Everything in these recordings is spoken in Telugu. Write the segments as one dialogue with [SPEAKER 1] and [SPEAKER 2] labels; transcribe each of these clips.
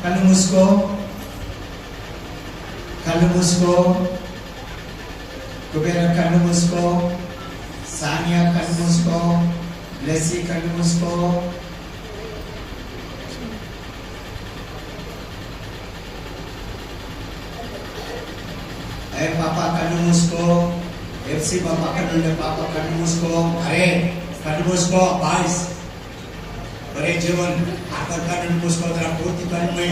[SPEAKER 1] కళ్ళు మూసుకో, కళ్ళు మూసుకో. కుబేర కళ్ళు మూసుకో, సానియా కళ్ళు మూసుకో, లెస్సీ కళ్ళు మూసుకో. అరే పాపా కళ్ళు మూసుకో, ఎఫ్సి పాపా కళ్ళు, పాపా కళ్ళు మూసుకో. అరే కళ్ళు మూసుకో బాయ్స్. అరే జీవన్ అక్కడ కళ్ళు మూసుకోదరా, పూర్తి కళ్ళు.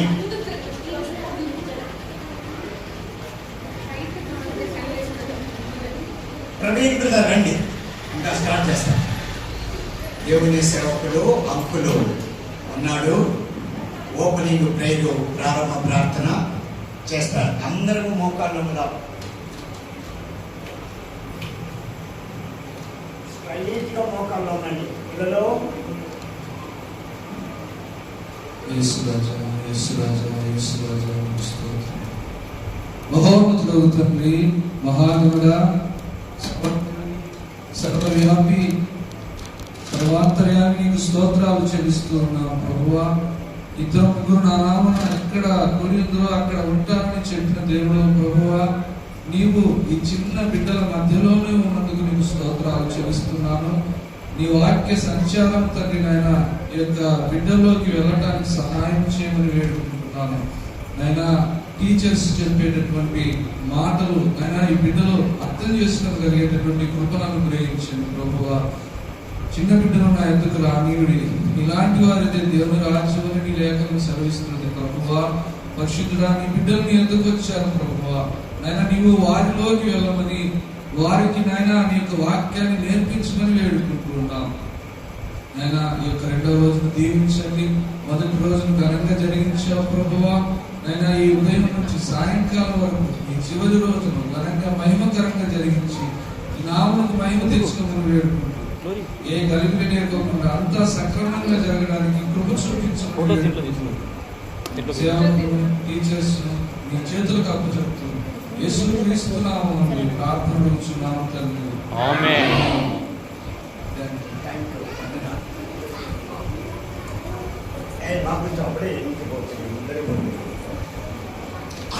[SPEAKER 1] ప్రవీణ్ బ్రదర్ రండి, ఇంకా స్టార్ట్ చేస్తాం. దేవుని సేవకులు అంకులు ఉన్నాడు. ఓపెనింగ్ ప్రేయర్, ప్రారంభ ప్రార్థన చేస్తారు. అందరూ మోకాళ్ళ మీద స్ట్రైట్గా మోకాల్లో ఉండండి. పిల్లలు
[SPEAKER 2] మహోన్నతుడగు తండ్రి, మహాదేవుడా, సర్వవ్యాపి, సర్వాంతర్యామి నీకు స్తోత్రాలు చెల్లిస్తూ ఉన్నాం ప్రభువా. ఇద్దరు ముగ్గురు నా నామన ఎక్కడ కొనిందో అక్కడ ఉంటానని చెప్పిన దేవుడు ప్రభువా, నీవు ఈ చిన్న బిడ్డల మధ్యలోనే ఉన్నందుకు నీకు స్తోత్రాలు చెల్లిస్తున్నాను. నీ వాక్య సంచారం తండ్రి నాయన ఈ యొక్క బిడ్డల్లోకి వెళ్ళడానికి సహాయం చేయమని వేడుకుంటున్నాను నాయన. టీచర్స్ చెప్పేటటువంటి మాటలు అయినా ఈ బిడ్డలు అర్థం చేసుకోగలిగేటటువంటి కృపను అనుగ్రహించండి ప్రభువా. చిన్న బిడ్డలు నా ఎందుకు రానీయుడి, ఇలాంటి వారైతే దేవుని రాజ్యాన్ని లేఖను సెలవిస్తున్నది ప్రభువా. పరిశుద్ధుడా, నీ బిడ్డలు నీ ఎందుకు వచ్చారు ప్రభువా. నాయన నీవు వారిలోకి వెళ్ళమని, వారికి నాయన నీ యొక్క వాక్యాన్ని నేర్పించమని వేడుకుంటున్నాం నాయన. ఈ యొక్క రెండవ రోజును దీవించండి, మొదటి రోజును ఘనంగా జరిగించావు ప్రభువా. నైనా ఈ ఉదయం నుంచి సాయంకాలం వరకు ఈ చివరి రోజును ఘనంగా మహిమకరంగా జరిగించి ఈ నామమునకు మహిమ తెచ్చుకోమని వేడుకుంటూ, ఏ కలిపి నేర్కోకుండా అంతా సక్రమంగా జరగడానికి కృప చూపించు. టీచర్స్ మీ చేతులకు అప్పచెప్తూ యేసు క్రీస్తు నామమున ప్రార్థన చేస్తున్నాము తండ్రి.
[SPEAKER 3] ఆమేన్.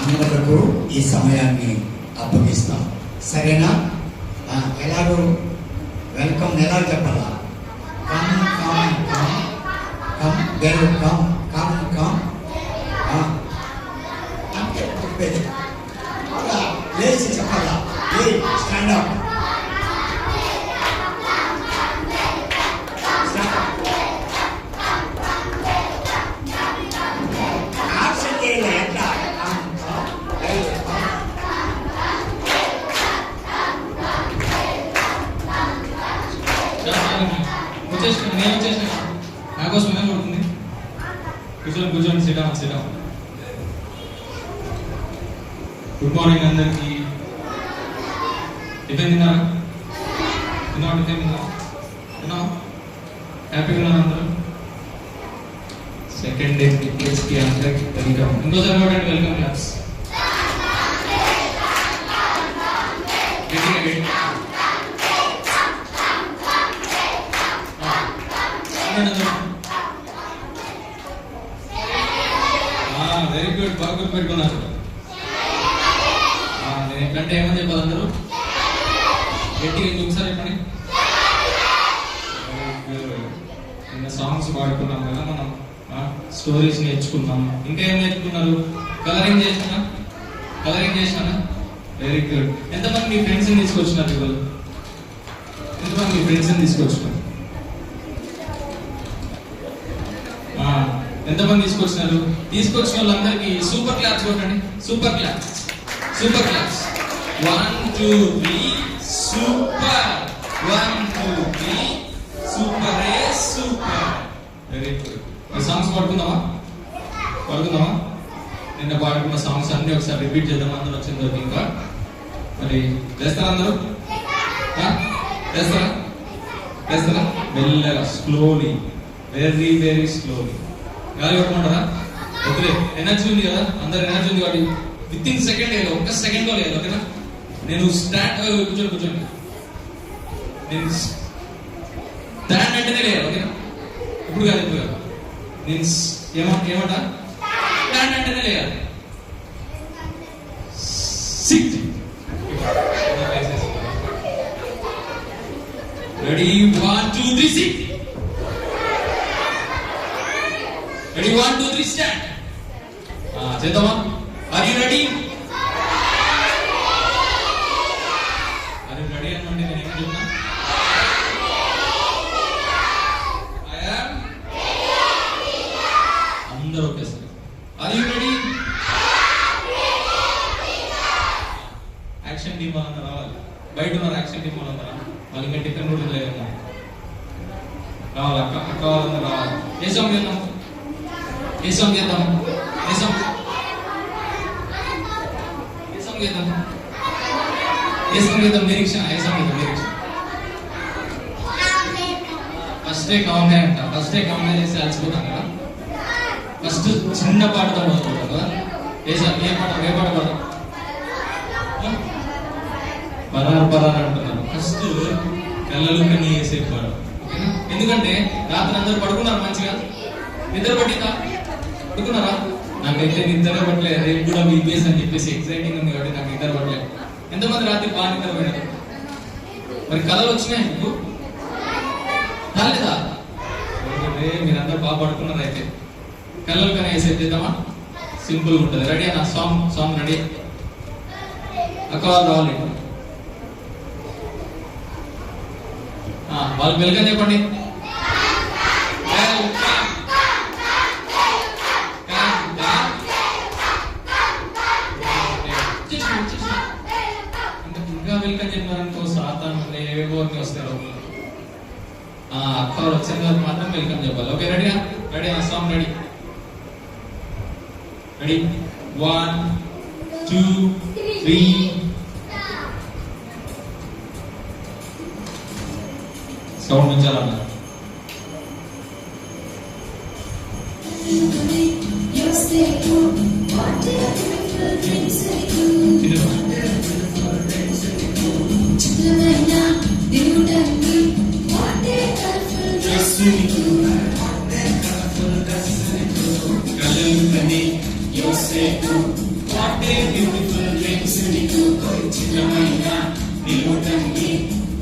[SPEAKER 1] అందరకు ఈ సమయాన్ని అప్పగిస్తాం, సరేనా? ఎలాగో వెల్కమ్ ఎలా చెప్పాలా? Come come come come welcome come come అంటే చెప్పేది లేచి చెప్పాలా? Stand up.
[SPEAKER 3] కూర్చోండి, సిట్. గుడ్ మార్నింగ్ అందరికి. టిఫిన్ తిన్నారా? తిన్నా హ్యాపీగా ఉన్నారు అందరూ? సెకండ్ డే కి అందరికి వెల్కమ్. ఇంకోసారి చూడండి, వెల్కమ్ క్లాస్. వెరీ గుడ్, బాగా గుర్తుపెట్టుకున్నారు. నేను ఎట్లంటే ఏమని చెప్పాలి అందరూ గట్టిగా ఇంకొకసారి చెప్పండి. నిన్న సాంగ్స్ పాడుకున్నాం కదా మనం, స్టోరీస్ నేర్చుకున్నాం. ఇంకా ఏం నేర్చుకున్నారు? కలరింగ్ చేసినా వెరీ గుడ్. ఎంతమంది మీ ఫ్రెండ్స్ని తీసుకొచ్చినారు? ఇవాళ ఎంతమంది మీ ఫ్రెండ్స్ని తీసుకొచ్చినారు? ఎంతమంది తీసుకొచ్చినారు? తీసుకొచ్చిన వాళ్ళందరికీ సూపర్ క్లాప్స్ కొట్టండి. Super claps. 1 2 3 super. 1 2 3 super. Super, very good. ఈ సాంగ్స్ పాడుకుందామా? నిన్న పాడుకున్న సాంగ్స్ అన్ని ఒకసారి రిపీట్ చేద్దాం. అందరూ వచ్చిన తర్వాత ఇంకా మరి చేస్తారా అందరూ? చేస్తారా? మెల్లగా, స్లోలీ, వెరీ వెరీ స్లోలీ. గాలి కొట్టుకుంటారా? వద్దులే, ఎనర్జీ ఉంది కదా, అందరు ఎనర్జీ ఉంది కాబట్టి విత్ ఇన్ సెకండ్ వేయాలి, ఒక్క సెకండ్ లో లేదు. ఓకేనా? నేను స్టార్ట్ కూర్చోండి. నేను స్టాండ్ అంటేనే లేదు. ఓకేనా? ఇప్పుడు కాదు. నేను ఏమంటా స్టాండ్ అంటేనే లేయాలి. Sit. Ready 1 2 3 sit. Ready 1 2 3 stand. చేద్దామా? Are you ready? రెడీ అనమంటే నేను ఏమని చెప్తున్నా? అందరూ ఒకేసారి are you ready? Action team వాళ్ళందరూ రావాలి. బయట ఉన్నారు యాక్షన్ టీమ్ వాళ్ళందరూ. వాళ్ళు ఇంకా టిఫిన్ కూడా లేదు. రావాలి అక్క వాళ్ళందరూ రావాలి. ఏ సాంగ్ చేద్దాం? ఏ సాంగ్ చేద్దాం? ఏ సాంగ్ చేద్దాం? ఏ సాంగ్ చేద్దాం? నిరీక్షణ. ఏ సాంగ్ చేద్దాం? నిరీక్షణ. ఫస్ట్ డే కామెడీ అంట. ఫస్ట్ డే కామెడీ చేసి అలసిపోతాం కదా. ఫస్ట్ చిన్న పాటతో మొదలుపెడతాం కదా. ఏ పాట పడతాం? పరారు అంటున్నారు. ఫస్ట్ కళ్ళలు కన్నీ వేసే పాట. ఎందుకంటే రాత్రి అందరూ పడుకున్నారు మంచిగా. నిద్ర పట్టిందా? పడుకున్నారా? నాకైతే నిద్ర పట్టలేదు. రేపు కూడా బీపీఎస్ అని చెప్పేసి ఎక్సైటింగ్ ఉంది కాబట్టి నాకు నిద్ర పట్టలేదు. ఎంతమంది రాత్రి బాగా నిద్రపోయినారు? మరి కళలు వచ్చినాయి మీకు? రాలేదా? మీరందరూ బాగా పడుకున్నారు. అయితే కళ్ళలు కానీ వేసే చేద్దామా? సింపుల్ ఉంటుంది. రెడీ అన్న? Song ready. అక్క వాళ్ళు రావాలి. వాళ్ళు వెల్కమ్ చెప్పండి. ఇంకా వెల్కమ్ చెప్పారనుకో సాతాను ఏవేవో వస్తారు. అక్క వచ్చిన తర్వాత మాత్రం వెల్కమ్ చెప్పాలి. ఓకే రెడీయా? రెడీ అన్న? Song ready. రెడీ 1 2 3 సౌండ్ ఉంచాలన్నా.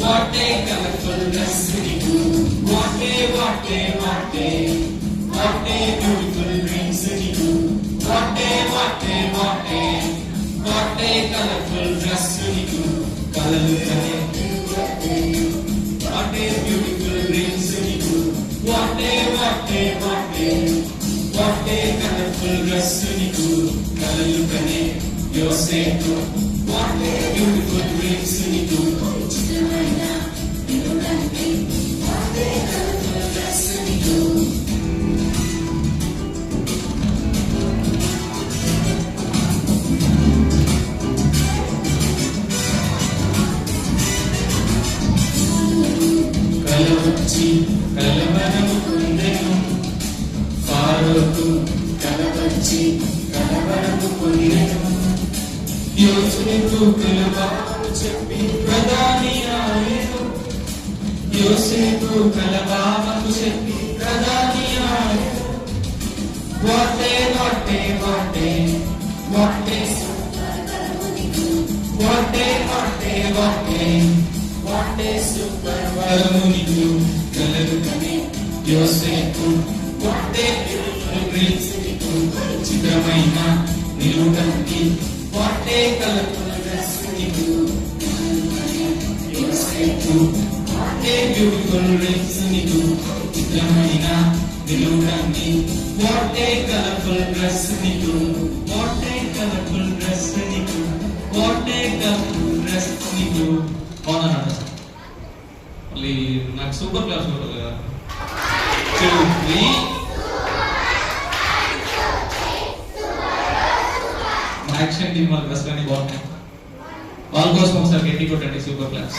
[SPEAKER 3] What a colorful dress నీకు. What a beautiful dreams నీకు. What a colorful dress నీకు. కలలు కనే What a beautiful dreams నీకు. What a colorful dress నీకు. కలలు కనే యోసేపు. What a beautiful dreams నీకు. కలవచ్చి కలవరము పొందెను. ఫారోకు కలవచ్చి కలవరము పొందెను. యోసేపు కలవాకు చెప్పి ప్రధాని ఆయను. యోసేపు కలవాకు చెప్పి ప్రధాని ఆయను. What a super వరము నీకు. కలలు కనే యోసేపు. What a beautiful dreams నీకు. చిత్రమైన నిలువుటంకి. What a colorful dress నీకు. యోసేపు. What a beautiful dreams నీకు. చిత్రమైన నిలువుటంకి. What a colorful dress నీకు. What a colorful dress నీకు. What a colorful dress నీకు. అవునా? మళ్ళీ నాకు సూపర్ క్లాస్ ఉంటుంది కదా. 2 3 యాక్షన్ టీమ్ వాళ్ళ డ్రెస్ కానీ బాగున్నాయి. వాళ్ళ కోసం ఒకసారి గట్టి కొట్టండి సూపర్ క్లాస్.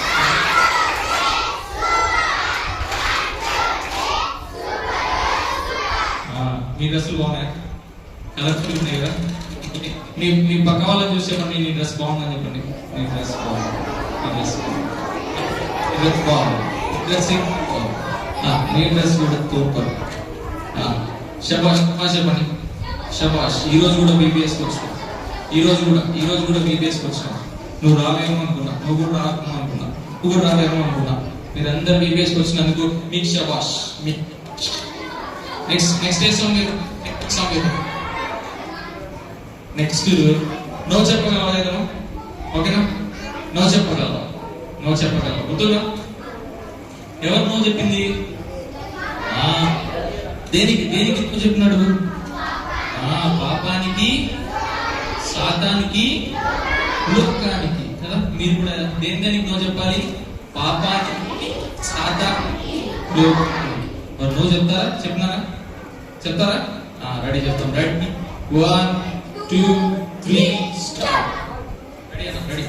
[SPEAKER 3] మీ డ్రెస్సులు బాగున్నాయి, కలర్ఫుల్ ఉన్నాయి కదా. మీ పక్క వాళ్ళని చూసి చెప్పండి నీ డ్రెస్ బాగుందని చెప్పండి. నీ డ్రెస్ బాగుంది, డ్రెస్ బాగుంది, డ్రెస్సింగ్ నీ డ్రెస్ కూడా సూపర్. చెప్పండి శబాష్. ఈ రోజు కూడా బీబీఎస్కి వచ్చినావు. ఈ రోజు కూడా బీబీఎస్కి వచ్చినావు. నువ్వు రావేమో అనుకున్నా, నువ్వు కూడా రావేమో అనుకున్నా. మీరందరూ బీబీఎస్కి వచ్చినందుకు మీకు శబాష్. నెక్స్ట్ ఏ సాంగ్ మీరు నెక్స్ట్ నో చెప్పగలవా? ఓకేనా? నో చెప్పగలవా? గుర్తుగా ఎవరు నో చెప్పింది? దేనికి నువ్వు చెప్పినాడు? పాపానికి, శాతానికి, లోకానికి కదా. మీరు కూడా దేనికి నో చెప్పాలి? పాపానికి, శాతానికి, లోకానికి. మరి నో చెప్తారా? చెప్తారా? రెడీ, చెప్తాం. Ready, 1 2 3 start. రెడీ అన్న, రెడీ.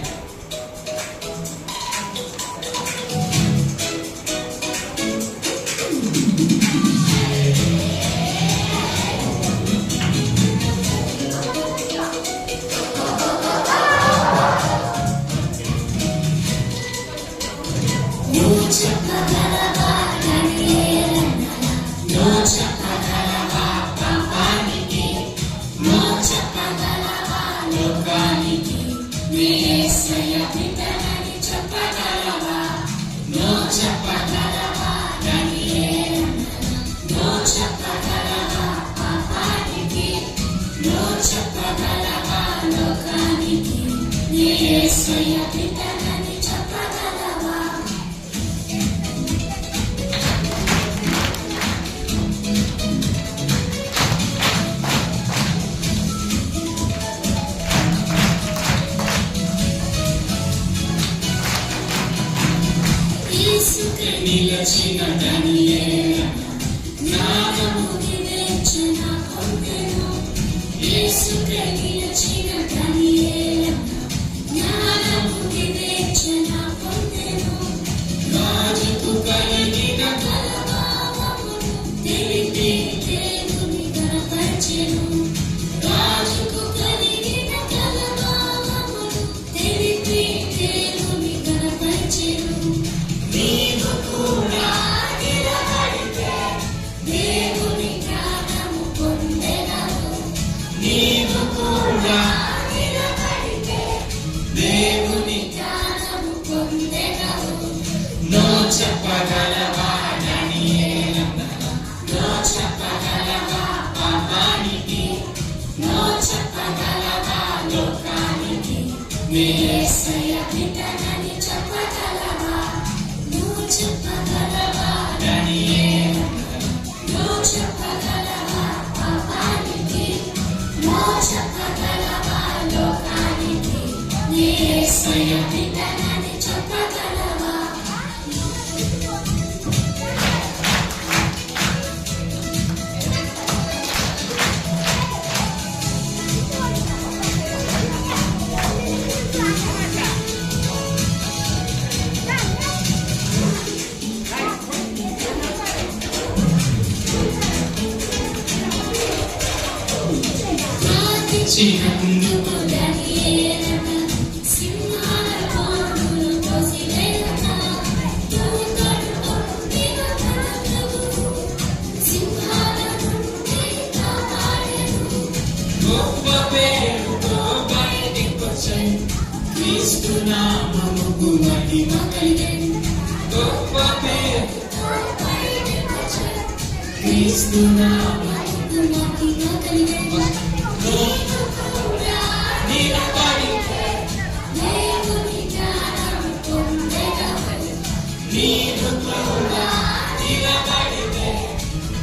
[SPEAKER 4] నిలచిన దానియేలు నామము వివేచన పొందెను. యేసుకే నిలచిన దానియేలు నామము వివేచన పొందెను. రాజుకు కలిగిన కలవారమును తెలిపి దేవుని గణపరచెను. రాజుకు కలిగిన కలవారమును తెలిపి దేవుని గణపరచెను. నీవు కూడా నిలబడితే దేవుని జ్ఞానము పొందెదవు. నీవు కూడా నిలబడితే దేవుని జ్ఞానము పొందెదవు. నో చెప్పగలవా దానియేలు? నో చెప్పగలవా పాపానికి? నో చెప్పగలవా లోకానికి? నీ యేసయ్య బిడ్డనని చెప్పగలవా? నువ్వు చెప్పగలవా దానియేలు? నువ్వు చెప్పగలవా పాపానికి? నువ్వు చెప్పగలవా లోకానికి? నీ యేసయ్య బిడ్డనని చెప్పగలవా? చిన్నందుకు దానియేలట సింహాల పాములు తోసివేయట. దూతలు పొందిన తన ప్రభువు సింహాల నుండి కాపాడెను. గొప్ప పేరుతో బయటికొచ్చెను. క్రీస్తు నామముకు మహిమ కలిగెను. గొప్ప పేరుతో బయటికొచ్చెను. క్రీస్తు నామముకు మహిమ కలిగెను. నీవు కూడా నిలబడితే దేవుని జ్ఞానము పొందెదవు. నీవు కూడా నిలబడితే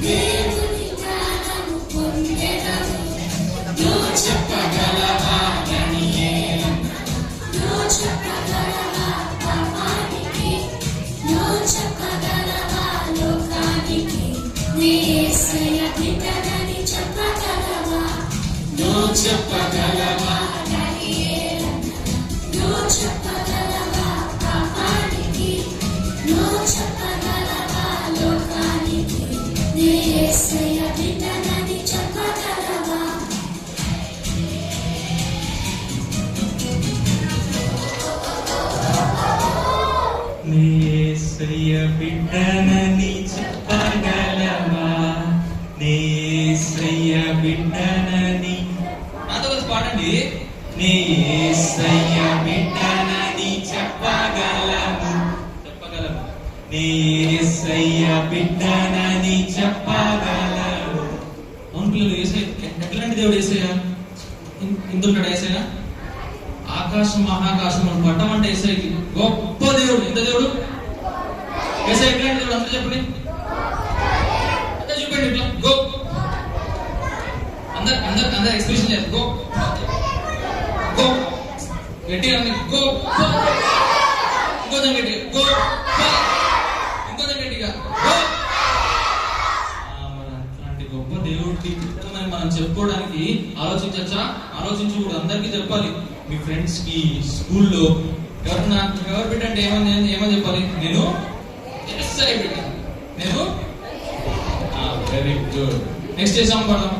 [SPEAKER 4] దేవుని జ్ఞానము పొందెదవు. నువ్వు చెప్పగలవా దానియేలు? నువ్వు చెప్పగలవా పాపానికి? నువ్వు చెప్పగలవా లోకానికి? నీ యేసయ్య బిడ్డనని చెప్పగలవా? నువ్వు చెప్పగలవా దానియేలు? నువ్వు చెప్పగలవా పాపానికి? నువ్వు చెప్పగలవా లోకానికి? నీ యేసయ్య బిడ్డనని చెప్పగలవా?
[SPEAKER 5] నీ యేసయ్య బిడ్డనని చెప్పగలవా? నీ యేసయ్య బిడ్డనని
[SPEAKER 3] నాతో కలిసి పాడండి.
[SPEAKER 5] నీ యేసయ్య బిడ్డనని చెప్పగలను నీ యేసయ్య బిడ్డనని చెప్పగలను.
[SPEAKER 3] అవును పిల్లలు, ఏసయ్య ఎట్లాంటి దేవుడు? ఏసయ్య ఇందుంటాడు. ఏసయ్య ఆకాశం మహాకాశం పట్టమంటే ఏసయ్యకి గొప్ప దేవుడు. ఎంత దేవుడు? ఏసయ్య ఎట్లాంటి దేవుడు? అంతా చెప్పండి, అంతా చూపండి. ఇట్లా గో అందరు ఎక్స్ప్రెషన్ లేదు. గో గో గట్టిగా గో, ఇంకోదాం గట్టిగా గో, ఇంకోదాం గట్టిగా గో. అట్లాంటి గొప్ప దేవుడికి మనం చెప్పుకోవడానికి ఆలోచించచ్చా? ఆలోచించకూడదు. అందరికీ చెప్పాలి. మీ ఫ్రెండ్స్ కి, స్కూల్లో ఎవరు పెట్టండి ఏమని చెప్పాలి? నేను ఎస్ఐ బిడ్డ, నేను. Very good. నెక్స్ట్ ఏ సాంగ్ పాడదాం.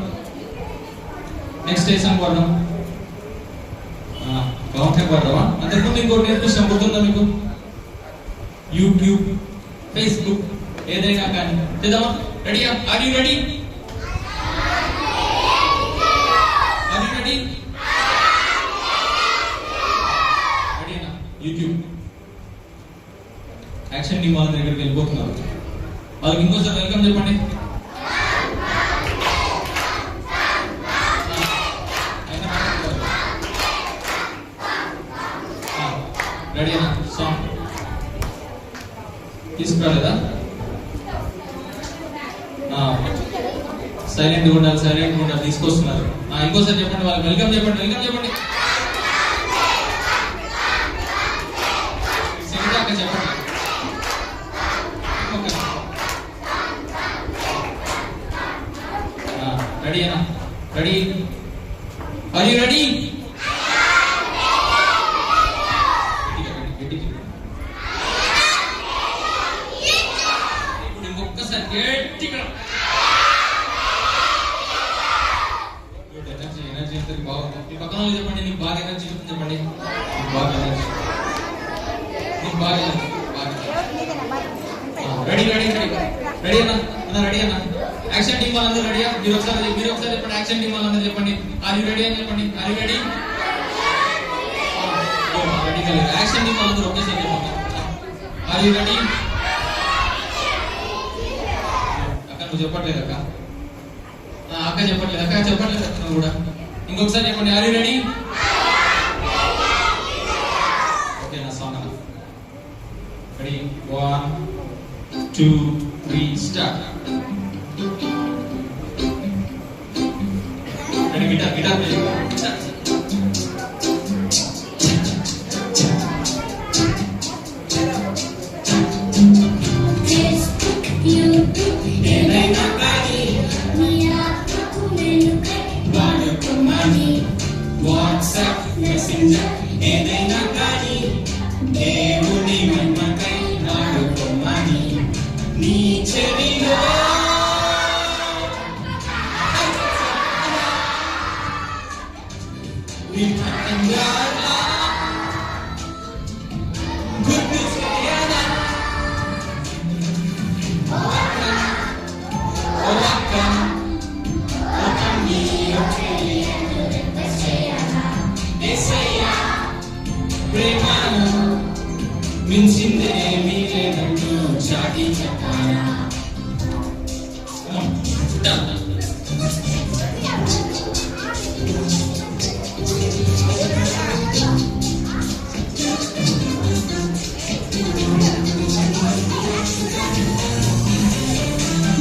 [SPEAKER 3] బాగుంటే పాడదామా? అంతకుముందు ఇంకోటి నేర్పిస్తాం, గుర్తుందా మీకు? యూట్యూబ్, ఫేస్బుక్ ఏదైనా కానీ చేద్దామా? రెడీయా? Are you ready? రెడీనా? యూట్యూబ్ యాక్షన్ టీమ్ వాళ్ళ దగ్గరికి వెళ్ళిపోతున్నారు. వాళ్ళకి ఇంకోసారి వెల్కమ్ చెప్పండి. రెడీనా? సాంగ్ తీసుకురాలేదా? సైలెంట్గా ఉండాలి. తీసుకొస్తున్నారు. ఇంకోసారి చెప్పండి, వాళ్ళకి వెల్కమ్ చెప్పండి. చెప్పండి. రెడీనా? రెడీ? Are you ready? ఇప్పుడు ఇంకొకసారి గట్టిగా. ఎనర్జీ అంతటి బాగుంది. మీ పక్కన చెప్పండి, నీకు బాగా ఎనర్జీ చెప్పండి. రెడీ అన్న? రెడీ అన్న? యాక్షన్ టీమ్ వాళ్ళందరూ రెడీయా? మీరు ఒకసారి చెప్పండి. యాక్షన్ టీమ్ వాళ్ళందరూ చెప్పండి. ఆర్ యు రెడీ అని చెప్పండి. Are you ready? రెడీ కాలేదు. యాక్షన్ టీమ్ వాళ్ళందరూ ఒకేసారి చెప్పండి. Are you ready? అక్క నువ్వు చెప్పట్లేదు. అక్క చెప్పట్లేదు. నువ్వు కూడా ఇంకొకసారి చెప్పండి. Are you ready? ఓకే, నా సాంగ్ అన్న. Ready? 1 2 3 start. Guitar play.
[SPEAKER 4] Facebook, YouTube, ఏదైనా కానీ నీ ఆత్మకు మెనుకై వాడుకోమని.
[SPEAKER 5] వాట్సాప్, మెసెంజర్ ఏదైనా కానీ దేవుని మహిమకై వాడుకోమని. నీ చెవిలో గుర్తు చేయనా? ప్రేమను మించిందేమీ లేదంటూ చాటి చెప్పారా?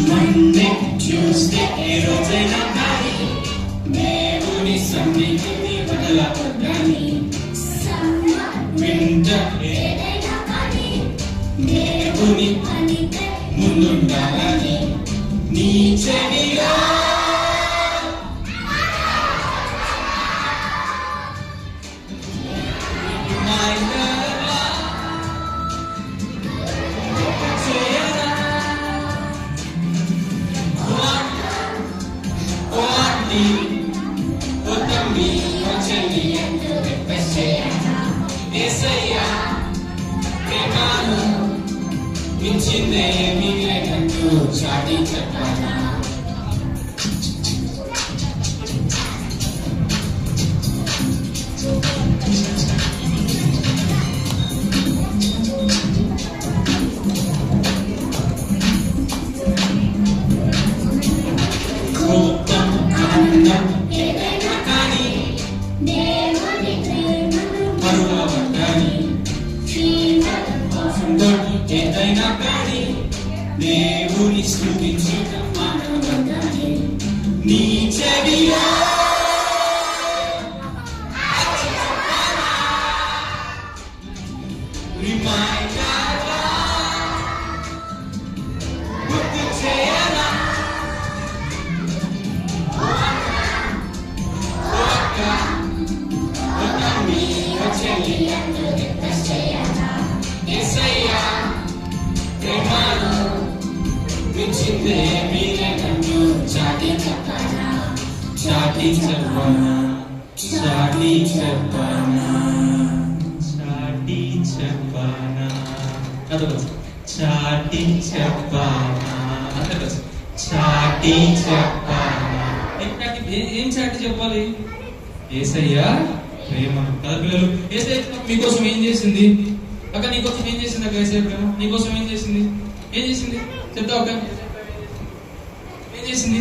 [SPEAKER 5] మండే, ట్యూస్డే ఏ రోజైనా కానీ దేవుని సన్నిధిని వదలవద్దని. వింటర్
[SPEAKER 4] ఏదైనా కానీ
[SPEAKER 5] దేవుని
[SPEAKER 4] పనికై
[SPEAKER 5] ముందుండాలని. నీ చెవిలో మించిందేమీ లేదంటూ చాటి చెప్పాలా?
[SPEAKER 3] ఏం చాటి చెప్పాలి? యేసయ్య ప్రేమ కదా పిల్లలు. యేసయ్య మీకోసం ఏం చేసింది అక్క? నీకోసం ఏం చేసింది అక్క? యేసయ్య ప్రేమ నీకోసం ఏం చేసింది? ఏం చేసింది చెప్తా అక్క? ఏం చేసింది?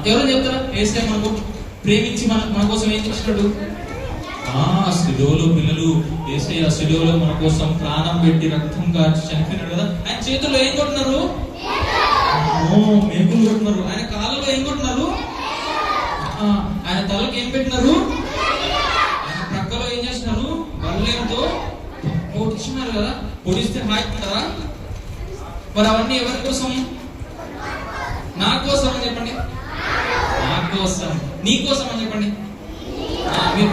[SPEAKER 3] ఎవరో చెప్తారా? యేసయ్య మనకు ప్రేమించి మన కోసం ఏం చేసినాడు? శిలువలో పిల్లలు యేసయ్య శిలువలో మన కోసం ప్రాణం పెట్టి రక్తం కార్చి చనిపోయినాడు కదా. ఆయన చేతుల్లో ఏం కొట్టినారు? మేకులు కొట్టినారు. ఆయన కాళ్ళలో ఏం కొట్టినారు? ఆయన తలకు ఏం పెట్టినారు? ఆయన ప్రక్కలో ఏం చేసినారు? బల్లేంతో పొడిచినారు కదా. పొడిస్తే హాయిస్తారా? మరి అవన్నీ ఎవరి కోసం? నా కోసం అని చెప్పండి. నా కోసం. నీ కోసం అని చెప్పండి.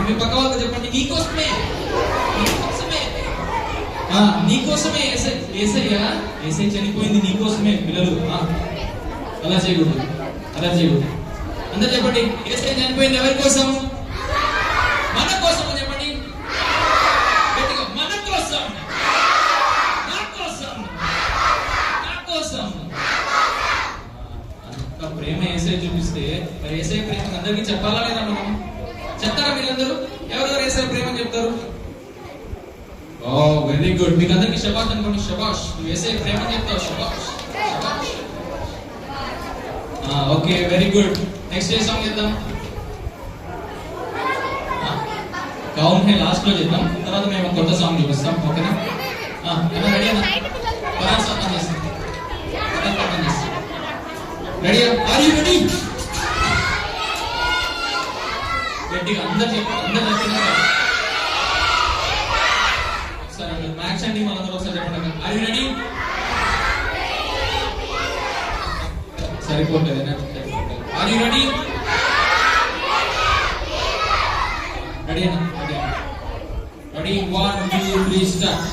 [SPEAKER 3] మీ పక్క వాళ్ళకి చెప్పండి. నీకోసమే. నీకోసమే. నీకోసమే యేసయ్య చనిపోయింది నీకోసమే పిల్లలు. అలా చేయకూడదు, అలా చేయకూడదు. అందరు చెప్పండి. యేసయ్య చనిపోయింది ఎవరి కోసం? మన కోసం అని చెప్పండి. గట్టిగా మన కోసం. నా కోసం. నా కోసం. అంత ప్రేమ యేసయ్య చూపిస్తే మరి యేసయ్య ప్రేమ అందరికీ చెప్పాలా లేదా? మనం చెప్తారా మీరందరూ? ఎవరెవరు యేసయ్య ప్రేమ చెప్తారు? Very good. మీకు అందరికి శబాష్ అనుకోండి. శబాష్. నువ్వు యేసయ్య ప్రేమ చెప్తావు. శబాష్. Okay, very good. నెక్స్ట్ ఏ సాంగ్ చేద్దాం? గౌన్ హే లాస్ట్ లో చేద్దాం. తర్వాత మేము కొత్త సాంగ్ చూపిస్తాం. ఓకేనా? రెడీ అన్నా? రెడీ? Are you ready? గట్టిగా అందరు చెప్పండి. అందరు చెప్పినారా? ఒకసారి మ్యాక్స్ అండి మనందరూ ఒకసారి చెప్పండి. Are you ready? సరిపోతుంది. Are you ready? రెడీ అన్న? రెడీ? 1 2 3 స్టార్ట్.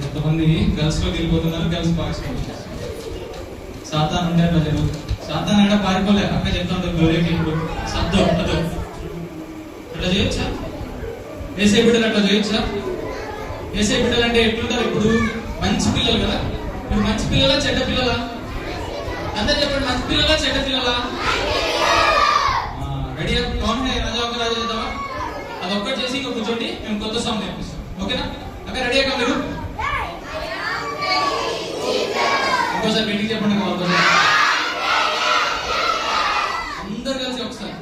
[SPEAKER 3] కొంతమంది గర్ల్స్ లోకి వెళ్ళిపోతున్నారు, గర్ల్స్ బాయ్స్ సాతాను ఉండే ప్రజలు సాతాను అంటే పారిపోలే అక్క చెప్తాను గౌరవకి ఇప్పుడు సద్దు అదో అట్లా చేయొచ్చా? ఏసై బిడ్డలు అట్లా చేయొచ్చా? ఏసై బిడ్డలు అంటే ఎట్లుంటారు? ఇప్పుడు మంచి పిల్లలు కదా. ఇప్పుడు మంచి పిల్లలా చెడ్డ పిల్లలా? అందరు చెప్పండి, మంచి పిల్లలా చెడ్డ పిల్లలా? రెడీ కౌన్ హై రాజా ఒక రాజా చేద్దామా? అదొక్కటి చేసి ఇంకా కూర్చోండి, మేము కొత్త సాంగ్ నేర్పిస్తాం. ఓకేనా అక్క? రెడీ అక్క మీరు? ఇంకోసారి మీటింగ్ చెప్పండి. అందరు కలిసి ఒకసారి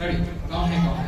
[SPEAKER 3] రెడీ కౌన్ హై కౌన్.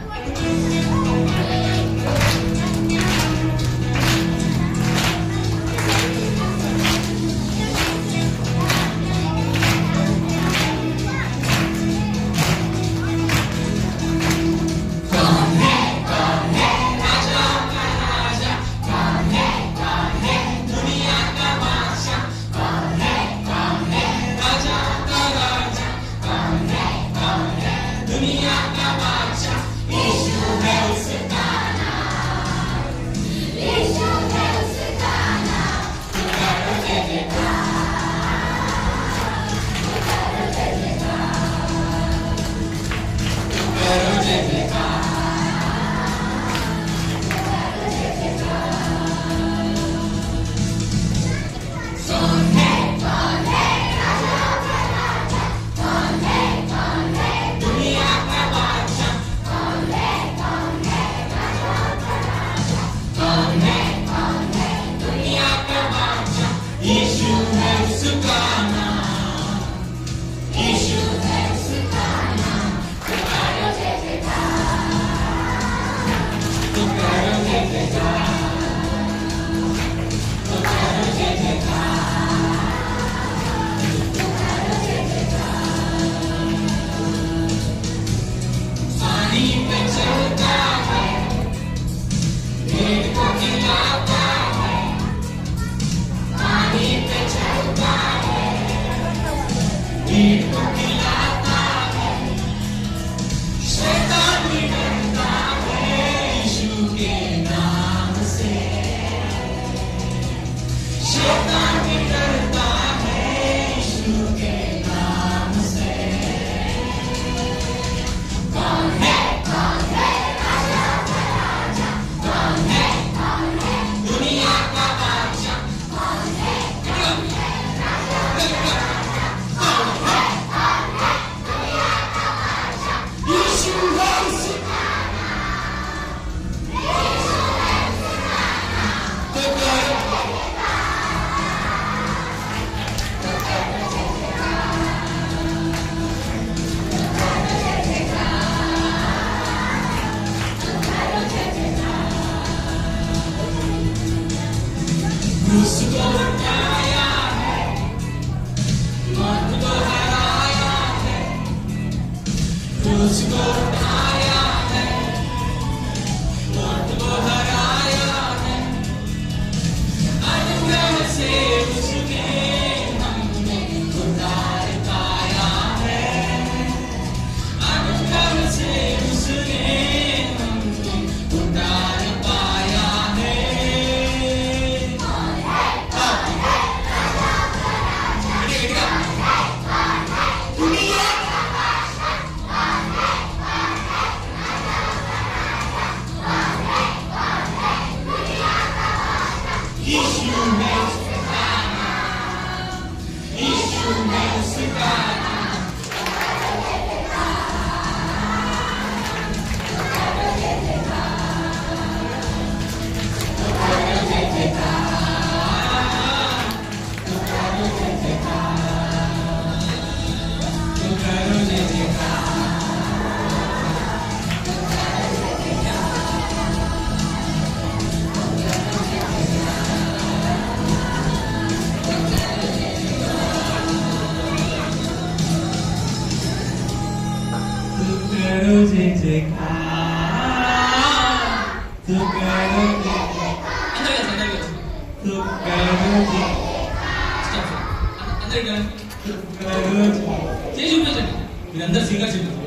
[SPEAKER 3] మీరందరూ సింగర్ చెప్పారు.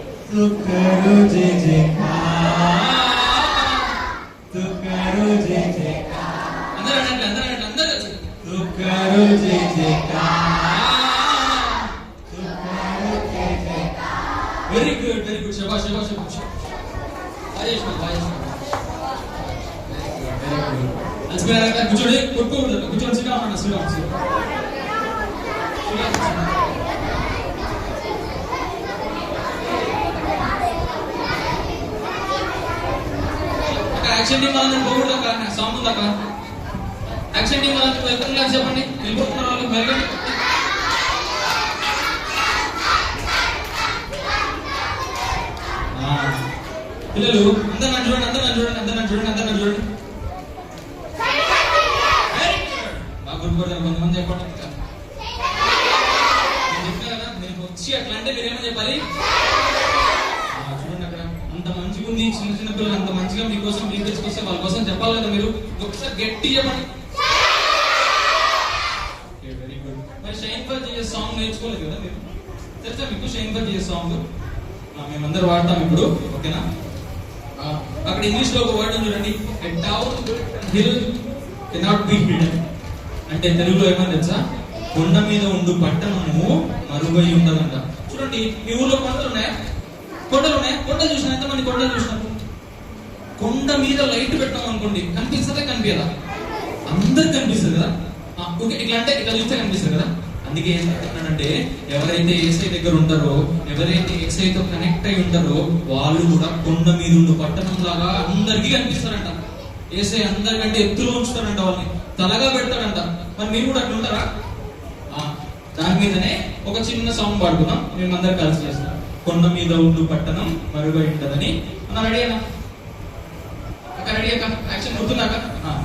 [SPEAKER 3] అందరూ అందరూ కలిసి.
[SPEAKER 5] తుకారో జై జయకార్.
[SPEAKER 3] వెరీ గుడ్ శభాష్. కూర్చోండి కొట్టుకోకూడదు. కూర్చోండి శ్రీరామ్. యాక్షన్ టీమ్ వాళ్ళని పోకూడదు అక్క. సాంగ్ ఉంది అక్క. యాక్షన్ టీమ్ వాళ్ళకి వెల్కమ్ క్లాస్ చెప్పండి. వెళ్ళిపోతున్నారు వాళ్ళు మెరుగండి. పిల్లలు అందరు నన్ను చూడండి. బాగా గుర్తుపడతారు కొంతమంది చెప్పండి. నేను చెప్పినా కదా, నేను వచ్చి అట్లా అంటే మీరేమని చెప్పాలి? చూడండి అక్కడ అంత మంచిగా ఉంది. చిన్న పిల్లలు అంత మంచిగా మీకోసం మీరు తెచ్చుకొస్తే వాళ్ళ కోసం చెప్పాలి కదా మీరు. ఒకసారి గట్టి చెప్పండి. Very good. మరి షైన్ ఫర్ జీసస్ సాంగ్ నేర్చుకోలేదు కదా మీరు? తెలుసా మీకు షైన్ ఫర్ జీసస్ సాంగ్? మేమందరూ వాడతాం ఇప్పుడు. ఓకేనా? అక్కడ ఇంగ్లీష్ లో ఒక వర్డ్ చూడండి. A town hill cannot be hidden. అంటే తెలుగులో ఏమని తెలుసా? కొండ మీద ఉండు పట్టణము మరుగై ఉండదంట. చూడండి, మీ ఊర్లో కొండలు ఉన్నాయా? కొండలు చూసినా? ఎంతమంది కొండలు చూసినారు? కొండ మీద లైట్ పెట్టాం అనుకోండి, కనిపియదా? అందరికి కనిపిస్తుంది కదా. ఓకే, ఇట్లా చూస్తే కనిపిస్తుంది కదా. అందుకే ఏం చెప్తున్నానంటే, ఎవరైతే ఏసై దగ్గర ఉంటారో, ఎవరైతే ఏసైతో కనెక్ట్ అయి ఉంటారో వాళ్ళు కూడా కొండ మీద ఉండు పట్టణం లాగా అందరికీ కనిపిస్తారంట. ఏసై అందరికంటే ఎత్తులో ఉంచుతారంట, వాళ్ళని తలగా పెడతాడంట. మరి మీరు కూడా అట్లా ఉంటారా? దాని మీదనే ఒక చిన్న సాంగ్ పాడుకుందాం. మేము అందరు కలిసి చేస్తాం. కొండ మీద ఉండు పట్టణం మరుగై ఉంటదని. రెడీ అన్నా? రెడీ అక్క? యాక్షన్ గుర్తున్నాక?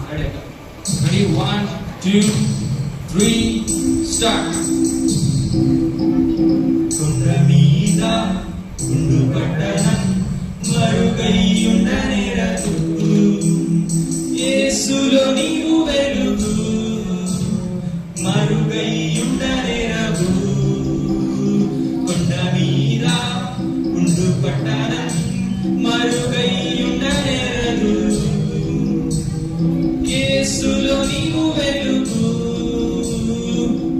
[SPEAKER 3] రెడీ అక్క. Ready 1 2 3 start.
[SPEAKER 5] కొండ మీద ఉండు పట్టణం మరుగై ఉండనేరదు. యేసులో నీవు వెలుగు మరుగై ఉండనేరదు. కొండ మీద ఉండు పట్టణం మరుగై ఉండనేరదు. యేసులో నీవు వెలుగు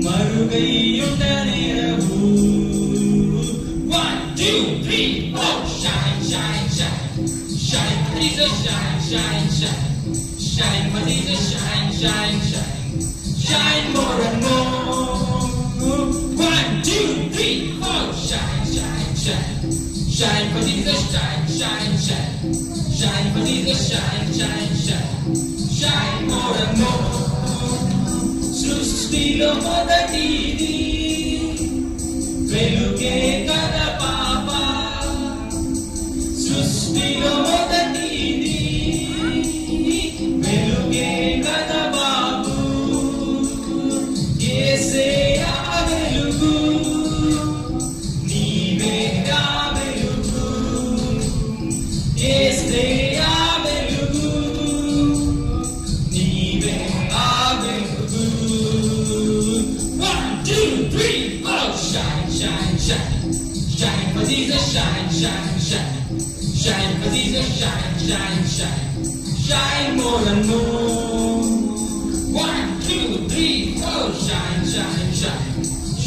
[SPEAKER 5] మరుగై ఉండనేరదు. 1 2 3 4 shine shine shine shine for Jesus shine shine shine shine for Jesus shine shine shine shine more and more. 1 2 3 4 shine shine shine shine for Jesus shine shine shine shine for Jesus shine shine shine shine more and more. సృష్టిలో మొదటిది వెలుగే కదా పాప. సృష్టిలో మొదటిది వెలుగే కదా బాబు. యేసే ఆ వెలుగు నీవే ఆ వెలుగు. యేసే ఆ వెలుగు నీవే ఆ వెలుగు. 1 2 3 4 shine shine shine shine for Jesus shine shine shine shine for Jesus shine shine shine shine more and more. 1 2 3 4 shine shine shine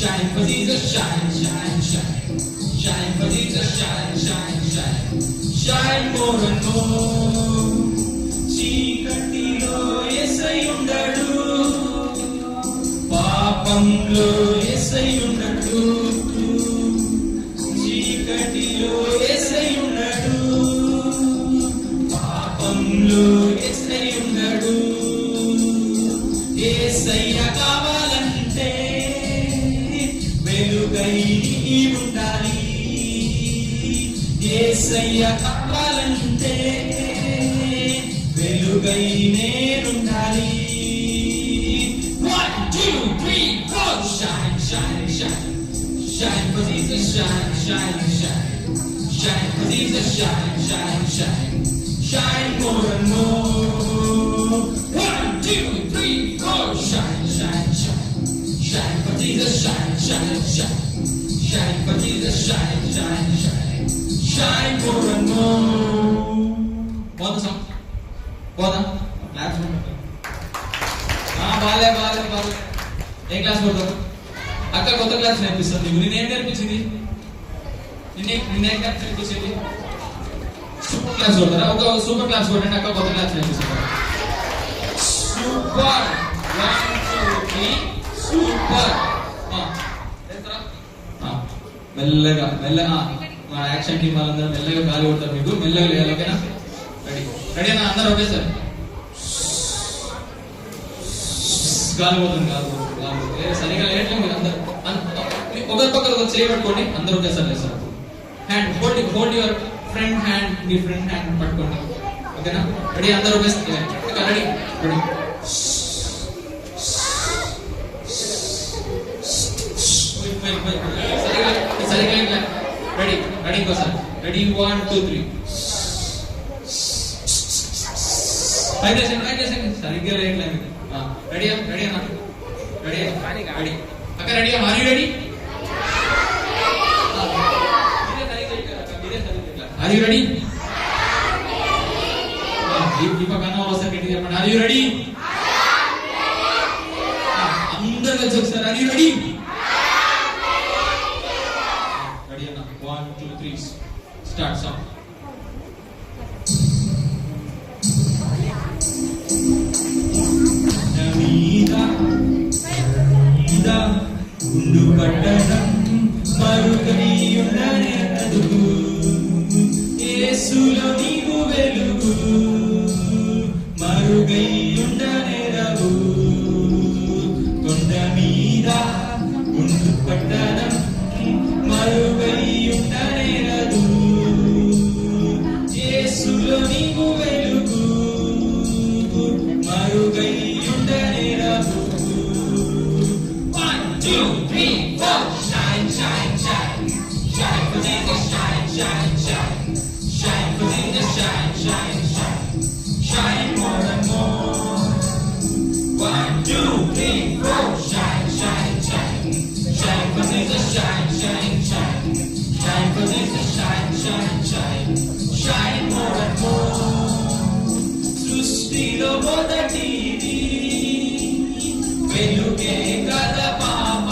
[SPEAKER 5] shine for Jesus shine shine shine shine for Jesus shine shine shine shine more and more. చీకటిలో యేసై ఉండడు, పాపంలో యేసై ఉండడు. చీకటిలో యేసై ఉండడు, పాపంలో యేసై ఉండడు. యేసయ్య కావాలంటే వెలుగై ఉండాలి. యేసయ్య కావాలంటే వెలుగై నేనుండాలి. 1 2 3 4 shine shine shine shine for Jesus shine shine shine shine for Jesus shine shine shine shine more and more. 1 2 3 4 shine shine shine shine for Jesus shine shine shine shine for Jesus shine shine shine shine more and more.
[SPEAKER 3] బాగుందా సాంగ్? బాగుందా? క్లాప్స్. బాలే బాలే బాలే. ఏ క్లాస్ పోతావు? అక్క కొత్త క్లాస్ నేర్పిస్తుంది. నేనేం నేర్పించింది? నిన్నే క్లాస్ నేర్పించింది? సూపర్ క్లాస్ కొడతారా? ఒక సూపర్ క్లాస్ కొట్టండి. అక్క కొత్త క్లాస్ నేర్పిస్తుంది. Super 1 2 3 super. మెల్లగా మెల్లగా మా యాక్షన్ టీం వాళ్ళందరూ మెల్లగా గాలి కొడతారు. మీకు మెల్లగా లేయాలి. ఓకేనా? రెడీ రెడీ అన్న అందరూ ఒకేసారి గాలి పోతుంది. సరిగా లేయట్లేదు మీరు అందరు. ఒకరికొకరు చేయబట్టుకోండి. అందరూ ఒకేసారి లేస్తారు. Hand hold your friend hand. మీ ఫ్రెండ్ హ్యాండ్ పట్టుకోండి. ఓకేనా? రెడీ అందరూ ఒకేసారి. రెడీ రెడీ సరిగా రెడీ రెడీ ఇంకోసారి. రెడీ 1 2 3 5 సెకండ్ సరిగ్గా లేయట్లేదు. రెడీ రెడీ అన్న రెడీ రెడీ అక్క ready. Are you ready? Are you ready? ఈ పక్కన ఒకసారి గట్టిగా చెప్పండి. Are you ready? అందరూ కలిసి ఒకసారి ఆర్ యు రెడీ? రెడీ అన్న 1 2 3 స్టార్ట్ సాంగ్.
[SPEAKER 5] ఉండు పట్టణం మరుగైయుండనే అదుగు యేసులో నీవు వెలుగు మరుగైయుండనే రఘు కొండ మీద ఉండు పట్టణం మరుగైయుండనే రఘు యేసులో నీవు వెలుగు మరుగైయుండనే Raghu. 1 2 3 4 shine shine shine shine for Jesus shine shine shine shine for Jesus shine shine shine shine more and more. 1 2 3 4 shine shine shine shine for Jesus shine shine shine shine for Jesus shine shine shine shine more and more. సృష్టిలో మొదటిది వెలుగే కదా పాప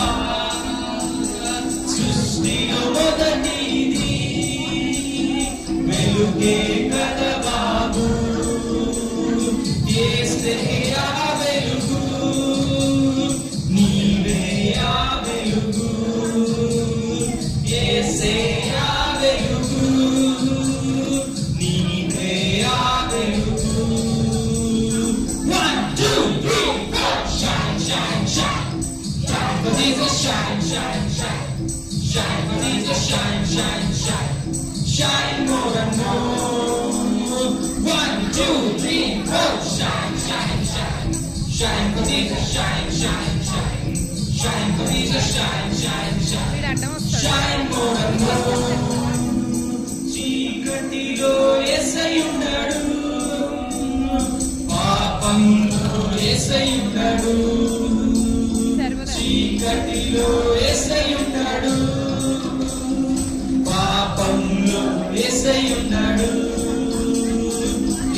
[SPEAKER 5] సృష్టిలో మొదటిది వెలుగే కదా బాబు యేసే ఆ వెలుగు నీవే ఆ వెలుగు యేసే ఆ వెలుగు నీవే ఆ వెలుగు. 1 2 3 4 shine shine shine shine for Jesus shine shine shine shine for Jesus shine shine shine shine more and more. 1 2 3 4 shine shine shine shine for Jesus shine shine shine shine for Jesus shine shine shine shine more and more. చీకటిలో యేసయ్యున్నాడు పాపంలో యేసయ్యున్నాడు చీకటిలో యేసయ్యున్నాడు పాపంలో యేసయ్యున్నాడు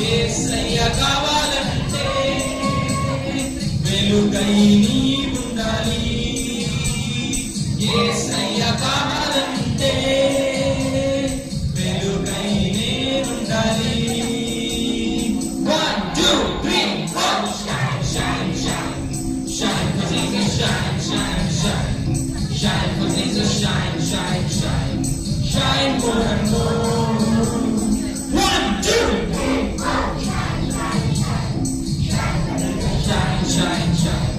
[SPEAKER 5] యేసయ్య కావాలంటే వెలుగై నీవుండాలి యేసయ్య కావాలంటే వెలుగై నేనుండాలి. 1 2 3 4 shine shine shine shine for Jesus shine shine shine shine for Jesus shine shine shine shine more and more. 1 2 3 4 shine shine shine shine shine shine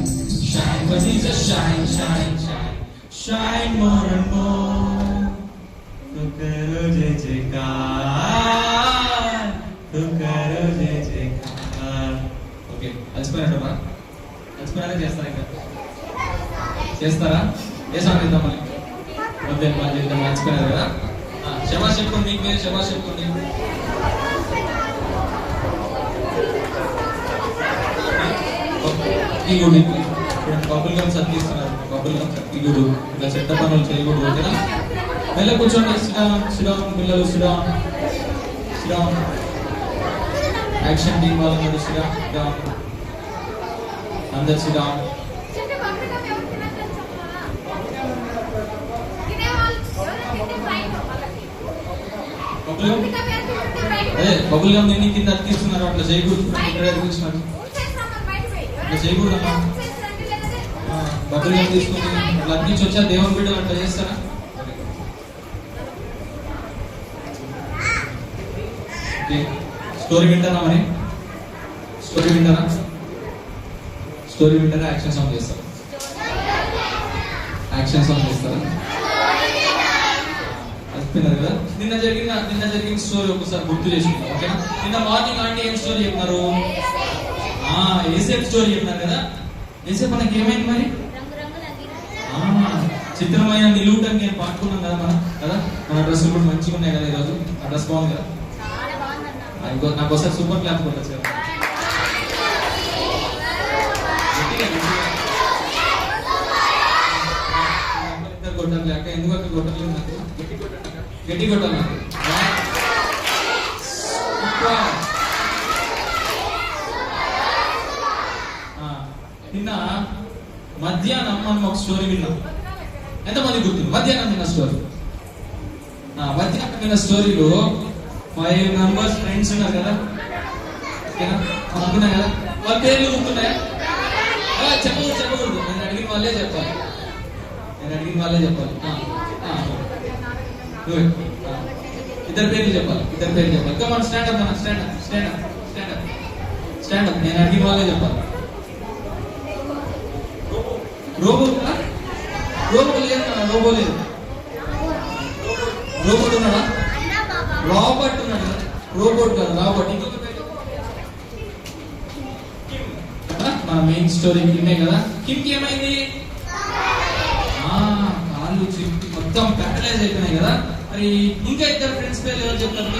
[SPEAKER 5] shine for Jesus shine shine shine shine more and more. तो करो जय जयकार तो करो जय जयकार.
[SPEAKER 3] ఓకే అలసిపోయినట్టమ్మా? అలసిపోయినాక చేస్తారా? ఇంకా చేస్తారా? ఏ సాంగ్ ఇద్దాం మళ్ళీ? వద్దే మళ్ళీ చేద్దాం. అలసిపోయినారు కదా? శబాష్ చెప్పుకోండి. మీకు మీరు శబాష్ చెప్పుకోండి. ఈ గుడి బబుల్ గమ్ సర్కిస్తున్నారు. బబుల్ గమ్ ఈ గుడు ఇలా చెడ్డ పనులు చేయకూడదు. ఓకేనా? మెల్ల కూర్చోండి. సిడాన్ పిల్లలు సిడాన్ యాక్షన్ టీం వాళ్ళు సిడాన్ అందరు sit down.
[SPEAKER 4] చిన్న పక్కన ఎవరు తినొద్దని చెప్పాలా? తినేవాళ్ళు ఎవరైనా తింటే బయట వాళ్ళకి.
[SPEAKER 3] బబుల్ గమ్
[SPEAKER 4] పక్కన ఎవరు తింటే బయట
[SPEAKER 3] అదే బబుల్ గమ్ తిని కింద అతికిస్తున్నారు, అట్లా చేయకూడదు. ఇక్కడ అతికిస్తున్నారు,
[SPEAKER 4] ఊసేస్తామని బయట పోయి.
[SPEAKER 3] అట్లా చేయకూడదమ్మా.
[SPEAKER 4] ఊసేస్తారంటే లేదంటే
[SPEAKER 3] బబుల్ గమ్ తీసుకొని అట్లా అతికించి వచ్చా దేవుని బిడ్డలు అట్లా చేస్తారా? స్టోరీ వింటారా? మరి స్టోరీ వింటారా? స్టోరీ వింటారా? యాక్షన్ సాంగ్ చేస్తారా? యాక్షన్ సాంగ్ చేస్తారా? అయిపోయినారు కదా. నిన్న జరిగిన స్టోరీ ఒకసారి గుర్తు చేసుకుంటాం, ఓకేనా? నిన్న మార్నింగ్ ఆంటీ ఏం స్టోరీ చెప్పినారు? ఏసేపు స్టోరీ చెప్పినారు కదా. ఏసేపు మనకి ఏమైంది మరి? చిత్రమైన నిలువుటని నేను పాడుకున్నాం కదా మనం కదా. మన డ్రెస్సులు కూడా మంచిగా ఉన్నాయి కదా ఈరోజు. ఆ డ్రెస్ బాగుంది కదా. నాకు ఒకసారి సూపర్ క్లాప్ కొట్టచ్చు కదా. కొట్టాలి అక్క, ఎందుకు అక్కడ కొట్టలేదు? నాకు గట్టి కొట్టాలి నాకు. నిన్న మధ్యాహ్నం మనం ఒక స్టోరీ విన్నాం. ఎంతమంది గుర్తుంది మధ్యాహ్నం విన్న స్టోరీ? మధ్యాహ్నం విన్న స్టోరీలో 5 మెంబర్స్ ఫ్రెండ్స్ ఉన్నారు కదా, ఓకేనా? అనుకున్నాం కదా. వాళ్ళ పేర్లు గుర్తున్నాయా? చెప్పకూడదు. నేను అడిగిన వాళ్ళే చెప్పాలి. ఇద్దరు పేర్లు చెప్పాలి. కమాన్, స్టాండ్ అప్. నేను అడిగిన వాళ్ళే చెప్పాలి. రోబో లేదు. రోబోట్ ఉన్నాడా? రాబర్ట్ ఉన్నాడు కదా. రోబోట్ కాదు, రాబర్ట్. ఇంకొక పేరు మన మెయిన్ స్టోరీ కిమ్మే కదా. కిమ్కి ఏమైంది? కాళ్ళు చిప్పి మొత్తం ప్యారలైజ్ అయిపోయినాయి కదా. మరి ఇంకా ఇద్దరు ఫ్రెండ్స్ పేర్లు ఎవరు చెప్తారు?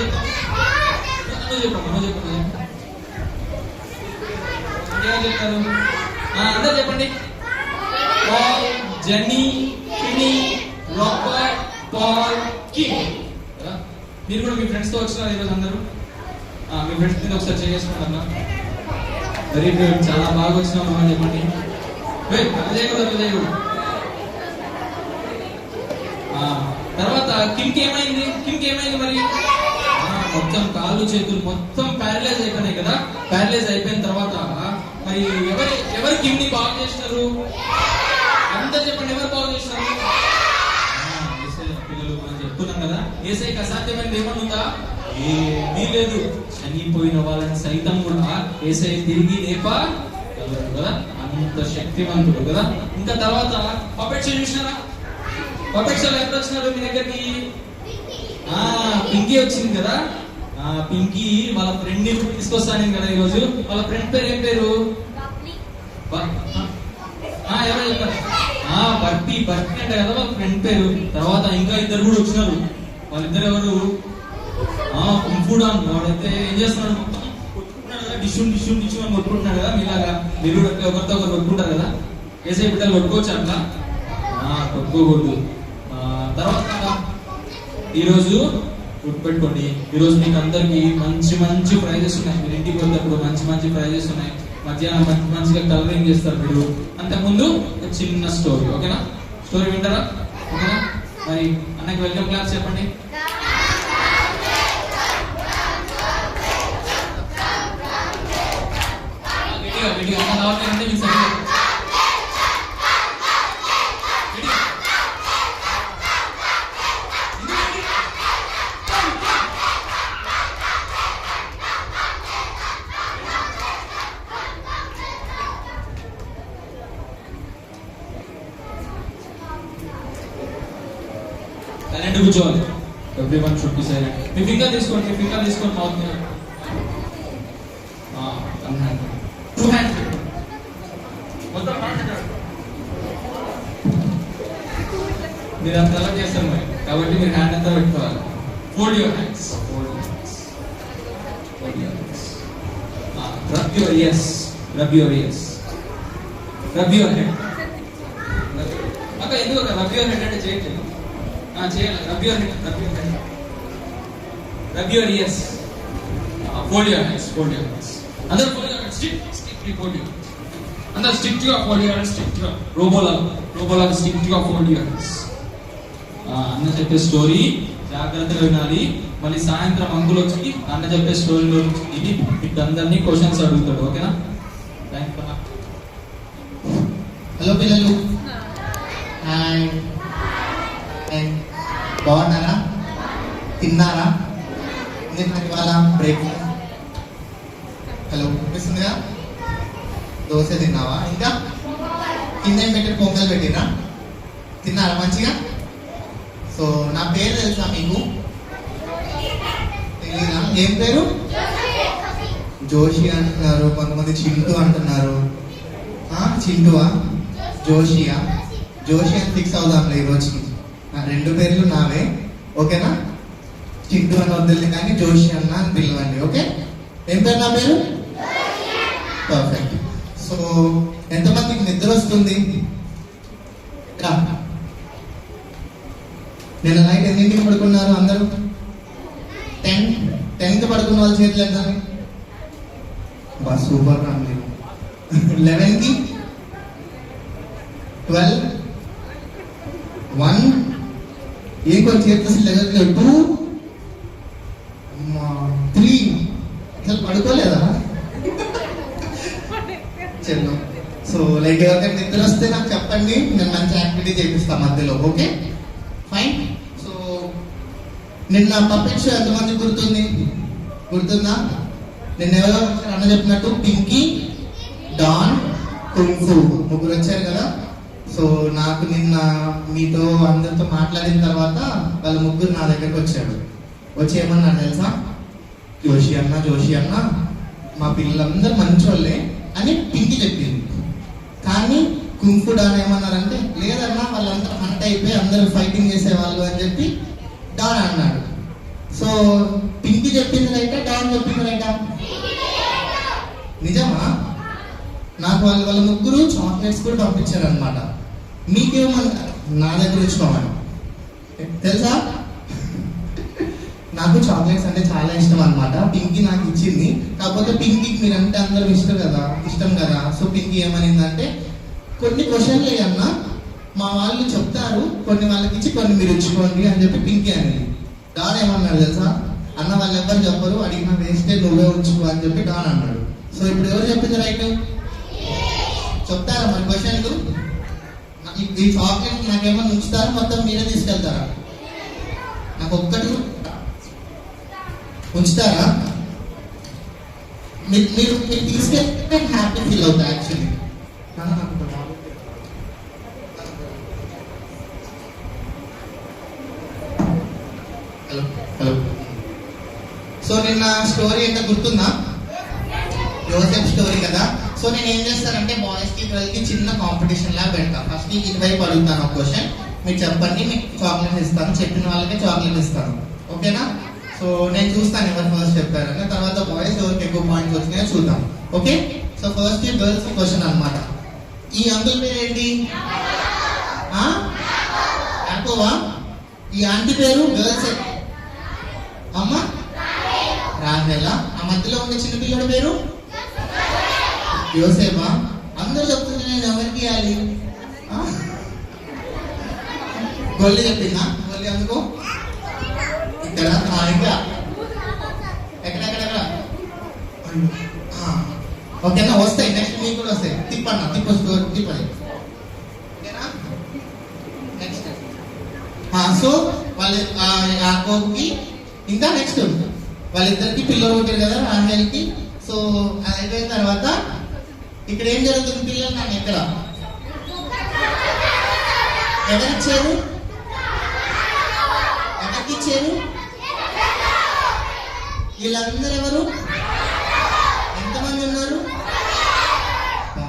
[SPEAKER 3] చెప్పండి. ఏమో చెప్తారు? అందరు చెప్పండి. Paul, Jenny, Finny, Robert, Paul, Kim. మీరు కూడా మీ ఫ్రెండ్స్ తో వచ్చినారు ఈరోజు అందరూ? మీ ఫ్రెండ్స్ మీద ఒకసారి చేసుకుంటారా? వెరీ గుడ్, చాలా బాగా వచ్చినాము అని చెప్పండి. చేయకూడదు. తర్వాత కిమ్కి ఏమైంది మరి? మొత్తం కాళ్ళు చేతులు మొత్తం ప్యారలైజ్ అయిపోయినాయి కదా. ప్యారలైజ్ అయిపోయిన తర్వాత మరి ఎవరు కిమ్ని బాగు చేసినారు? అందరు చెప్పండి, ఎవరు బాగు చేసినారు? పిల్లలు మనం చెప్తున్నాం కదా. యేసయ్యకి అసాధ్యమైనది ఏమన్నా ఉందా? ఏమీ లేదు. చనిపోయిన వాళ్ళని సైతం కూడా యేసయ్య తిరిగి లేపగలడు కదా. అంత శక్తివంతుడు కదా. ఇంకా తర్వాత పపెట్స్ చూసినారా? పపెట్స్ ఎక్కడ వచ్చినారు మీ దగ్గరికి? పింకీ వచ్చింది కదా. పింకీ వాళ్ళ ఫ్రెండ్ ని తీసుకొస్తాను కదా ఈరోజు. వాళ్ళ ఫ్రెండ్ పేరు ఏం పేరు? ఎవరో చెప్పారు? బర్పీ అంటే కదా వాళ్ళ ఫ్రెండ్ పేరు. తర్వాత ఇంకా ఇద్దరు కూడా వచ్చినారు. వాళ్ళిద్దరు ఎవరు? కుంఫుడాన్. వాడైతే ఏం చేస్తున్నాడు? మొత్తం కొట్టుకుంటున్నాడు కదా. డిషుం అని కొట్టుకుంటున్నాడు కదా. మీలాగా మీరు కూడా ఒకరితో ఒకరు కొట్టుకుంటారు కదా. యేసయ్య బిడ్డలు కొట్టుకోవచ్చు అట్లా? కొట్టుకోకూడదు. తర్వాత ఈరోజు గుర్తుపెట్టుకోండి, ఈరోజు మీకు అందరికి మంచి ప్రైజెస్ ఉన్నాయి. మీరు ఇంటికి వెళ్ళినప్పుడు మంచి ప్రైజెస్ ఉన్నాయి. మధ్యాహ్నం మంచిగా కలరింగ్ చేస్తారు మీరు. అంతకుముందు చిన్న స్టోరీ, ఓకేనా? స్టోరీ వింటారా? ఓకేనా? మరి అన్నకి వెల్కమ్ క్లాస్ చెప్పండి. గట్టిగా అన్న రావట్లేదంటే మీకు సరిగ్గా సైలెంట్ కూర్చోవాలి. Everyone should be silent. Me finger తీసుకోండి మౌత్ మీద. టూ హ్యాండ్స్ మొత్తం మీరు అంత అలా చేస్తారు మరి, కాబట్టి మీరు హ్యాండ్ అంతా పెట్టుకోవాలి. Fold your hands. Rub your ears. Rub your head. అక్క ఎందుకు rub your head అంటే చేయట్లేదు? చేయాలి. Rub your head. Rub your ears. Fold your hands. అందరూ fold your hands. Strictly fold your hands.
[SPEAKER 5] అందరూ స్ట్రిక్ట్ గా ఫోల్డ్ చేయాలి, స్ట్రిక్ట్ గా రోబోలా స్ట్రిక్ట్ గా ఫోల్డ్ చేయాలి. అన్న చెప్పే స్టోరీ జాగ్రత్తగా వినాలి. మళ్ళీ సాయంత్రం అంకుల్ వచ్చి అన్న చెప్పే స్టోరీలో ఇది అందరినీ క్వశ్చన్స్ అడుగుతాడు. ఓకేనా?
[SPEAKER 6] హలో పిల్లలు, హాయ్. బాగున్నారా? తిన్నారా? ఇవాళ బ్రేక్. హలో వినిపిస్తుందిగా? దోశ తిన్నావా? ఇంకా కింద ఏం పెట్టి పొంగల్ పెట్టినా? తిన్నారా మంచిగా? సో నా పేరు తెలుసా మీకు? తెలీదా? ఏం పేరు? జోషి అంటున్నారు, కొంతమంది చింటూ అంటున్నారు. చింటువా? జోషియా? జోషి అని ఫిక్స్ అవుదాంలే ఈ రోజుకి. నా 2 పేర్లు నావే. ఓకేనా? చింటూ అని వద్దులే కానీ జోషి అన్న అని పిలవండి. ఓకే? ఏం పేరు నా పేరు? పర్ఫెక్ట్. సో ఎంతమందికి నిద్ర వస్తుంది? నిన్న నైట్ ఎన్నింటికి పడుకున్నారు అందరూ? 10కి పడుకున్న వాళ్ళ చేతులు ఎంత? బస్ సూపర్ గా ఉంది. 11కి, 12, 1 కొంచెం చేతులు లెగట్లేదు. 2, 3 అసలు పడుకోలేదా? చెల్లు. సో లైక్ ఎవరికైనా నిద్ర వస్తే నాకు చెప్పండి, నేను మంచి యాక్టివిటీ చేపిస్తాను మధ్యలో. Okay fine. సో నిన్న పప్పెట్ షో ఎంతమంది గుర్తుందా? నిన్న ఎవరో అన్న చెప్పినట్టు పింకీ, డాన్, కుంఫు ముగ్గురు వచ్చారు కదా. సో నాకు నిన్న మీతో అందరితో మాట్లాడిన తర్వాత వాళ్ళ ముగ్గురు నా దగ్గరకు వచ్చి ఏమన్నారు తెలుసా? జోషి అన్న మా పిల్లలందరూ మంచోళ్ళే అని పింకీ చెప్పింది. కానీ కుంఫు డాన్ ఏమన్నారంటే లేదన్నా వాళ్ళందరూ హంట్ అయిపోయి అందరూ ఫైటింగ్ చేసేవాళ్ళు అని చెప్పి డాన్ అన్నాడు. సో పింకీ చెప్పింది రైటా, డాన్ చెప్పింది రైటా? నిజమా? నాకు వాళ్ళ ముగ్గురు చాక్లెట్స్ కూడా పంపించారు అనమాట. మీకేమన్నారు నా దగ్గర ఉంచుకోమని తెలుసా? నాకు చాక్లెట్స్ అంటే చాలా ఇష్టం అనమాట. పింకీ నాకు ఇచ్చింది. కాకపోతే పింకీకి మీరంటే అందరూ ఇష్టం కదా. సో పింకీ ఏమనిందంటే కొన్ని క్వశ్చన్లు అన్న మా వాళ్ళు చెప్తారు, కొన్ని వాళ్ళకి ఇచ్చి కొన్ని మీరు ఇచ్చుకోండి అని చెప్పి పింకీ అనేది. డాన్ ఏమన్నాడు తెలుసా? అన్న వాళ్ళు ఎవరు చెప్పరు, అడిగిన వేస్తే నువ్వే ఉంచుకో అని చెప్పి డాన్ అన్నాడు. సో ఇప్పుడు ఎవరు చెప్పింది రైట్? చెప్తారా మరి క్వశ్చన్లు? ఈ చాక్లెట్ నాకేమన్నా ఉంచుతారా, మొత్తం మీరే తీసుకెళ్తారా? నాకు ఒక్కటి ఉంచుతారా? మీరు తీసుకెళ్తే హ్యాపీ ఫీల్ అవుతా యాక్చువల్లీ. హలో. సో నిన్న స్టోరీ ఎంత గుర్తుందా? యోసెఫ్ స్టోరీ కదా. సో నేను ఏం చేస్తానంటే బాయ్స్ కి గర్ల్ కి చిన్న కాంపిటీషన్ లాగా పెడతాను. ఫస్ట్ ఇటువైపు అడుగుతాను ఒక క్వశ్చన్, మీరు చెప్పండి, మీకు చాక్లెట్ ఇస్తాను, చెప్పిన వాళ్ళకే చాక్లెట్ ఇస్తాను. ఓకేనా? సో నేను చూస్తాను ఎవరు ఫస్ట్ చెప్పారని. తర్వాత బాయ్స్ ఎవరికి ఎక్కువ పాయింట్స్ వచ్చినాయో చూద్దాం. Okay? So first girls question అనమాట. ఈ అంకుల్ పేరు ఏంటి? యాకోవా? ఈ ఆంటీ పేరు గర్ల్స్ అమ్మ రాహేలా. ఆ మధ్యలో ఉండే చిన్నపిల్లడి పేరు యోసేఫా? అందరూ చెప్తుంది, నేను ఎవరికి ఇవ్వాలి? గొల్లి చెప్పిందా? గొల్లి అందుకో ఇక్కడ ఇంకా ఎక్కడెక్కడ. ఓకేనా? వస్తాయి, నెక్స్ట్ మీకు కూడా వస్తాయి. తిప్పండి. ఓకేనా? నెక్స్ట్ సో వాళ్ళు యాకోబుకి ఇంకా నెక్స్ట్ వాళ్ళిద్దరికి పిల్లలు ఉంటారు కదా రాహేల్కి. సో అది అయిపోయిన తర్వాత ఇక్కడ ఏం జరుగుతుంది? పిల్లలు నన్ను ఎక్కడ ఎవరిచ్చారు? ఎవరికిచ్చారు? వీళ్ళందరూ ఎవరు? ఎంతమంది ఉన్నారు?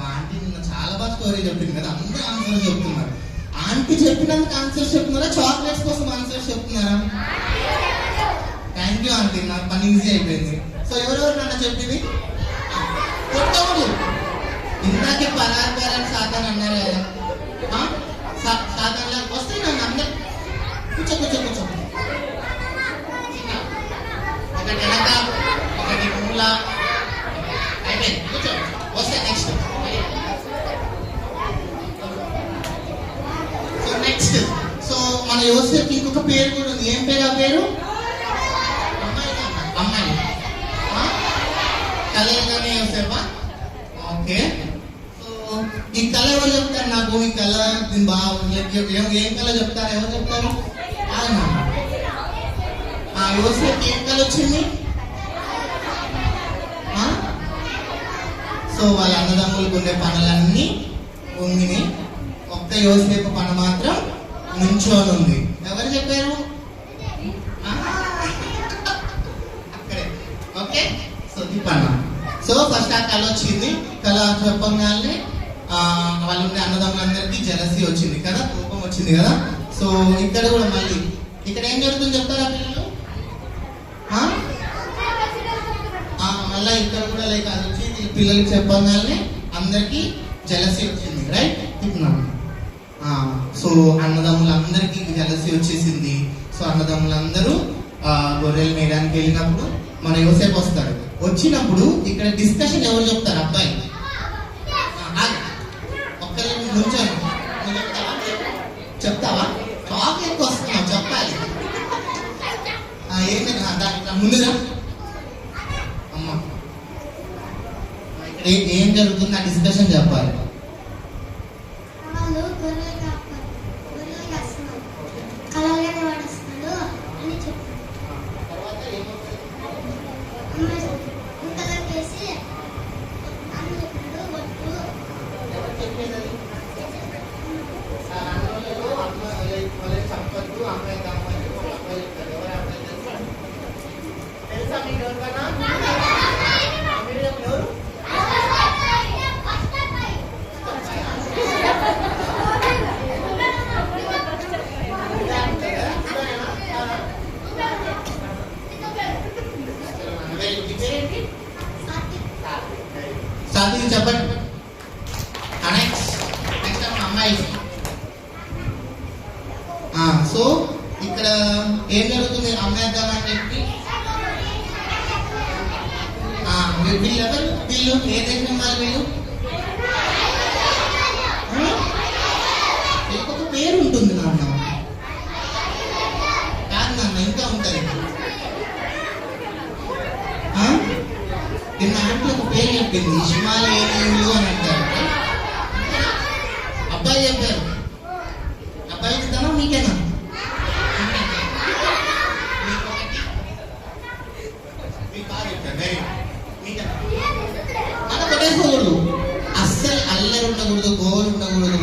[SPEAKER 6] ఆంటీ నిన్న చాలా బాగా స్టోరీ చెప్పింది కదా, అందరూ ఆన్సర్స్ చెప్తున్నారు. ఆంటీ చెప్పినందుకు ఆన్సర్స్ చెప్తున్నారా, చాక్లెట్స్ కోసం ఆన్సర్స్ చెప్తున్నారా? థ్యాంక్ యూ ఆంటీ, నాకు పని ఈజీ అయిపోయింది. సో ఎవరెవరు నన్ను చెప్పింది? కొట్టవుడు ఇందాకే పరారు సాతాన్ అన్నారు కదా. సాతాన్ లాగా వస్తే నన్ను అందరు కూర్చో ఒకటి వెనక ఒకటి మూల అయిపోయింది. కూర్చో. వస్తే నెక్స్ట్ ఇంకొక పేరు కూడా ఉంది. ఏం పేరు? ఆ పేరు అమ్మాయి కళ కానీ యోసేపా? ఓకే. సో ఈ కళ ఎవరు చెప్తారు నాకు? ఈ కళ ఏం కళ చెప్తారు? ఎవరు చెప్తారు? యోసేపు ఏం కళ వచ్చింది? సో వాళ్ళ అన్నదమ్ములకు ఉండే పనులన్నీ ఉంగిని, ఒక్క యోసేపు పని మాత్రం నుంచోని ఉంది. ఎవరు చెప్పారు? అక్కడే. ఓకే. సో దీపన్న. సో ఫస్ట్ ఆ కళ వచ్చింది. కళ చెప్పగానే వాళ్ళు ఉండే అన్నదమ్ములందరికీ జలసీ వచ్చింది కదా, కోపం వచ్చింది కదా. సో ఇక్కడ కూడా మళ్ళీ ఇక్కడ ఏం జరుగుతుంది చెప్తారా పిల్లలు? మళ్ళీ ఇక్కడ కూడా లైక్ అది వచ్చి పిల్లలకి చెప్పగానే అందరికి జలసీ వచ్చింది. రైట్. సో అన్నదమ్ములందరికీ జలసీ వచ్చేసింది. సో అన్నదమ్ములందరూ గొర్రెలు మేయడానికి వెళ్ళినప్పుడు మన యోసేపు వస్తాడు. వచ్చినప్పుడు ఇక్కడ డిస్కషన్ ఎవరు చెప్తారు? అబ్బాయి ఒక్కరి నుంచోని చెప్తావా? చాక్లెట్ వస్తున్నావు చెప్పాలి. ఏంటి దాంట్లో ముందుగా అమ్మ ఇక్కడ ఏం జరుగుతుంది ఆ డిస్కషన్ చెప్పాలి. చెప్పండి. అమ్మాయి. సో ఇక్కడ ఏం జరుగుతుంది? అమ్మేద్దామని చెప్పి వీళ్ళెవరు? వీళ్ళు ఏ దేశం వాళ్ళు? వీళ్ళు ఒక పేరు ఉంటుంది నాన్న. కాదు నాన్న, ఇంకా ఉంటుంది. నిన్న ఆంటీ ఒక పేరు చెప్పింది, ఇష్మాయేలీయులు అని అంటారు. అబ్బాయి చెప్పారు. అబ్బాయి ఇస్తానా మీకేనా? మన కొట్టేసుకోకూడదు, అస్సలు అల్లరి ఉండకూడదు, గోలు ఉండకూడదు.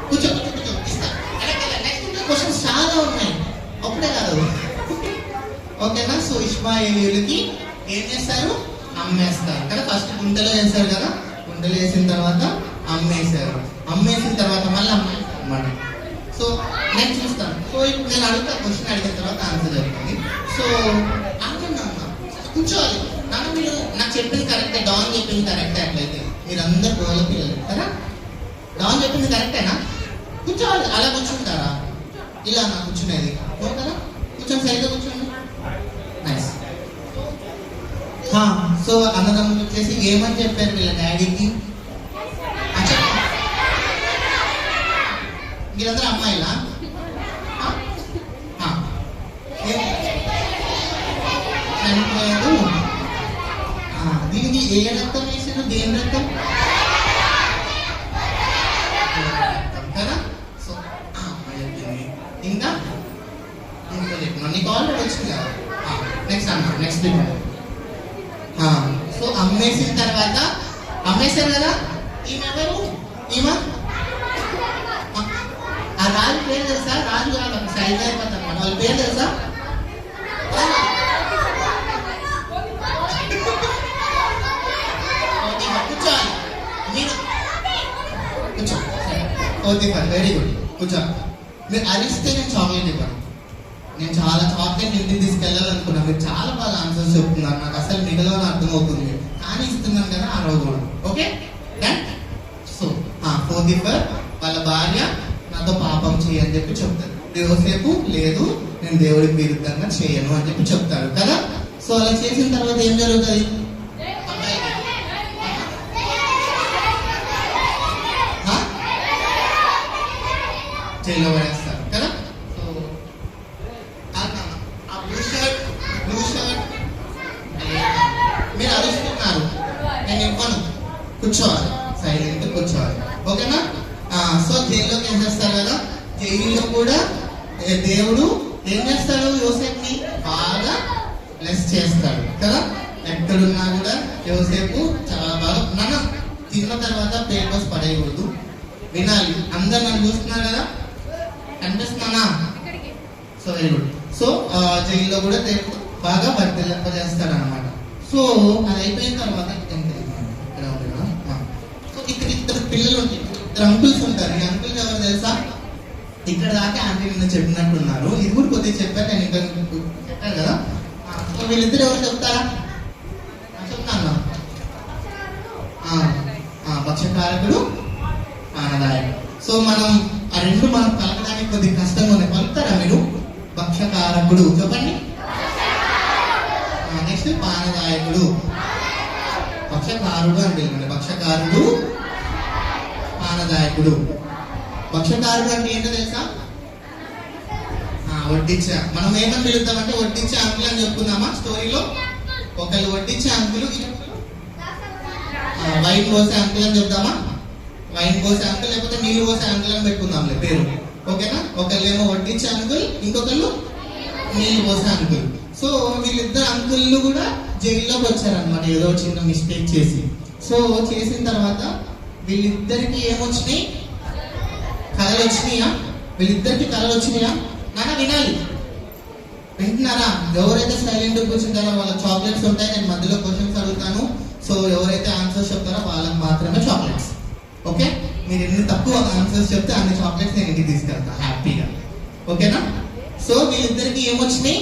[SPEAKER 6] కూర్చో కూర్చో ఇస్తా. నెక్స్ట్ క్వశ్చన్స్ చాలా ఉన్నాయి, అప్పుడే కాదు. ఓకేనా? సో ఇష్మాయేలీయులకి ఏం చేస్తారు? అమ్మేస్తారు కదా. ఫస్ట్ గుంటలో వేస్తారు కదా, గుంటలో వేసిన తర్వాత అమ్మేశారు. అమ్మేసిన తర్వాత మళ్ళీ అమ్మేస్తారు అన్నమాట. సో నెక్స్ట్ చూస్తాను. సో ఇప్పుడు నేను అడుగుతా, క్వశ్చన్ అడిగిన తర్వాత ఆన్సర్ జరుగుతుంది. సో కూర్చోవాలి నాన్న. మీరు నాకు చెప్పింది కరెక్టే, డాన్ చెప్పింది కరెక్టే. అట్లయితే మీరు అందరు గోల పిల్లలు కదా. డాన్ చెప్పింది కరెక్టేనా? కూర్చోవాలి. అలా కూర్చుంటారా? ఇలా నా కూర్చునేది కదా. కూర్చొని సరిగ్గా కూర్చోండి. నైస్. సో అన్నదమ్ములు వచ్చేసి ఏమని చెప్పారు వీళ్ళ డాడీకి? మీరందరూ అమ్మాయిలా? చనిపోయారు. దీనికి ఏ రక్తం వేసారు? దేని రక్తం కదా. సో ఇంకా చెప్పిన నీకు ఆల్రెడీ వచ్చింది కదా. నెక్స్ట్ అన్న నెక్స్ట్. సో అమ్మేసిన తర్వాత అమ్మేశారు కదా. ఈమె ఎవరు? ఈమె ఆ రాజు పేరు తెలుసా? రాజు కాదు, సైజ్ అయిపోతారు అన్నమాట. వాళ్ళ పేరు తెలుసా? కూర్చోవాలి మీరు. కూర్చో. Okay fine, very good. కూర్చో. మీరు అరిస్తే నేను చాక్లెట్ ఇవ్వను. నేను చాలా చాక్లెట్ ఇంటికి తీసుకెళ్ళాలనుకున్నాను. మీరు చాలా బాగా ఆన్సర్స్ చెప్తున్నారు, నాకు అసలు మిగలని అర్థమవుతుంది. కానీ ఇస్తున్నాను కదా ఆ రోజు కూడా. Okay done. సో పోతీఫర్ వాళ్ళ భార్య నాతో పాపం చేయని చెప్పి చెప్తారు. యోసేపు లేదు, నేను దేవుడికి విరుద్ధంగా చేయను అని చెప్పి చెప్తాడు కదా. సో అలా చేసిన తర్వాత ఏం జరుగుతుంది? జైల్లో పడేస్తారు కదా. సో ఆ బ్లూ షర్ట్ మీరు అరుస్తున్నారు, నేను ఇవ్వను, కూర్చోవాలి, సైలెంట్ కూర్చోవాలి, ఓకేనా. సో జైల్లోకి ఏం చేస్తారు కదా, జైల్లో కూడా దేవుడు ఏం చేస్తాడు, యోసేపుని బాగా బ్లెస్ చేస్తాడు కదా. ఎక్కడున్నా కూడా యోసేపు చాలా బాగా, నాన్న తిన్న తర్వాత పేపర్స్ పడేయకూడదు, వినాలి. అందరు నన్ను చూస్తున్నారు కదా, కనిపిస్తున్నానా? So very good. సో జైల్లో కూడా దేవుడు బాగా వర్తింపజేస్తాడు అనమాట. సో అది అయిపోయిన తర్వాత సో ఇక్కడ ఇద్దరు పిల్లలు ఉంటారు, ఇద్దరు అంకుల్స్ ఉంటారు. ఈ అంకుల్స్ ఎవరు తెలుసా? ఇక్కడ దాకా ఆంటీ నిన్న చెప్పినట్టున్నారు, ఇది కూడా కొద్దిగా చెప్పారు, నేను ఇంకా చెప్పాను కదా. సో వీళ్ళిద్దరు ఎవరు చెప్తారా? చెప్తాను. భక్ష్యకారకుడు, పానదాయకుడు. సో మనం ఆ రెండు మనం పలకడానికి కొద్దిగా కష్టంగా ఉన్నాయి, పలుకుతారా మీరు? భక్ష్యకారకుడు చెప్పండి, నెక్స్ట్ పానదాయకుడు. భక్ష్యకారుడు అని పిలవండి, భక్ష్యకారుడు, పానదాయకుడు. భక్ష్యకారుడు అంటే ఏంటో తెలుసా? వడ్డించే, మనం ఏమని పిలుద్దామంటే వడ్డించే అంకుల్ అని చెప్పుకుందామా స్టోరీలో. ఒకళ్ళు వడ్డించే అంకులు, వైన్ పోసే అంకుల్ అని చెప్దామా? వైన్ పోసే అంకుల్, లేకపోతే నీళ్ళు పోసే అంకుల్ అని పెట్టుకుందాంలే పేరు, ఓకేనా. ఒకళ్ళు ఏమో వడ్డించే అంకుల్, ఇంకొకళ్ళు నీళ్ళు పోసే అంకుల్. సో వీళ్ళిద్దరు అంకుళ్ళు కూడా జైల్లోకి వచ్చారనమాట, ఏదో చిన్న మిస్టేక్ చేసి. సో చేసిన తర్వాత వీళ్ళిద్దరికి ఏమొచ్చినాయి, కళలు వచ్చినాయా? వీళ్ళిద్దరికి కళలు వచ్చినాయా? నాన్న వినాలి, వింటున్నారా? ఎవరైతే సైలెంట్ కూర్చుంటారో వాళ్ళ చాక్లెట్స్ ఉంటాయి, నేను మధ్యలో క్వశ్చన్స్ అడుగుతాను. సో ఎవరైతే ఆన్సర్స్ చెప్తారో వాళ్ళకి మాత్రమే చాక్లెట్స్, ఓకే. మీరు ఎన్ని తక్కువ ఆన్సర్స్ చెప్తే అన్ని చాక్లెట్స్ నేను ఇంటికి తీసుకెళ్తాను హ్యాపీగా, ఓకేనా. సో వీళ్ళిద్దరికి ఏమొచ్చినాయి,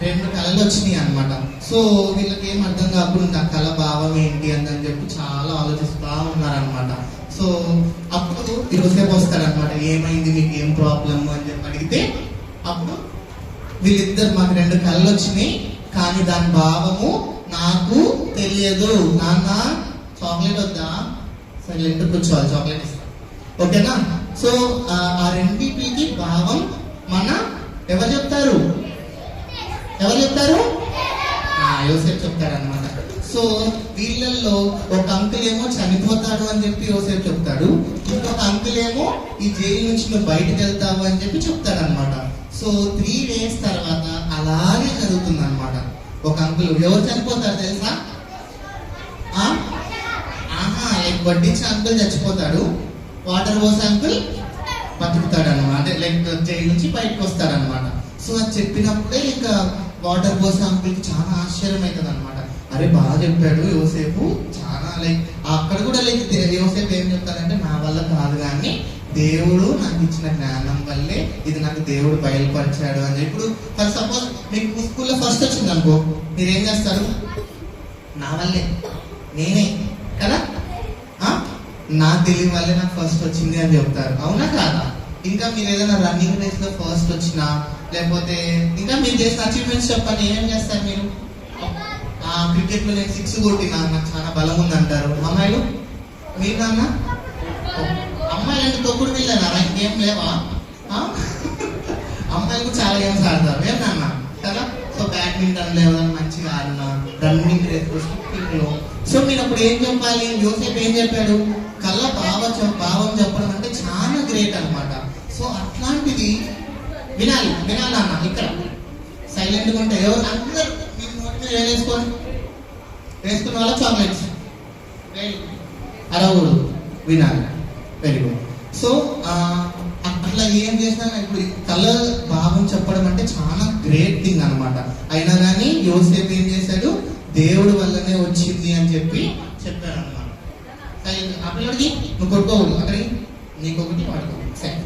[SPEAKER 6] రెండు కళలు వచ్చినాయి అనమాట. సో వీళ్ళకి ఏం అర్థం కాకుండా కళ భావం ఏంటి అని చెప్పి చాలా ఆలోచిస్తూ ఉన్నారనమాట. సో అప్పుడు యోసేపు వస్తాడనమాట, ఏమైంది, మీకు ఏం ప్రాబ్లమ్ అని చెప్పి అడిగితే, అప్పుడు వీళ్ళిద్దరు మాకు రెండు కళలు వచ్చినాయి, కానీ దాని భావము నాకు తెలియదు. నాన్న చాక్లెట్ వద్దా? సైలెంట్ కూర్చోవాలి, చాక్లెట్ ఇస్తాను, ఓకేనా. సో ఆ రెండింటికి భావం మన ఎవరు చెప్తారు? యోసేపు చెప్తాడు అనమాట. సో వీళ్ళల్లో ఒక అంకుల్ ఏమో చనిపోతాడు అని చెప్పి యోసేపు చెప్తాడు, ఇంకొక అంకుల్ ఏమో ఈ జైలు నుంచి నువ్వు బయటకు వెళ్తావు అని చెప్పి చెప్తాడు అనమాట. సో 3 days తర్వాత అలాగే జరుగుతుంది అనమాట. ఒక అంకుల్, ఎవరు చనిపోతారు తెలుసా? లైక్ వడ్డించే అంకుల్ చచ్చిపోతాడు, వాటర్ పోసే అంకుల్ బతుకుతాడు అనమాట, లైక్ జైలు నుంచి బయటకు వస్తాడు అనమాట. సో అది చెప్పినప్పుడే ఇంకా వాటర్ పోసే అంకుల్కి చాలా ఆశ్చర్యం అవుతుంది అనమాట. అరే బాగా చెప్పాడు యోసేపు, చాలా లైక్ అక్కడ కూడా లైక్ యోసేపు ఏం చెప్తాడంటే, నా వల్ల కాదు కానీ దేవుడు నాకు ఇచ్చిన జ్ఞానం వల్లే ఇది నాకు దేవుడు బయలుపరిచాడు అని. ఇప్పుడు ఫర్ సపోజ్ మీకు స్కూల్లో ఫస్ట్ వచ్చింది అనుకో, మీరేం చేస్తారు? నా వల్లే, నేనే కదా, నా తెలివి వల్లే నాకు ఫస్ట్ వచ్చింది అని చెప్తారు, అవునా కాదా? ఇంకా మీరు ఏదైనా రన్నింగ్ రేస్ లో ఫస్ట్ వచ్చినా, లేకపోతే ఇంకా మీరు చేసిన అచీవ్మెంట్స్ చెప్పండి, ఏమేం చేస్తారు మీరు? క్రికెట్ లో నేను 6 కొట్టినా, నాకు చాలా బలం ఉంది అంటారు. అమ్మాయిలు మీరు నాన్న, అమ్మాయిలు అంటే తొక్కుడు వెళ్ళారా, ఇంకేం లేవా? అమ్మాయిలు చాలా గేమ్స్ ఆడతారు, ఏం నాన్న కదా. సో బ్యాడ్మింటన్ లో ఎవరైనా మంచిగా ఆడినా, రన్నింగ్ రేస్ లో, స్కిప్పింగ్ లో. సో మీరు అప్పుడు ఏం చెప్పాలి? యోసేపు ఏం చెప్పాడు? కళ భావం చెప్పడం అంటే చాలా గ్రేట్ అనమాట. సో అట్లాంటిది వినాలన్న, ఇక్కడ సైలెంట్గా ఉంటే ఎవరు అందరూ మీరు నోటి మీద వేసుకున్న వాళ్ళ చాక్లెట్స్ అరవకూడదు, వినాలి. Very good. సో అట్లా ఏం చేసినా ఇప్పుడు కళ భావం చెప్పడం అంటే చాలా గ్రేట్ థింగ్ అనమాట. అయినా కానీ యోసేపు ఏం చేశాడు? దేవుడి వల్లనే వచ్చింది అని చెప్పి చెప్పాడు అనమాట. ఆ పిల్లడికి నువ్వు కొట్టుకోకూడదు, అక్కడికి నీకొకటి వాడుకోకూడదు, సరే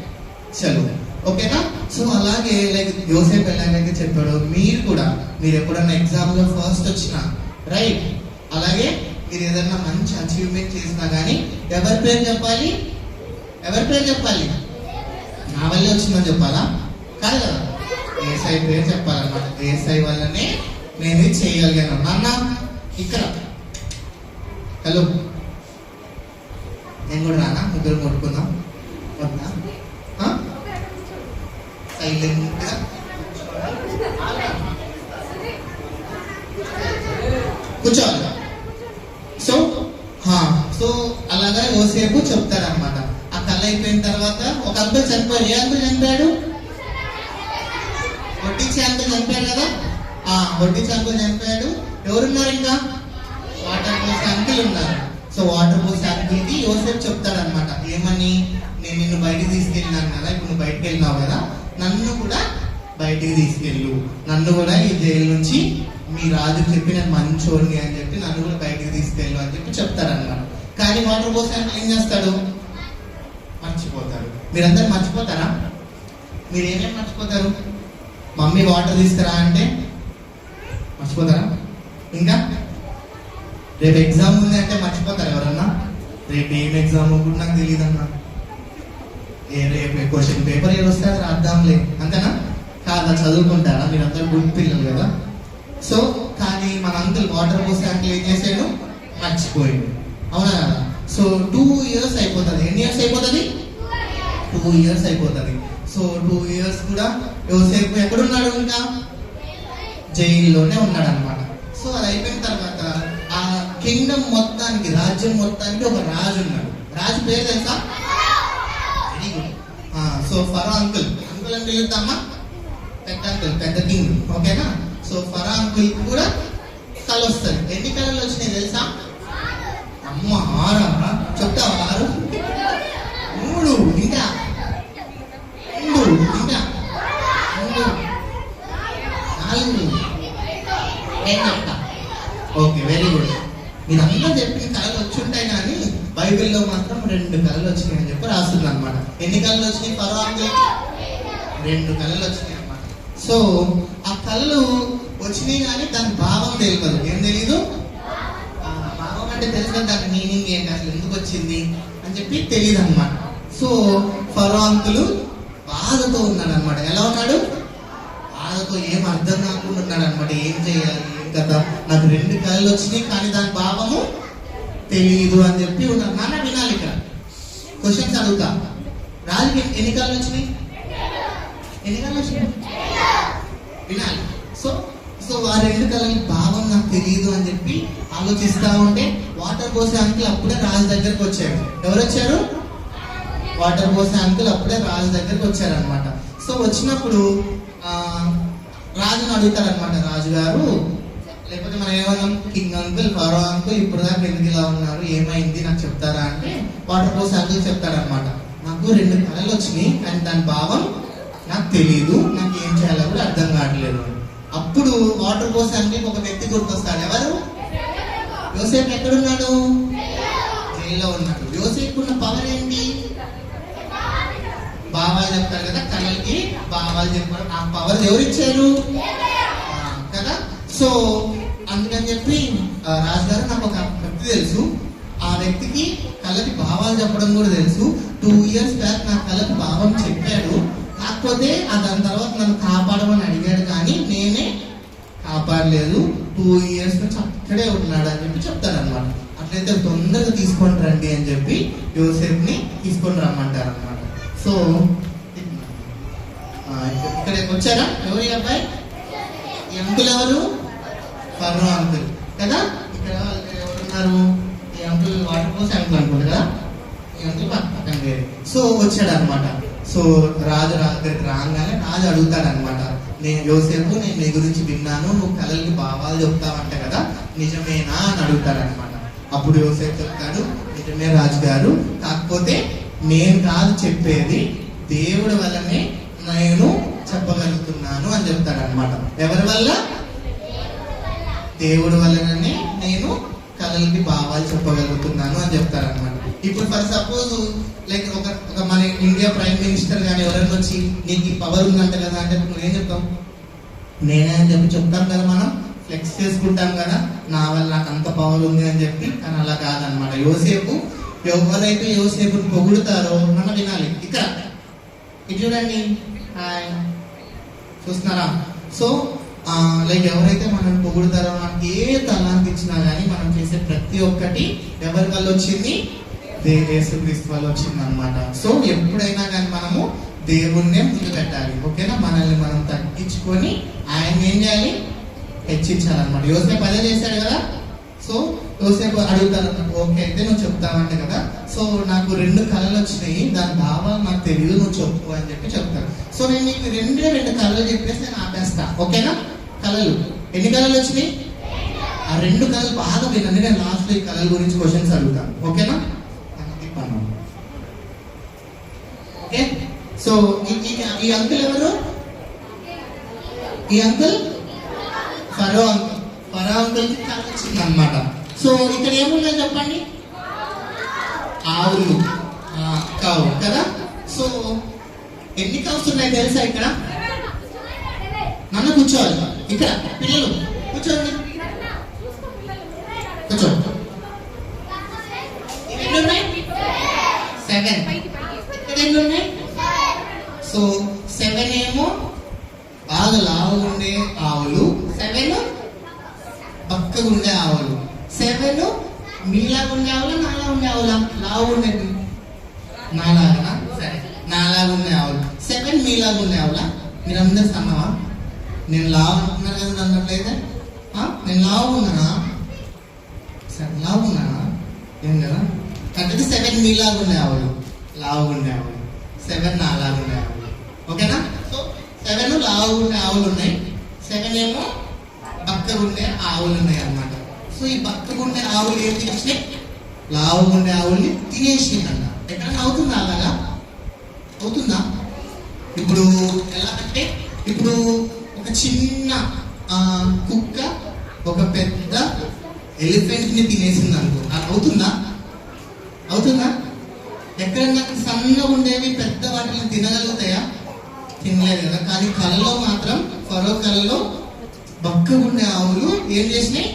[SPEAKER 6] చదువు, ఓకేనా. సో అలాగే లైక్ యోసేపు ఎలాగైతే చెప్పాడో మీరు కూడా, మీరు ఎప్పుడన్నా ఎగ్జామ్ లో ఫస్ట్ వచ్చినా రైట్, అలాగే మీరు ఏదన్నా మంచి అచీవ్మెంట్ చేసినా కానీ ఎవరి పేరు చెప్పాలి? నా వల్లే వచ్చిందని చెప్పాలా? కాదు కదా, ఏసై పేరు చెప్పాలన్నమాట. ఏసై వల్లనే నేను ఇది చేయగలిగాను. నాన్న ఇక్కడ హలో, నేను కూడా రానా? ముగ్గురు కొట్టుకుందాం, వద్దా? సైలెంట్ గా కూర్చోవాలి. సో సో అలాగా యోసేపు చెప్తారనమాట. ఆ కళ అయిపోయిన తర్వాత ఒక అంకుల్ చనిపోయాడు. ఏ అంకుల్ చనిపోయాడు? వడ్డీచి అంకుల్ చనిపోయాడు కదా. వడ్డీచి అంకుల్ చనిపోయాడు. ఎవరున్నారు ఇంకా? వాటర్ పోసే అంకుల్ ఉన్నారు. సో వాటర్ పోసే అంకుల్ కి యోసేపు చెప్తాడనమాట. ఏమని? నేను నిన్ను బయటికి తీసుకెళ్ళినాను కదా, ఇప్పుడు నువ్వు బయటకు వెళ్ళినావు కదా, నన్ను కూడా బయటికి తీసుకెళ్ళు, నన్ను కూడా ఈ జైలు నుంచి మీ రాజుకి చెప్పి నేను మంచోడిని అని చెప్పి నన్ను కూడా బయటికి తీసుకెళ్ళు అని చెప్పి చెప్తారన్నమాట. కానీ వాటర్ పోసే ఏం చేస్తాడు? మర్చిపోతాడు. మీరందరూ మర్చిపోతారా? మీరు ఏమేమి మర్చిపోతారు? మమ్మీ వాటర్ తీసుకురా అంటే మర్చిపోతారా? ఇంకా రేపు ఎగ్జామ్ ఉంది అంటే మర్చిపోతారు ఎవరన్నా? రేపు ఏం ఎగ్జామ్ కూడా నాకు తెలియదు అన్నా. రేపు క్వశ్చన్ పేపర్ ఏది వస్తే అది రాద్దాంలే అంతేనా? కాదా? చదువుకుంటారా? మీరందరూ గుడ్ పిల్లలు కదా. సో కానీ మన అంకుల్ వాటర్ పోసే అంకుల్ ఏం చేశాడు? మర్చిపోయాడు. అవునా కదా? సో 2 years అయిపోతుంది. ఎన్ని ఇయర్స్ అయిపోతుంది? 2 years అయిపోతుంది. సో 2 years కూడా యోసేపు ఎక్కడున్నాడు? ఇంకా జైల్లోనే ఉన్నాడు అనమాట. సో అది అయిపోయిన తర్వాత ఆ కింగ్డమ్ మొత్తానికి, రాజ్యం మొత్తానికి ఒక రాజు ఉన్నాడు. రాజు పేరు తెలుసా? Very good. సో ఫరో అంకుల్ అని పిలుద్దామా? పెద్ద అంకుల్, పెద్ద కింగ్. ఓకేనా? సో ఫరో అంకుల్ కూడా కళ వస్తుంది. ఎన్ని కళలు వచ్చినాయి తెలుసా? అమ్మ 6 చెప్తావా? 6 3 ఇంకా 2 ఇంకా 3 4 నేను చెప్తా. Okay, very good. మీరంతా చెప్పిన కళలు వచ్చి ఉంటాయి కానీ బైబిల్లో మాత్రం 2 కళలు వచ్చినాయి అని చెప్పి రాస్తుంది అనమాట. ఎన్ని కళలు వచ్చినాయి ఫరో అంకుల్? 2 కళలు వచ్చినాయి అనమాట. సో ఆ కళలు వచ్చినాయి కానీ దాని భావం తెలియదు. ఏం తెలీదు? భావం అంటే తెలుసు కదా, దాని మీనింగ్ ఏంటి, అసలు ఎందుకు వచ్చింది అని చెప్పి తెలియదు అనమాట. సో ఫరో అంకుల్ బాధతో ఉన్నాడు అనమాట. ఎలా ఉన్నాడు? బాధతో, ఏం అర్థం కాకుండా ఉన్నాడు అనమాట. ఏం చేయాలి, ఏం కదా, నాకు 2 కళలు వచ్చినాయి కానీ దాని భావము తెలియదు అని చెప్పి ఉన్నాడు. నాన్న వినాలి, ఇక్కడ క్వశ్చన్స్ అడుగుతా. రాజుకి ఎన్ని కళలు వచ్చినాయి? ఎన్ని కళలు వచ్చినాయి? వినాలి. సో ఆ 2 కళల భావం నాకు తెలియదు అని చెప్పి ఆలోచిస్తా ఉంటే వాటర్ పోసే అంకుల్ అప్పుడే రాజు దగ్గరకు వచ్చాడు. ఎవరు వచ్చారు? వాటర్ పోసే అంకుల్ అప్పుడే రాజు దగ్గరకు వచ్చారనమాట. సో వచ్చినప్పుడు రాజును అడుగుతారనమాట. రాజుగారు, లేకపోతే మనం ఏమన్నాం, కింగ్ అంకుల్, ఫరో అంకుల్ ఇప్పుడు దాకా ఎందుకు ఇలా ఉన్నారు, ఏమైంది నాకు చెప్తారా అంటే వాటర్ పోసే అంకుల్ చెప్తారనమాట. నాకు 2 కళలు వచ్చినాయి కానీ దాని భావం నాకు తెలియదు, నాకు ఏం చేయాలో కూడా అర్థం కావట్లేదు. అప్పుడు వాటర్ పోసే అంకుల్ ఒక వ్యక్తి గుర్తొస్తాడు. ఎవరు? యోసేపు. ఎక్కడున్నాడు? జైల్లో ఉన్నాడు. యోసేపు ఉన్న పవర్ ఏంటి? భావాలు చెప్తారు కదా, కళలకి భావాలు చెప్పారు. ఆ పవర్ ఎవరిచ్చారు కదా. సో అందుకని చెప్పి రాజుగారు, నాకు ఒక వ్యక్తి తెలుసు, ఆ వ్యక్తికి కళకి భావాలు చెప్పడం కూడా తెలుసు. 2 years బ్యాక్ నా కళకి భావం చెప్పాడు, కాకపోతే దాని తర్వాత నన్ను కాపాడమని అడిగాడు కానీ నేనే కాపాడలేదు. 2 years నుంచి అక్కడే ఉన్నాడు అని చెప్పి చెప్తారనమాట. అట్లయితే తొందరగా తీసుకొని రండి అని చెప్పి యోసేపుని తీసుకొని రమ్మంటారు అనమాట. సో ఇక్కడ వచ్చారా? ఎవరు ఈ అబ్బాయి? ఈ అంకుల్ ఎవరు? ఫరో అంకుల్ కదా. ఇక్కడ ఎవరున్నారు? ఈ అంకుల్ వాటర్ పోసే అంకుల్ అనుకుంటు కదా. ఈ అంకుల్ పక్కన వేరు. సో వచ్చాడు అనమాట. సో రాజు దగ్గరికి రాగానే రాజు అడుగుతాడనమాట, నేను యోసేపు, నేను నీ గురించి విన్నాను, నువ్వు కళలకి భావాలు చెప్తావంట కదా, నిజమేనా అని అడుగుతాడనమాట. అప్పుడు యోసేపు చెప్తాడు, నిజమే రాజుగారు, కాకపోతే నేను కాదు చెప్పేది, దేవుడి వల్లనే నేను చెప్పగలుగుతున్నాను అని చెప్తాడనమాట. ఎవరి వల్ల? దేవుడి వల్లనే నేను కళలకి భావాలు చెప్పగలుగుతున్నాను అని చెప్తారనమాట. ఇప్పుడు ఫర్ సపోజ్ లైక్ ఒక మన ఇండియా ప్రైమ్ మినిస్టర్ కానీ ఎవరైనా వచ్చి నీకు ఈ పవర్ ఉందంట కదా అంటే నువ్వేం చెప్తాం? నేనే అని చెప్పి చెప్తాం కదా, మనం ఫ్లెక్స్ చేసుకుంటాం కదా, నా వల్ల నాకు అంత పవర్ ఉంది అని చెప్పి. కానీ అలా కాదనమాట. యోసేపు, ఎవరైతే యోసేపుని పొగుడుతారో మనం వినాలి. ఇక్కడ ఇది చూడండి, చూస్తున్నారా? సో లైక్ ఎవరైతే మనం పొగుడుతారో, మనకి ఏ తలాంతి ఇచ్చినా కానీ మనం చేసే ప్రతి ఒక్కటి ఎవరి వల్ల వచ్చింది? యేసుక్రీస్తు వల్ల వచ్చింది అనమాట. సో ఎప్పుడైనా కానీ మనము దేవుణ్ణే ముందు పెట్టాలి. ఓకేనా? మనల్ని మనం తగ్గించుకొని ఆయన ఏం చేయాలి? హెచ్చించాలన్నమాట. యోసేపు అదే చేశాడు కదా. సో యోసేపు అడుగుతారు, ఓకే అయితే నువ్వు చెప్తావంటే కదా. సో నాకు 2 కళలు వచ్చినాయి, దాని భావాలు నాకు తెలియదు, నువ్వు చెప్పు అని చెప్పి చెప్తాను. సో నేను నీకు 2 కళలు చెప్పేసి నేను ఆపేస్తా. ఓకేనా? కళలు ఎన్ని కళలు వచ్చినాయి? ఆ 2 కళలు బాగా వినండి. నేను లాస్ట్ ఈ కళల గురించి క్వశ్చన్స్ అడుగుతాను. ఓకేనా? ఓకే. సో ఈ అంకుల్ ఎవరు? ఈ అంకుల్ ఫరో అంకుల్. ఫరో అంకుల్ కి కళ వచ్చింది అనమాట. సో ఇక్కడ ఏమున్నాయి చెప్పండి? ఆవులు, కావు కదా. సో ఎన్ని కౌస్ ఉన్నాయి తెలుసా? ఇక్కడ నన్ను కూర్చోవాలి. ఇక్కడ పిల్లలు కూర్చోండి, కూర్చో. ఎన్ని ఉన్నాయి? 7. ఇక్కడ ఎన్ని ఉన్నాయి? సో 7 ఏమో బాగా లావు ఉండే ఆవులు, 7 పక్కగా ఉండే ఆవులు. 7 మీలాగా ఉండే ఆవులు, నాలా ఉండే ఆవులా? లావు ఉండేది నాలాగా. సరే, నాలాగా ఉండే ఆవులు. 7 మీలాగా ఉండే ఆవులా? మీరందరూ సన్నవా? నేను లావు అంటున్నారు కదా అన్నట్లయితే, నేను లావు ఉన్నానా? సరే, లావు ఉన్నానా? ఏం కదా. అంటే 7 మీలాగా ఉండే ఆవులు, లావు ఉండే ఆవులు. 7 నాలాగా ఉండే ఆవులు. ఓకేనా? సో 7 లావు ఉండే ఆవులు ఉన్నాయి, 7 ఏమో బక్కగుండే ఆవులు ఉన్నాయి అన్నమాట. సో ఈ బక్కగుండే ఆవులు ఏం చేసినాయి? లావు ఉండే ఆవుల్ని తినేసినాయి అన్న. ఎక్కడైనా అవుతుందా అలాగా? అవుతుందా? ఇప్పుడు ఎలా అంటే, ఇప్పుడు ఒక చిన్న కుక్క ఒక పెద్ద ఎలిఫెంట్ ని తినేసింది అనుకో, అది అవుతుందా? అవుతుందా? ఎక్కడన్నా సన్నగా ఉండేవి పెద్ద వాటిని తినగలుగుతాయా? తినలేదు కదా. కానీ కళలో మాత్రం, ఫరో కళలో బక్కగుండే ఆవులు ఏం చేసినాయి?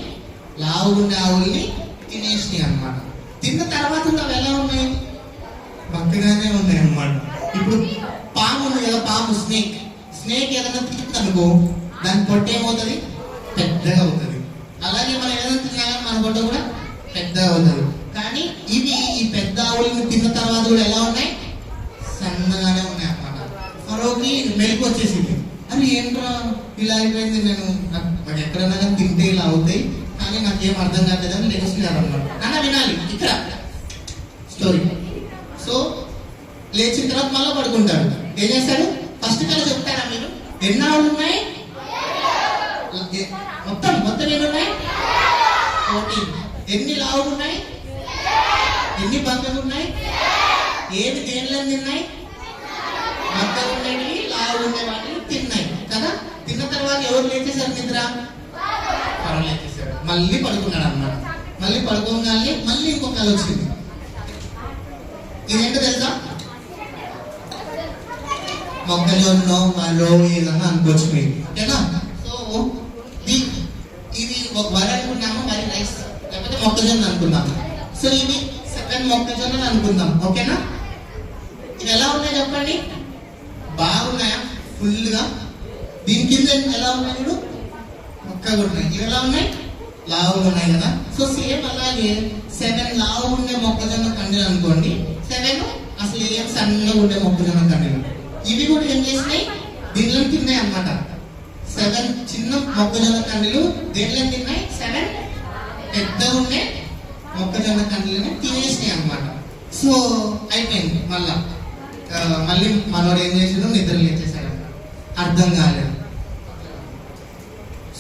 [SPEAKER 6] లావు ఉండే ఆవుల్ని తినేసినాయి అన్నమాట. తిన్న తర్వాత అవి ఎలా ఉన్నాయి? బక్కగానే ఉన్నాయి అన్నమాట. ఇప్పుడు పాము ఉంది కదా, పాము స్నేక్ ఏదైనా తింటుంది అనుకో, దాని పొట్ట ఏమవుతుంది? పెద్దగా అవుతుంది. అలాగే మనం ఏదైనా తిన్నా కానీ మన పొట్ట కూడా పెద్దగా అవుతుంది. కానీ ఇవి ఈ పెద్ద ఆవులను తిన్న తర్వాత కూడా ఎలా ఉన్నాయి? సన్నగానే ఉన్నాయి అన్నమాట. ఫరోకి మెలకు వచ్చేసింది, అది ఏంట్రా ఇలా అయిపోయింది, నేను నాకు ఎక్కడైనా కానీ తింటే ఇలా అవుతాయి, కానీ నాకేం అర్థం కాలేదని లేచినారు అన్నమాట. అన్న వినాలి ఇక్కడ స్టోరీ. సో లేచిన తర్వాత మళ్ళీ పడుకుంటాడు. ఏం చేస్తాడు? ఫస్ట్ కళ చెప్తారా మీరు? ఎన్ని ఆవులు ఉన్నాయి? మొత్తం ఎన్ని ఉన్నాయి? 14. ఎన్ని లావులు ఉన్నాయి? ఎన్ని బక్కలు ఉన్నాయి? ఏది దేనిలో తిన్నాయి? బక్కలు ఉండేవి, లావు ఉండే వాటిని తిన్నాయి కదా. తిన్న తర్వాత ఎవరు లేచేసారు? నిద్ర లేచేసాడు, మళ్ళీ పడుకున్నాడు అన్నమాట. మళ్ళీ పడుకోగానే మళ్ళీ ఇంకొక కళ వచ్చింది. ఇదేంటో తెలుసా? మొక్కజొన్న మరో ఏదన్నా అనుకోవచ్చు మీరు, ఓకేనా? సో ఇది ఒక వరి అనుకున్నాము, వరి రైస్ లేకపోతే మొక్కజొన్న అనుకున్నాము. సో ఇది 7 మొక్కజొన్నలు అనుకుందాం, ఓకేనా? ఇవి ఎలా ఉన్నాయి చెప్పండి? బాగున్నాయా? ఫుల్గా. దీని కింద ఎలా ఉన్నాయి? ఇప్పుడు మొక్కగా ఉన్నాయి. ఇవి ఎలా ఉన్నాయి? లావుగా ఉన్నాయి కదా. సో సేమ్ అలాగే 7 లావు ఉండే మొక్కజొన్న కండలు అనుకోండి, 7 అసలు ఏం సన్నగా ఉండే మొక్కజొన్న కండలు. ఇవి కూడా ఏం చేసినాయి? దీనిలో తిన్నాయి అన్నమాట. 7 చిన్న మొక్కజొన్న కండలు దేనిలో తిన్నాయి? 7 పెద్దగా ఉండే మొక్కజొన్న కండలను తినేసినాయి అన్నమాట. సో అయిపోయింది. మళ్ళీ మనోడు ఏం చేసాడు? నిద్ర లేచేసాడు. అర్థం కాలేదు.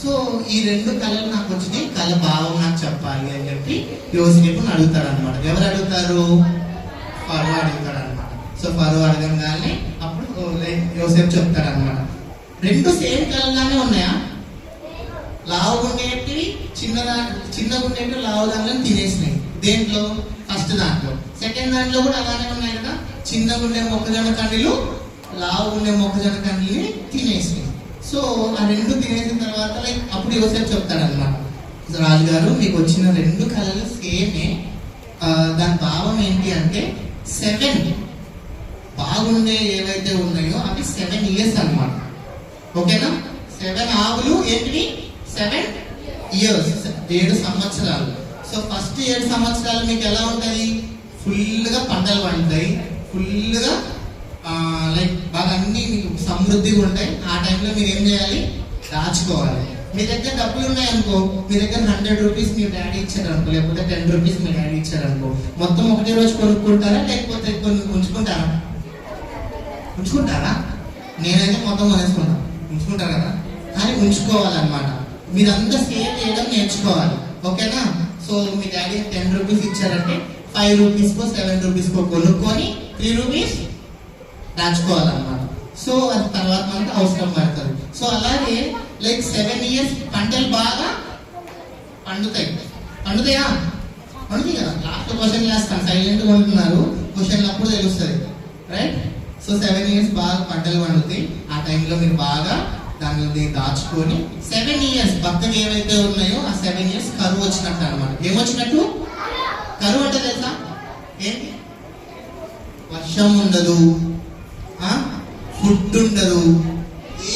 [SPEAKER 6] సో ఈ 2 కళలు నాకు వచ్చినాయి, కళ భావం నాకు చెప్పాలి అని చెప్పి యోసేపుని అడుగుతాడు అనమాట. ఎవరు అడుగుతారు? ఫరో అడుగుతాడు అనమాట. సో ఫరో అడగంగానే అప్పుడు యోసేపు చెప్తాడు అనమాట. 2 సేమ్ కళలానే ఉన్నాయా? లావు ఉండేటివి చిన్నగా ఉండేటివి లావు దాంట్లో తినేసినాయి. దేంట్లో? ఫస్ట్ దాంట్లో. సెకండ్ దాంట్లో కూడా అలానే ఉన్నాయి కదా. చిన్నగా ఉండే మొక్కజొన్న కండలు లావు ఉండే మొక్కజొన్న కండలని తినేసినాయి. సో ఆ 2 తినేసిన తర్వాత అప్పుడు యోసేపు చెప్తాడు అనమాట, రాజుగారు మీకు వచ్చిన 2 కళలు సేమే, దాని భావం ఏంటి అంటే 7 బాగుండే ఏవైతే ఉన్నాయో అవి 7 years అన్నమాట. ఓకేనా? 7 ఆవులు ఏంటివి? 7 years, 7 సంవత్సరాలు. సో ఫస్ట్ 7 సంవత్సరాలు మీకు ఎలా ఉంటుంది? ఫుల్గా పంటలు పండుతాయి, ఫుల్గా బాగా సమృద్ధిగా ఉంటాయి. ఆ టైంలో మీరు ఏం చేయాలి? దాచుకోవాలి. మీ దగ్గర డబ్బులు ఉన్నాయనుకో, మీ దగ్గర 100 రూపీస్ మీ డాడీ ఇచ్చారనుకో, లేకపోతే 10 రూపీస్ మీ డాడీ ఇచ్చారనుకో, మొత్తం ఒకటే రోజు కొనుక్కుంటారా లేకపోతే కొన్ని ఉంచుకుంటారా? ఉంచుకుంటారా? నేనైతే మొత్తం కొనేసుకుంటాను. ఉంచుకుంటారు కదా, కానీ ఉంచుకోవాలన్నమాట. మీరంతా సేవ్ చేయడం నేర్చుకోవాలి, ఓకేనా? సో మీ డాడీ 10 రూపీస్ ఇచ్చారంటే 5 రూపీస్కో 7 రూపీస్కో కొనుక్కొని 3 రూపీస్ దాచుకోవాలన్నమాట. సో అది తర్వాత మనకు అవసరం పడుతుంది. సో అలాగే లైక్ 7 ఇయర్స్ పంటలు బాగా పండుతాయా? పండుతాయి కదా. లాస్ట్ క్వశ్చన్ వేస్తాను, సైలెంట్గా ఉంటున్నారు, క్వశ్చన్లు అప్పుడు తెలుస్తుంది, రైట్? సో 7 ఇయర్స్ బాగా పంటలు పండుతాయి. ఆ టైంలో మీరు బాగా దాన్ని దాచుకొని 7 ఇయర్స్ పక్కకి ఏవైతే ఉన్నాయో ఆ 7 ఇయర్స్ కరువు వచ్చినట్టు అనమాట. ఏమొచ్చినట్టు? కరువు అంటే తెలుసా ఏంటి? వర్షం ఉండదు, ఫుడ్ ఉండదు,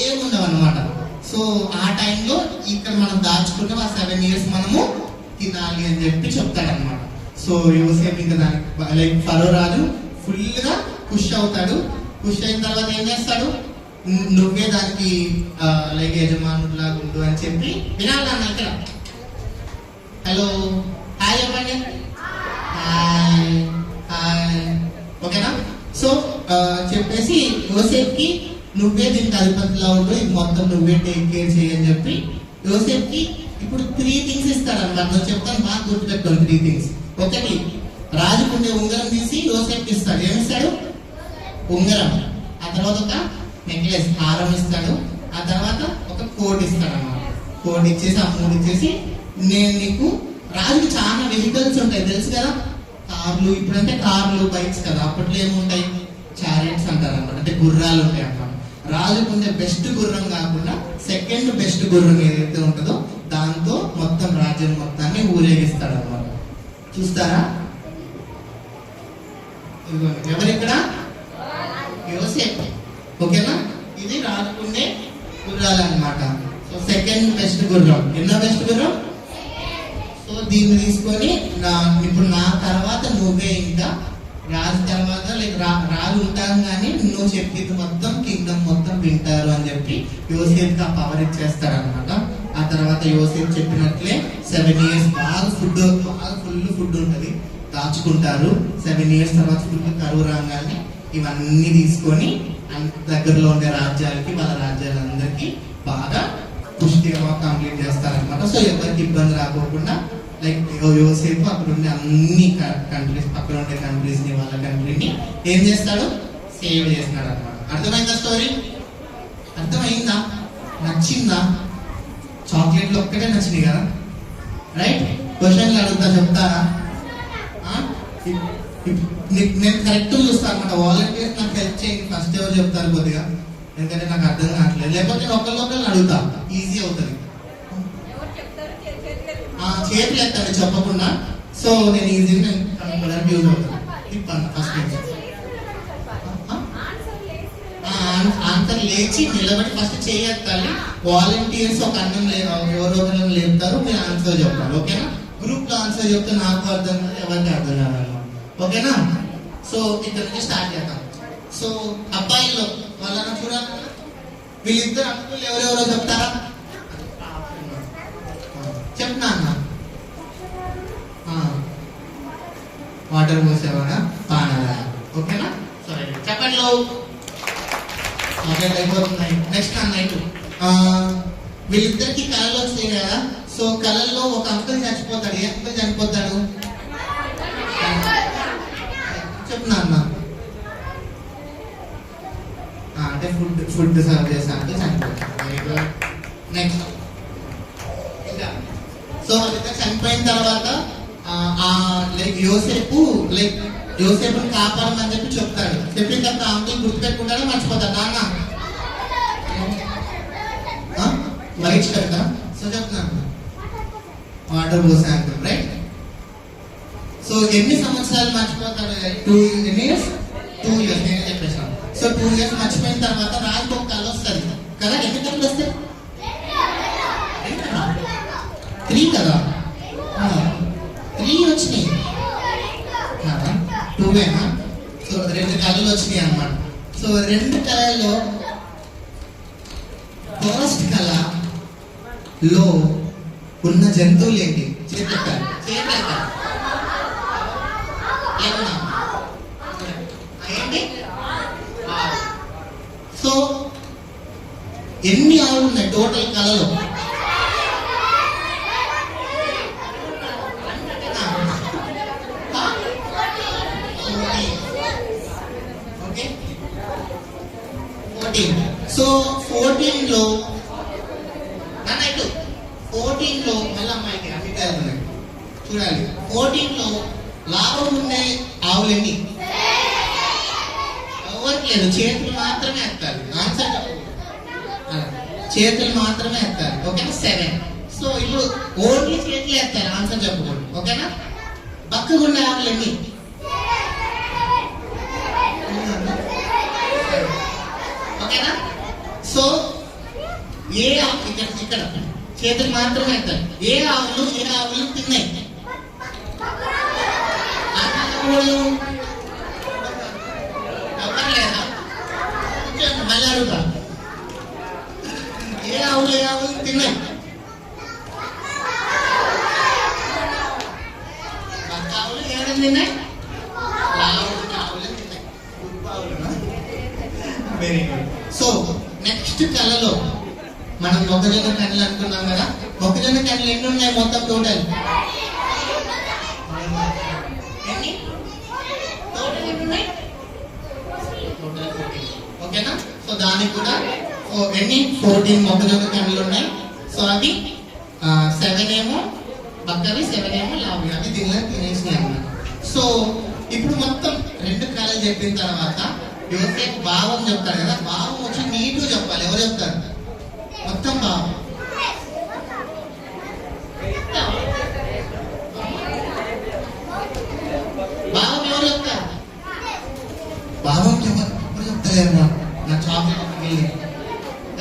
[SPEAKER 6] ఏముండవు అనమాట. సో ఆ టైంలో ఇక్కడ మనం దాచుకుంటే ఆ 7 ఇయర్స్ మనము తినాలి అని చెప్పి చెప్తాడనమాట. సో యోసేపు ఇంకా దానికి లైక్ ఫరో రాజు ఫుల్గా ఖుష్ అవుతాడు. ఖుష్ అయిన తర్వాత ఏం చేస్తాడు? నువ్వే దానికి లైక్ యజమానులాగా ఉండు అని చెప్పి వినాలన్న ఇక్కడ. హలో, హాయ్ చెప్పండి. హాయ్ హాయ్, ఓకేనా? సో చెప్పేసి యోసేపుకి నువ్వే దీనికి అధిపతిలా ఉండు, ఇది మొత్తం నువ్వే టేక్ కేర్ చేయని చెప్పి యోసేపుకి ఇప్పుడు 3 థింగ్స్ ఇస్తాడు అన్నమాట. నేను చెప్తాను, బాగా గుర్తుపెట్టుకోండి 3 థింగ్స్. ఒకటి, రాజుకుండే ఉంగరం తీసి యోసేపుకి ఇస్తాడు. ఏమిస్తాడు? ఉంగరం. ఆ తర్వాత ఒక నెక్లెస్, హారం ఇస్తాడు. ఆ తర్వాత ఒక కోట్ ఇస్తాడు అన్నమాట. కోట్ ఇచ్చేసి ఆ 3 ఇచ్చేసి, నేను నీకు రాజుకి చాలా వెహికల్స్ ఉంటాయి తెలుసు కదా, కార్లు. ఇప్పుడంటే కార్లు, బైక్స్ కదా, అప్పట్లో ఏముంటాయి? చారియట్స్ అంటారు అన్నమాట, అంటే గుర్రాలు ఉంటాయి అన్నమాట. రాజుకుండే బెస్ట్ గుర్రం కాకుండా సెకండ్ బెస్ట్ గుర్రం ఏదైతే ఉంటుందో దాంతో మొత్తం రాజ్యం మొత్తాన్ని ఊరేగిస్తాడు అన్నమాట. చూస్తారా? ఎవరిక్కడ? యోసేపు, ఓకేనా? ఇది రాజుకుండే గుర్రాలు అన్నమాట. సో సెకండ్ బెస్ట్ గుర్రం. ఎన్నో బెస్ట్ గుర్రం? సో దీన్ని తీసుకొని ఇప్పుడు నా తర్వాత నువ్వే ఇంకా రాజు తర్వాత లైక్ రాజు ఉంటాను కానీ నువ్వు చెప్పింది మొత్తం కింగ్డమ్ మొత్తం వింటారు అని చెప్పి యోసేపుకి ఆ పవర్ ఇచ్చేస్తాడు అనమాట. ఆ తర్వాత యోసేపు చెప్పినట్లే 7 ఇయర్స్ బాగా ఫుల్ ఫుడ్ ఉంటుంది, దాచుకుంటారు. 7 ఇయర్స్ తర్వాత ఫుల్ కరువు రాగానే ఇవన్నీ తీసుకొని దగ్గరలో ఉండే రాజ్యాలకి, వాళ్ళ రాజ్యాలందరికీ బాగా పుష్టిగా కంప్లీట్ చేస్తారనమాట. సో ఎవరికి ఇబ్బంది రాకోకుండా లైక్ యోసేపు అక్కడ ఉండే అన్ని కంట్రీస్, పక్కన ఉండే కంట్రీస్ ని, వాళ్ళ కంట్రీని ఏం చేస్తాడు? సేవ్ చేస్తున్నాడు అనమాట. అర్థమైందా స్టోరీ? అర్థమైందా? నచ్చిందా? చాక్లెట్లు ఒక్కటే నచ్చినాయి కదా, రైట్? క్వశ్చన్లు అడుగుతా, చెప్తారా? నేను కరెక్ట్ చూస్తాను అనమాట. వాలంటీర్స్ నాకు హెల్ప్ చేయండి, ఫస్ట్ ఎవరు చెప్తారు కొద్దిగా, ఎందుకంటే నాకు అర్థం కావట్లేదు. లేకపోతే నేను ఒకరిని అడుగుతా, ఈజీ అవుతుంది. చేతులు ఎత్తాడు చెప్పకుండా. సో నేను ఈజీగా కనుక్కోవడానికి యూజ్ అవుతాను. తిప్పాను ఫస్ట్. ఆన్సర్ లేచి నిలబడి ఫస్ట్ చేయెత్తాలి. వాలంటీర్స్ ఒక అన్నం ఎవరో ఒకరిని లేపుతారు, మీరు ఆన్సర్ చెప్పాలి, ఓకేనా? గ్రూప్ లో ఆన్సర్ చెప్తే నాకు అర్థం కాదు, ఎవరికి అర్థం కాదన్నమాట, ఓకేనా? సో ఇక్కడ నుంచి స్టార్ట్ చేద్దాం. సో అబ్బాయిల్లో వాళ్ళని చూడాలి, వీళ్ళిద్దరు అంకులు ఎవరెవరో చెప్తారా? చెప్తున్నా అన్న. వాటర్ పోసేవాడా? పానదా? ఓకేనా? సరే చెప్పండి. అయిపోతున్నాయి. నెక్స్ట్ అన్నట్టు వీళ్ళిద్దరికి కళలు వస్తాయి కదా. సో కళల్లో ఒక అంకుల్ చచ్చిపోతాడు. ఏ అంకుల్ చనిపోతాడు? చెప్తున్నా అన్న. అంటే ఫుడ్ సర్వ్ చేసే అంకుల్ చనిపోతాడు. నెక్స్ట్ సో వాళ్ళిద్దరు చనిపోయిన తర్వాత లైక్ యోసేపుని కాపాడమని చెప్పి చెప్తాడు. చెప్పిన తర్వాత అంకుల్ గుర్తుపెట్టుకుంటాడా, మర్చిపోతాడు? నాన్న మరీచి పెడతా. సో చెప్తున్నాను, వాటర్ పోసే అంకుల్, రైట్? సో ఎన్ని సంవత్సరాలు మర్చిపోతాడు? 2 ఇయర్స్ నేను చెప్పేసాను. సో 2 ఇయర్స్ మర్చిపోయిన తర్వాత రాజుకు ఒక కళ వస్తుంది కదా. ఎన్ని కళలు వస్తాయి? 3 కదా. 3 వచ్చినాయి కదా, 2ఏనా? సో 2 కళలు వచ్చినాయి అన్నమాట. సో 2 కళల్లో ఫస్ట్ కళలో ఉన్న జంతువులు ఏంటి? చేతులు ఏంటి? సో ఎన్ని ఆవులు ఉన్నాయి టోటల్ కళలో? సో 14లో మళ్ళీ అమ్మాయికి అభిప్రాయాలు చూడాలి. 14లో లాభం ఉండే ఆవులు ఎన్ని? ఎవరికి లేదు, చేతులు మాత్రమే ఎత్తాలి. ఆన్సర్ చేతులు మాత్రమే ఎత్తాలి. ఓకేనా? 7. సో ఇప్పుడు ఓన్లీ చేతులు ఎత్తారు, ఆన్సర్ చెప్పకూడదు. ఓకేనా? బక్కగుండే ఆవులు ఎన్ని? ఓకేనా? సో ఏ ఇక్కడ చేతులు మాత్రమే ఎత్తారు. ఏ ఆవులు తిన్నాయి? లేదా? మళ్ళీ అడుగుతా, ఏ ఆవులు తిన్నాయి? బక్క ఆవులు ఏడని తిన్నాయి? ఆవులు తిన్నాయి. Very good. సో నెక్స్ట్ కళలో మనం మొక్కజొన్న కండ్లు అనుకున్నాం కదా. మొక్కజొన్న కండ్లు ఎన్ని ఉన్నాయి మొత్తం టోటల్? ఓకేనా? సో దానికి కూడా ఎన్ని 14 మొక్కజొన్న కండ్లు ఉన్నాయి. సో అవి 7 ఏమో బక్కవి, 7 ఏమో లావి. అవి దీనిలో తినేసినాయి అన్నమాట. సో ఇప్పుడు మొత్తం 2 కళలు చెప్పిన తర్వాత యోసేపు భావం చెప్తాడు కదా. భావం వచ్చి నీటు చెప్పాలి. ఎవరు చెప్తారు? మొత్తం భావం. భావం ఎవరు చెప్తారు? భావం ఎవరు చెప్తారేమో? నా చాక్లెట్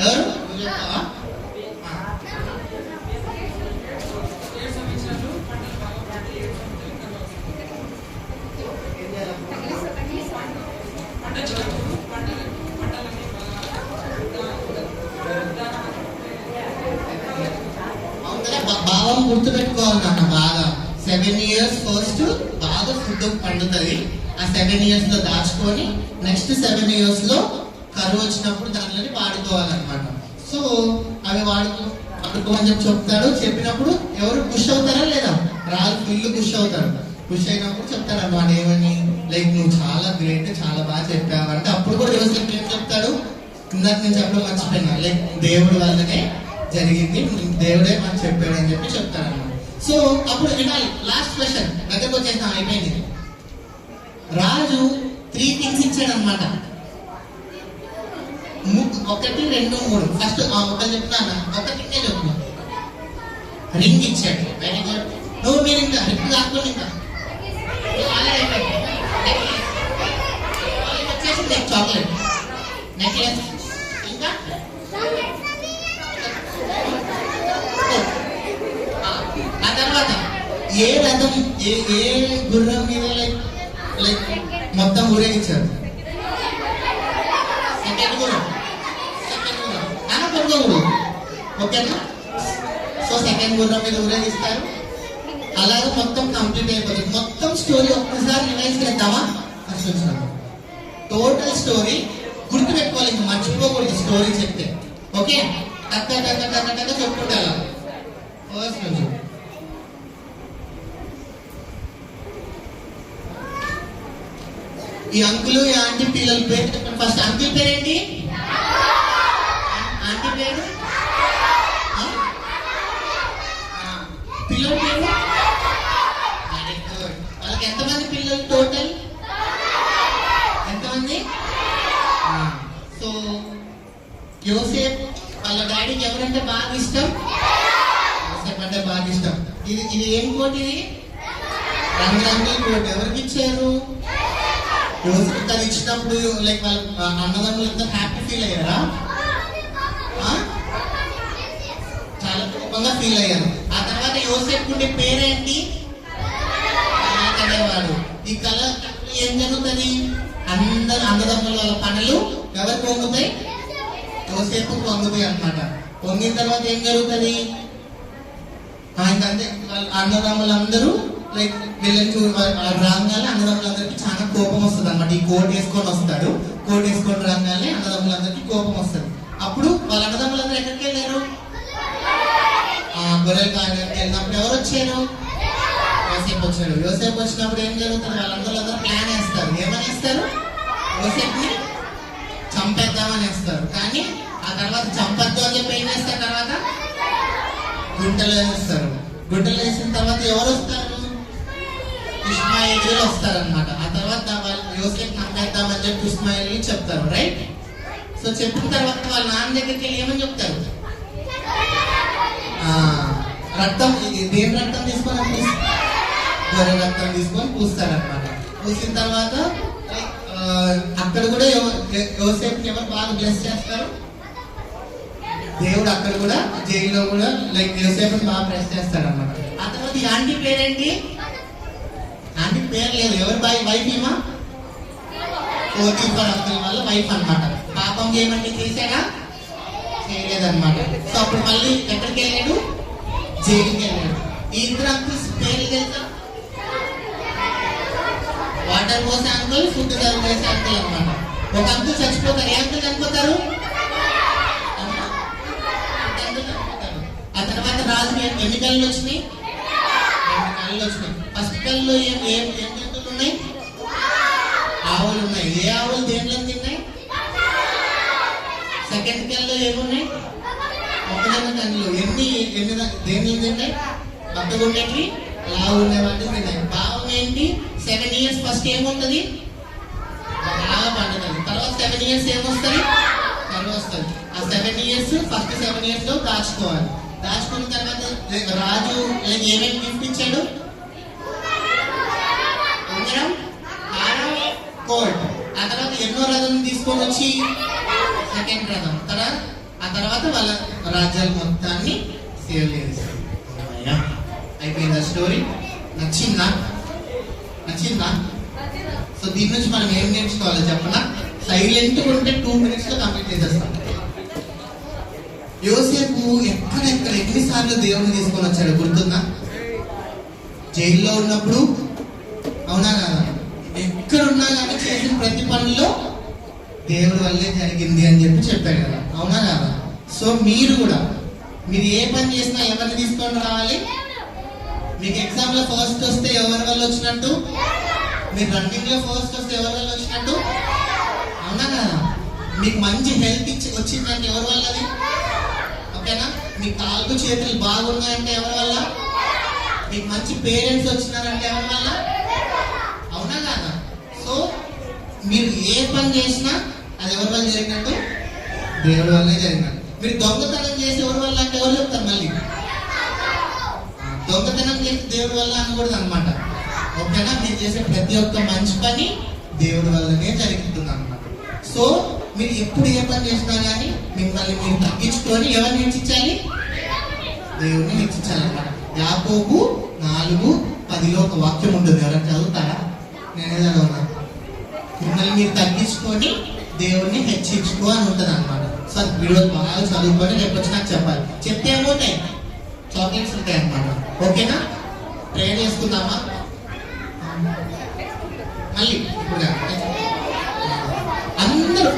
[SPEAKER 6] ఎవరు చెప్తావా? భావం గుర్తుపెట్టుకోవాలి నాన్న బాగా. 7 years ఫస్ట్ బాగా ఫుడ్ పండుతుంది. ఆ 7 years లో దాచుకొని నెక్స్ట్ 7 years లో కరువు వచ్చినప్పుడు దానిలోని వాడుకోవాలన్నమాట. సో అవి వాడుకోమని చెప్తాడు. చెప్పినప్పుడు ఎవరు ఖుషి అవుతారా లేదా? రాళ్ళు ఫుల్ ఖుషి అవుతారు. ఖుషి అయినప్పుడు చెప్తాడు అన్నమాట. ఏమని? లైక్ నువ్వు చాలా గ్రేట్, చాలా బాగా చెప్పావు అంటే. అప్పుడు కూడా యోసేపు ఏం చెప్తాడు? ఇందాక నేను చెప్పడం మర్చిపోయినా. లైక్ దేవుడి వల్లనే జరిగింది, దేవుడే మనకు చెప్పాడు అని చెప్పి చెప్తాడు అన్నమాట. సో అప్పుడు వినాలి. లాస్ట్ క్వశ్చన్ దగ్గరకు వచ్చేస్తాం, అయిపోయింది. రాజు 3 things ఇచ్చాడు అనమాట. 1, 2, 3. ఫస్ట్ ఒకటి చెప్తాను, ఒకటికే చెప్తున్నా. రింగ్ ఇచ్చాడు. Very good. నువ్వు మీరు ఇంకా రింగ్ కాకుండా ఇంకా వచ్చేసింది చాక్లెట్, నెక్లెస్, ఇంకా ఆ తర్వాత ఏ రథం ఏ గుర్రం మీద లైక్ మొత్తం ఊరేగించారు? సెకండ్ గుర్రం అనుకోకూడదు. ఓకేనా? సో సెకండ్ గుర్రం మీద ఊరేగిస్తారు. అలాగే మొత్తం కంప్లీట్ అయిపోతుంది. మొత్తం స్టోరీ ఒక్కసారి రివైజ్ చేద్దామా? ఫస్ట్ వచ్చిన టోటల్ స్టోరీ గుర్తుపెట్టుకోవాలి, ఇంకా మర్చిపోకూడదు స్టోరీ చెప్తే. ఓకే? టక్క టక్క టక్క టక్క చెప్పుకుంటా. ఫస్ట్ నుంచి ఈ అంకులు ఈ ఆంటీ పిల్లల పేరు చెప్పండి. ఫస్ట్ అంకుల్ పేరేంటి? ఆంటీ పేరు? పిల్లల పేరు? Very good. వాళ్ళకి ఎంతమంది పిల్లలు టోటల్? ఎంతమంది? సో యోసేపు వాళ్ళ డాడీకి ఎవరంటే బాగా ఇష్టం? యోసేపు అంటే బాగా ఇష్టం. ఇది ఏం కోట్? ఇది రంగురంగుల కోట్. ఎవరికి ఇచ్చారు? యోసేపు తను ఇచ్చినప్పుడు లైక్ వాళ్ళ అన్నదమ్ములంతా హ్యాపీ ఫీల్ అయ్యారా? చాలా కోపంగా ఫీల్ అయ్యారు. ఆ తర్వాత యోసేపు ఉండే పేరేంటి? అనేవాడు. ఈ కళ ఏం జరుగుతుంది? అందరు అన్నదమ్ముల వాళ్ళ పనులు ఎవరికి వంగుతాయి? యోసేపు పొంగిపోయి అనమాట. పొంగిన తర్వాత ఏం జరుగుతుంది? ఆయనకంటే అన్నదమ్ములందరూ లైక్ వీళ్ళని రాగానే అన్నదమ్ములందరికీ చాలా కోపం వస్తుంది అనమాట. ఈ కోట్ వేసుకొని వస్తాడు, కోట్ వేసుకొని రాగానే అన్నదమ్ములందరికీ కోపం వస్తుంది. అప్పుడు వాళ్ళ అన్నదమ్ములందరూ ఎక్కడికి వెళ్ళారు? గొర్రెల కాయడానికి వెళ్ళినప్పుడు ఎవరు వచ్చారు? యోసేపు వచ్చాడు. యోసేపు వచ్చినప్పుడు ఏం జరుగుతుంది? వాళ్ళందరూ ప్లాన్ వేస్తారు. ఏమని వేస్తారు? యోసేపుని చంపేద్దామని వేస్తారు. కానీ ఆ తర్వాత చంపద్దు అని చెప్పి ఏం చేస్తారు? తర్వాత గుంటలో వేస్తారు. గుంటలో వేసిన తర్వాత ఎవరు వస్తారు? ఇష్మాయిలీలు వస్తారనమాట. ఆ తర్వాత యోసేపు చంపేద్దామని చెప్పి ఇష్మాయిలీలు చెప్తారు. రైట్? సో చెప్పిన తర్వాత వాళ్ళ నాన్న దగ్గరికి వెళ్ళి ఏమని చెప్తారు? రక్తం, దేని రక్తం తీసుకొని గొర్రె రక్తం తీసుకొని పూస్తారనమాట. పూసిన తర్వాత అక్కడ కూడా యోసేపుని ఎవరు బాగా బ్లెస్ చేస్తారు? దేవుడు అక్కడ కూడా జైల్లో కూడా లైక్ యోసేపుని బాగా బ్లెస్ చేస్తాడు అనమాట. ఆ తర్వాత ఈ ఆంటీ పేరేంటి? ఆంటీ పేరు లేదు. ఎవరు వైఫ్ ఏమా? పోతీఫర్ అబ్దుల్ వాళ్ళ వైఫ్ అనమాట. పాపం చేయమంటే చేశాడా? చేయలేదన్నమాట. సో అప్పుడు మళ్ళీ ఎక్కడికి వెళ్ళాడు? జైలుకి వెళ్ళాడు. ఈ ఇద్దరు అంకుల్స్ పేర్లు తెలుసా? వాటర్ పోసే అంకుల్, ఫుడ్ సర్వ్ చేసే అంకుల్ అనమాట. ఒక అంకుల్ చచ్చిపోతారు. ఏ అంకుల్ చనిపోతారు? ఆ తర్వాత రాజు ఎన్ని కళ్ళు వచ్చినాయి? 2 కళ్ళు వచ్చినాయి. ఫస్ట్ కళ్ళు ఏం జంతువులు ఉన్నాయి? ఆవులు ఉన్నాయి. ఏ ఆవులు దేంట్లో తిన్నాయి? సెకండ్ కళ్ళు ఏమున్నాయి? మొక్కజొన్న కళ్ళు. ఎన్ని దేంట్లో తిన్నాయి? బద్దగుండేవి, లావు ఉండేవాటిని తిన్నాయి. భావం ఏంటి? 7 years ఫస్ట్ ఏముంటది? బాగా పండుతుంది. తర్వాత 7 years ఏమొస్తుంది? కరువు వస్తుంది. ఆ 7 years ఫస్ట్ 7 years లో దాచుకోవాలి. దాచుకున్న తర్వాత రాజు ఏమేమి గిఫ్ట్ ఇచ్చాడు? ఉంగరం, హారం, కోట్. ఆ తర్వాత ఎన్నో రథం తీసుకొని వచ్చి సెకండ్ రథం. ఆ తర్వాత వాళ్ళ రాజ్యాలు మొత్తాన్ని సేవ్ చేస్తారు. అయిపోయిందా స్టోరీ? నచ్చిందా? సో దీని నుంచి మనం ఏం నేర్చుకోవాలో చెప్పనా? సైలెంట్ ఉంటే 2 minutes లో కంప్లీట్ చేసేస్తాం. యోసేపు ఎక్కడెక్కడ ఎన్నిసార్లు దేవుని తీసుకొని వచ్చాడు గుర్తుందా? జైల్లో ఉన్నప్పుడు, అవునా కదా? ఎక్కడున్నా కానీ చేసిన ప్రతి పనిలో దేవుడి వల్లే జరిగింది అని చెప్పాడు కదా, అవునా కదా? సో మీరు కూడా మీరు ఏ పని చేసినా ఎవరిని తీసుకొని రావాలి? మీకు ఎగ్జామ్ లో ఫస్ట్ వస్తే ఎవరి వల్ల వచ్చినట్టు? మీరు రన్నింగ్ లో ఫస్ట్ వస్తే ఎవరి వల్ల వచ్చినట్టు? అవునా కదా? మీకు మంచి హెల్త్ వచ్చిందంటే ఎవరి వల్లది? ఓకేనా? మీ కాళ్ళు చేతులు బాగున్నాయంటే ఎవరి వల్ల? మీకు మంచి పేరెంట్స్ వచ్చినారంటే ఎవరి వల్ల? అవునా కదా? సో మీరు ఏ పని చేసినా అది ఎవరి వల్ల జరిగినట్టు? దేవుడి వల్లే జరిగినట్టు. మీరు దొంగతనం చేసి ఎవరి వల్ల అంటే ఎవరు చెప్తారు? మళ్ళీ దొంగతనం చేసి దేవుడి వల్ల అనకూడదు అనమాట. ఓకేనా? మీరు చేసే ప్రతి ఒక్క మంచి పని దేవుడి వల్లనే జరుగుతుంది అనమాట. సో మీరు ఎప్పుడు ఏ పని చేసినా కానీ మిమ్మల్ని మీరు తగ్గించుకొని ఎవరిని హెచ్చించాలి? దేవుడిని హెచ్చించాలన్నమాట. యాకోబు 4:10లో ఒక వాక్యం ఉంటుంది. ఎవరైనా చదువుతారా? నేనే చదవనా? మిమ్మల్ని మీరు తగ్గించుకొని దేవుడిని హెచ్చించుకో అని ఉంటుంది అనమాట. సో వీడియో బాగా చదువుకొని రేపు వచ్చి నాకు చెప్పాలి. చెప్తే ఏమవుతాయి? చాక్లెట్స్ ఉంటాయి అన్నమాట. ఓకేనా? ప్రేయర్ చేసుకుందామా? మళ్ళీ ఇప్పుడు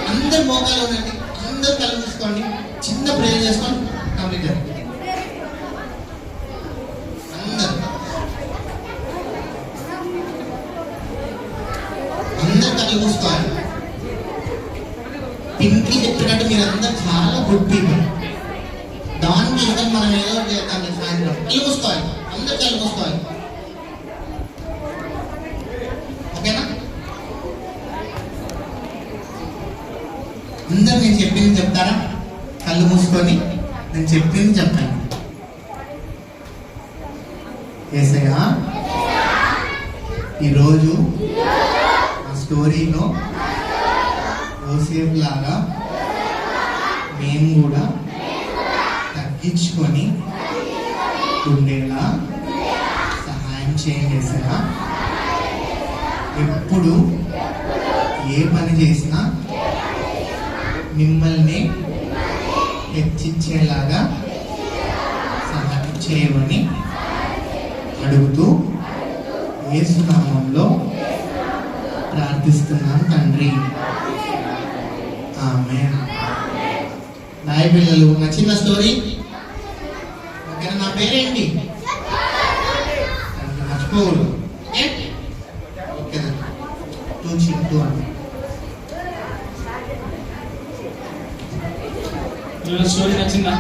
[SPEAKER 6] అందరు మోకాలు ఉండండి, అందరు కళ్ళు మూసుకోండి, చిన్న ప్రేయర్ చేసుకోండి. కంప్లీట్ అందరు కళ్ళు మూసుకోవాలి. పింకి చెప్పినట్టు మీరు అందరు చాలా గుడ్ పీపుల్. దానికి ఈవెన్ మనం ఏదో చేద్దాం. సాయంత్రం కళ్ళు మూసుకోవాలి, అందరు కళ్ళు మూసుకోవాలి. ఓకేనా? అందరు నేను చెప్పింది చెప్తారా? కళ్ళు మూసుకొని నేను చెప్పింది చెప్పండి. యేసయ్యా, ఈరోజు ఆ స్టోరీలో యోసేపు లాగా మేము కూడా తగ్గించుకొని ఉండేలా సహాయం చేసేలా. ఎప్పుడు ఏ పని చేసినా మిమ్మల్ని హెచ్చించేలాగా సహాయం చేయమని అడుగుతూ యేసు నామములో ప్రార్థిస్తున్నాను తండ్రి. ఆమేన్. నాయ పిల్లలు, నా చిన్న స్టోరీ ఓకేనా? నా పేరేంటి మర్చిపోకూడదు. ఓకేనా? 2 చింటూ అంటే
[SPEAKER 3] స్టోరీ నచ్చిందా?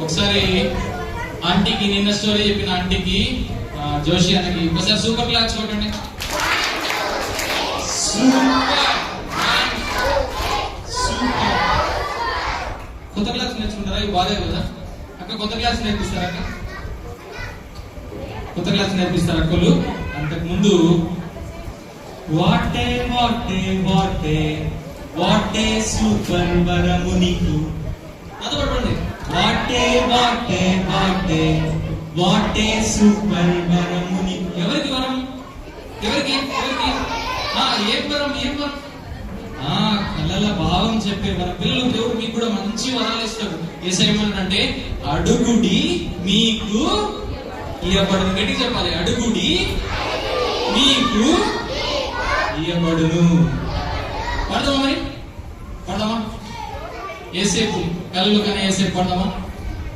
[SPEAKER 3] ఒకసారి ఆంటీకి, నిన్న స్టోరీ చెప్పిన ఆంటీకి జోషి అన్నకి ఒకసారి సూపర్ క్లాస్ కొట్టండి. కొత్త క్లాస్ నేర్చుకుంటారా? ఇవి బాధే కదా అక్క. కొత్త క్లాస్ నేర్పిస్తారా అక్క? కొత్త క్లాస్ నేర్పిస్తారా అక్కలు? అంతకు ముందు what a what a what a what a super వరము నీకు అది పడుకోండి. What a what a what a what a super వరము నీకు. ఎవరికి వరం? ఎవరికి ఎవరికి? ఏం వరం? ఏం వరం? కళ్ళ భావం చెప్పే వరం. పిల్లలు, దేవుడు మీకు కూడా మంచి వరాలు ఇస్తాడు. ఏసేయమనంటే అడుగుడి మీకు ఇయ్యబడును. గట్టిగా చెప్పాలి, అడుగుడి మీకు ఇయ్యబడును. పడదామా మరి? పడదామా? ఏసేపు కళ్ళు కానీ ఏసేపు పడదామా?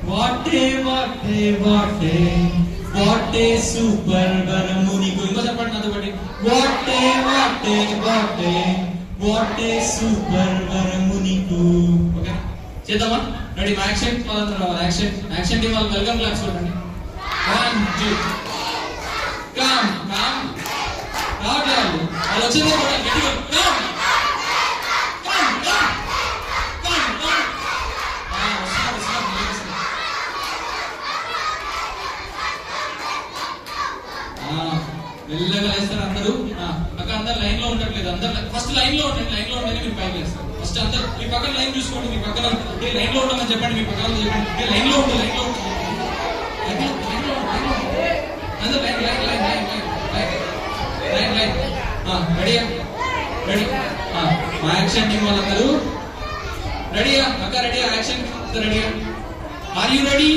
[SPEAKER 3] What a what a what a what a super వరము నీకు. ఇంకో చెప్పండి నాతో బట్టి. What a what a what a what a super వరము నీకు. ఓకే చేద్దామా? రెడీ? మా యాక్షన్ పదంతో రావాలి. యాక్షన్ యాక్షన్ టీం వాళ్ళు వెల్కమ్ క్లాస్ చూడండి. 1 2 కమ్ కమ్ రావట్లేదు వాళ్ళు వచ్చింది కూడా గట్టిగా come come come come come. మెల్లగా వేస్తారు అందరూ. అక్కడ అందరు లైన్ లో ఉండట్లేదు. అందరు ఫస్ట్ లైన్ లో ఉండండి. లైన్ లో ఉండండి, మీరు పైకి వేస్తారు. ఫస్ట్ అందరు మీ పక్కన లైన్ చూసుకోండి. మీ పక్కన లైన్ లో ఉండమని చెప్పండి. మీ పక్కన చెప్పండి లైన్ లో ఉండు, లైన్ లో ఉండు. అందరు line line line line line line line. రెడీయా? రెడీ? మా యాక్షన్ టీం వాళ్ళందరూ రెడీయా? అక్క రెడీయా? యాక్షన్ రెడీయా? Are you ready?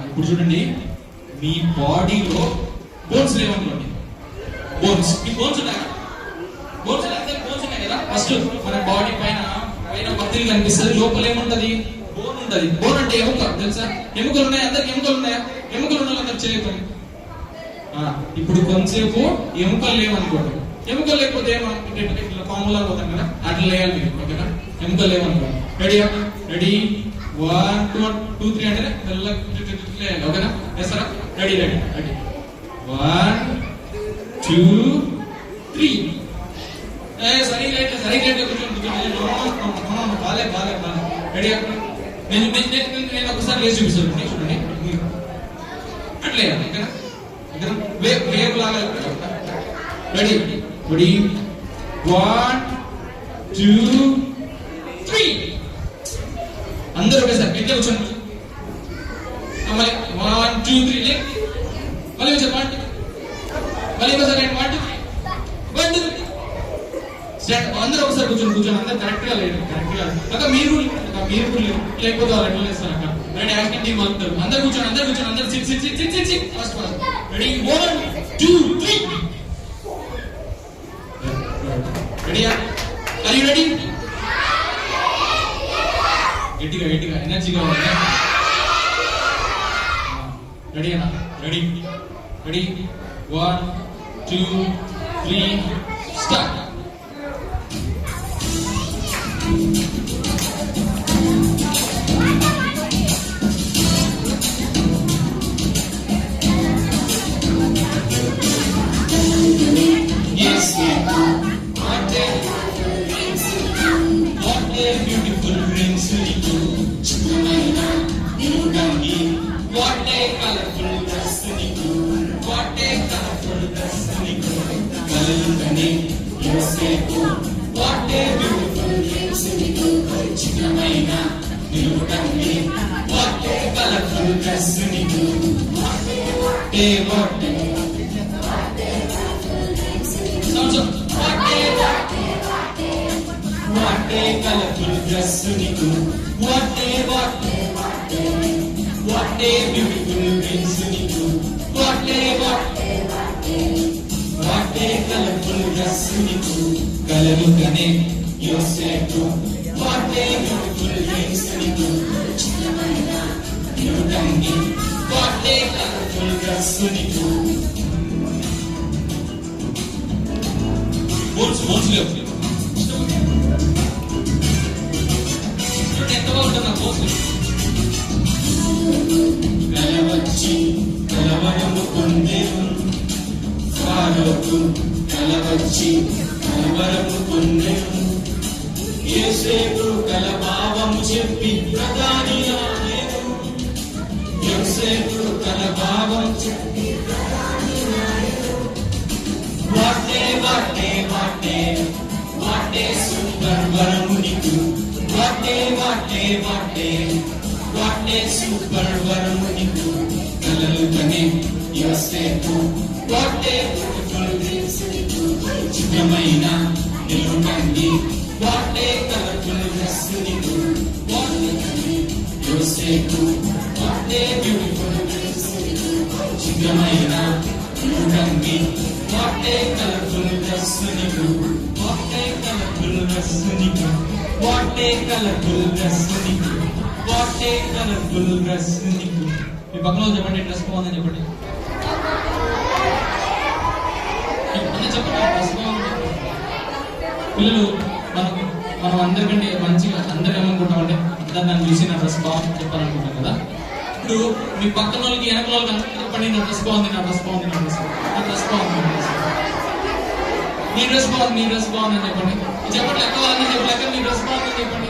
[SPEAKER 3] ఇప్పుడు చూడండి, మీ బాడీలో బోన్స్ లేవనుకోండి. బోన్స్, మీ బోన్స్ ఉన్నాయి కదా? బోన్స్ ఉన్నాయి కదా? ఫస్ట్ మన బాడీ పైన పైన మధ్యలో కనిపిస్తుంది. లోపల ఏముంటది? బోన్ ఉంటది. బోన్ అంటే ఎముక, తెలుసా? ఎముకలు ఉన్నాయి. అందరికి ఎముకలు ఉన్నాయా? ఎముకలు ఉన్న వాళ్ళందరూ చేయగలుగుతారు. ఇప్పుడు కొంతసేపు ఎముకలు లేవనుకోండి. ఎముకలు లేకపోతే ఇట్లా పాములా పోతాం కదా, అట్లా లేయాలి మీరు. ఓకేనా? ఎముకలు లేవనుకోండి. రెడీయా? రెడీ? 1 2 2 3 అంటే లేయాలి. ఓకేనా? వేస్తారా? Ready ready ready 1 2 3. సరిగ్గా కూర్చోండి. బాలే బాలే బాలే. రెడీ? నేను ఒకసారి లేచి చూపిస్తాను. చూడండి అట్లే ఓకేనా? వేవ్ లాగా. రెడీ? రెడీ? 1 2 3. అందరూ ఒకేసారి గట్టిగా కూర్చోండి. మళ్ళీ 1 2 3. మళ్ళీ చెప్పండి. మళ్ళీ ఒకసారి 1 2 3. అందరూ ఒకసారి కూర్చొని అందరూ కరెక్ట్ గా లేదు. కరెక్ట్ గా అక్క మీరు లేకపోతే వాళ్ళు ఎట్లా చేస్తారు అక్క? రెడీ? యాక్షన్ టీం అవుతారు. అందరు కూర్చోండి. అందరు సిట్. First ready? 1 2 3. రెడీయా? Are you ready? గట్టిగా ఎనర్జీగా ఉంది. రెడీ అన్నా? Ready? 1 2 3 start. Yes, what a beautiful rings we do. What a colorful destiny. What a colorful destiny. Kalundani, Yosefu. What a beautiful rings we do. Chikamaina, Nilutani. What a colorful destiny. What a
[SPEAKER 5] what a colourful dress నీకు what a what a what a beautiful dress నీకు what a what a what a colourful dress నీకు కలరు కనే యోసేపు వాటే బ్యూటిఫుల్ డ్రెస్ నీకు చిన్నమైన యువతంగి వాటే కలర్ఫుల్ డ్రెస్ నీకు బోన్స్ లేవు ఎంత బాగుంటుంది నా బోన్స్ కలవచ్చి కలవరము పొందేను ఫారోకు కలవచ్చి కలవరము పొందేను యోసేపు కలభావము చెప్పి ప్రధాని ఆయను యోసేపు కలభావం చెప్పి ప్రధాని ఆయను what a what a what a what a super వరము నీకు what a what a what a what a super వరము నీకు కలలు కనే యోసేపు వాటే బ్యూటిఫుల్ డ్రెస్ నీకు చిన్నమైన నిలువంగి వాటే కలర్ఫుల్ డ్రెస్ నీకు వాటే కనే యోసేపు వాటే బ్యూటిఫుల్ డ్రెస్ నీకు చిన్నమైన నిలువంగి వాటే కలర్ఫుల్ డ్రెస్ నీకు వాటే కలర్ఫుల్ డ్రెస్ నీకు వాటే కలర్ఫుల్ డ్రెస్ నీకు వాటే కలర్ఫుల్ డ్రెస్ నీకు మీ పక్కన చెప్పండి డ్రెస్ బాగుందని చెప్పండి చెప్పండి డ్రెస్ బాగుంది పిల్లలు మనం అందరికంటే మంచిగా అందరూ ఏమనుకుంటామంటే అందరు నన్ను చూసి నా డ్రెస్ బాగుంది చెప్పాలనుకుంటాం కదా ఇప్పుడు మీ పక్కన వాళ్ళకి వెనక వాళ్ళకి అందరికీ చెప్పండి నా డ్రెస్ బాగుంది నా డ్రెస్ బాగుంది నా డ్రెస్ బాగుంది నా డ్రెస్ బాగుంది మీ డ్రెస్ బాగుంది మీ డ్రెస్ బాగుందని చెప్పండి చెప్పండి లెక్క వాళ్ళని చెప్పండి లెక్క మీ డ్రెస్ బాగుందని చెప్పండి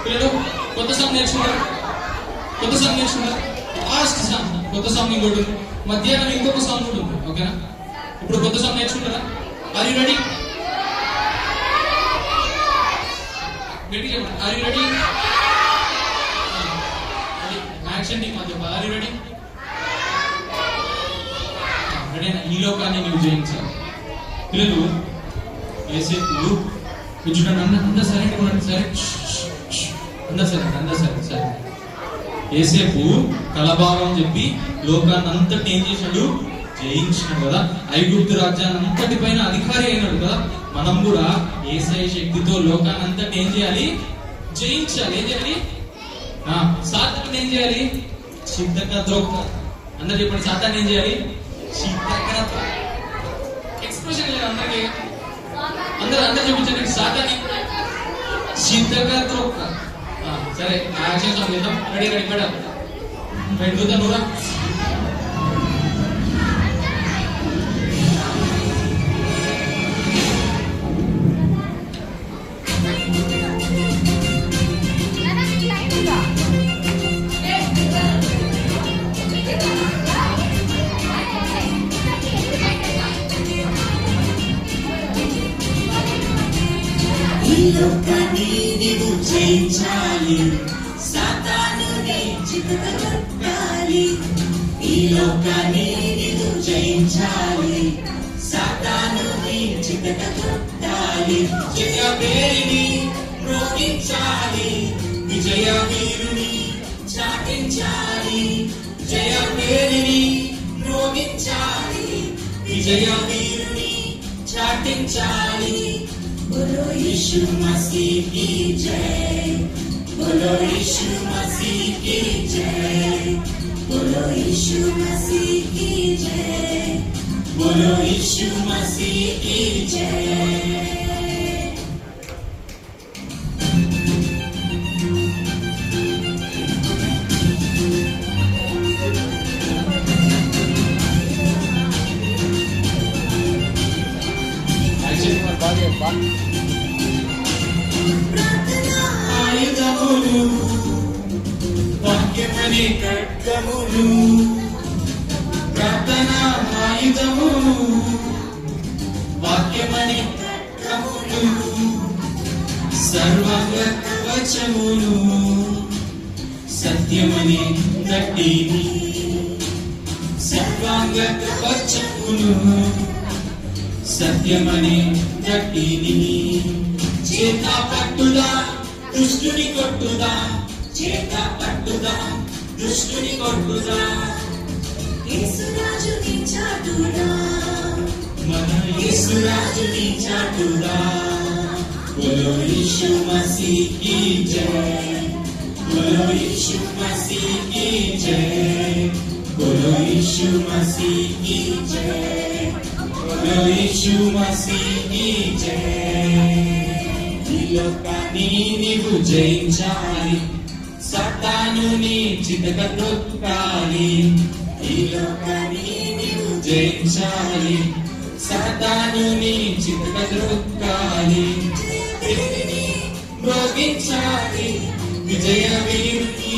[SPEAKER 5] పిల్లలు కొత్త సాంగ్ నేర్చుకున్నారు లాస్ట్ సాంగ్ కొత్త సాంగ్ ఇంకోటి మధ్యాహ్నం ఇంకొక సాంగ్ కూడా ఉంది ఓకేనా ఇప్పుడు కొత్త సాంగ్ నేర్చుకుంటారా are you ready are you ready action team అని చెప్పాలి ఆర్ యు రెడీ రెడీనా ఈ లోకాన్ని నువ్వు జయించాలి పిల్లలు యేసేపు కూర్చుంటాను అందరూ సరే సరే యేసేపు కలభావం చెప్పి లోకాన్ని అంతటి ఏం చేశాడు జయించినాడు కదా ఐగుప్తు రాజ్యాన్ని అంతటి పైన అధికారి అయినాడు కదా మనం కూడా యేసయ్య శక్తితో లోకాన్ని అంతటి ఏం చేయాలి జయించాలి ఏం చేయాలి సాతాను ఏం చేయాలి చిత్తగా ద్రోహ అందరు చెప్పండి సాతాను ఏం చేయాలి చిత్తగా ఎక్స్ప్రెషన్ లేదు అందరికి అందరు చూపించండి సాతాన్ని చిత్తగా ద్రోహ సరే యాక్షన్ సాంగ్ చేద్దాం రెడీ మేడం రైట్ చూద్దా నువ్వురా నీవు జయించాలి సాతానుని చితగొట్టాలి ఈ లోకాన్ని నీవు జయించాలి సాతానుని చితగొట్టాలి జయ పేరుని మ్రోగించాలి విజయ వీరుని చాటించాలి జయ పేరుని మ్రోగించాలి విజయ వీరుని చాటించాలి बोलो यीशु मसीह की जय बोलो यीशु मसीह की जय बोलो यीशु मसीह की जय बोलो यीशु मसीह की जय ఆయుధములు వాక్యమనే ఖడ్గములు ప్రార్థన ఆయుధములు వాక్యమనే ఖడ్గములు సర్వకవచములు సత్యమనే దట్టిని చెప్పులు సత్యమని గట్టిని చేత పట్టుదా దుష్టుని కొట్టుదా చేత పట్టుదా దుష్టుని కొట్టుదా
[SPEAKER 7] యేసురాజుని చాటుదా
[SPEAKER 5] మన యేసురాజుని చాటుదా बोलो यीशु मसीह की जय बोलो यीशु मसीह की जय बोलो यीशु मसीह की जय बोलो यीशु मसीह की जय लोकानी నీవు జయించాలి సాతానుని చితకత్రొక్కాలి ఈ లోకాని నీవు జయించాలి సాతానుని చితకత్రొక్కాలి భోగించాలి విజయ వీరుని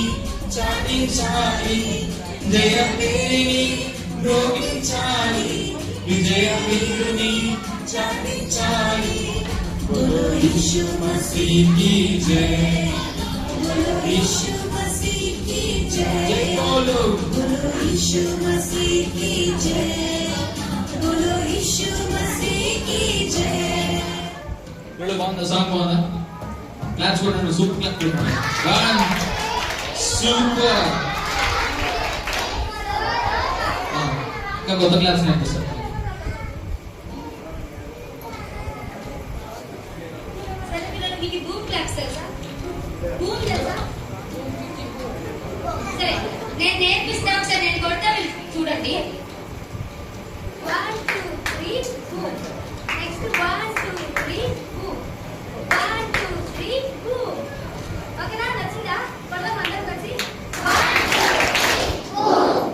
[SPEAKER 5] చాటించాలి జయ పేరిని భోగించాలి విజయ వీరుని చాటించాలి बोलो यीशु मसीह की जय
[SPEAKER 7] बोलो यीशु मसीह की जय
[SPEAKER 5] बोलो
[SPEAKER 7] यीशु मसीह की जय बोलो यीशु मसीह की जय
[SPEAKER 3] వీళ్ళు బాగుందా సాంగ్ బాగుందా క్లాప్స్ కొట్టండి సూపర్ క్లాప్ కొట్టండి సూపర్ ఇంకా కొత్త క్లాప్స్ నేర్పిస్తారు
[SPEAKER 4] మీకు బూమ్ క్లాప్స్ తెలుసా బూమ్ తెలుసా సరే నేను నేర్పిస్తా ఒకసారి నేను కొడతా మీరు చూడండి 1 2 3 బూమ్ నెక్స్ట్ 1 2 3 బూమ్ 1 2 3 బూమ్ ఓకేనా నచ్చిందా కొడదాం అందరం కలిసి 1 2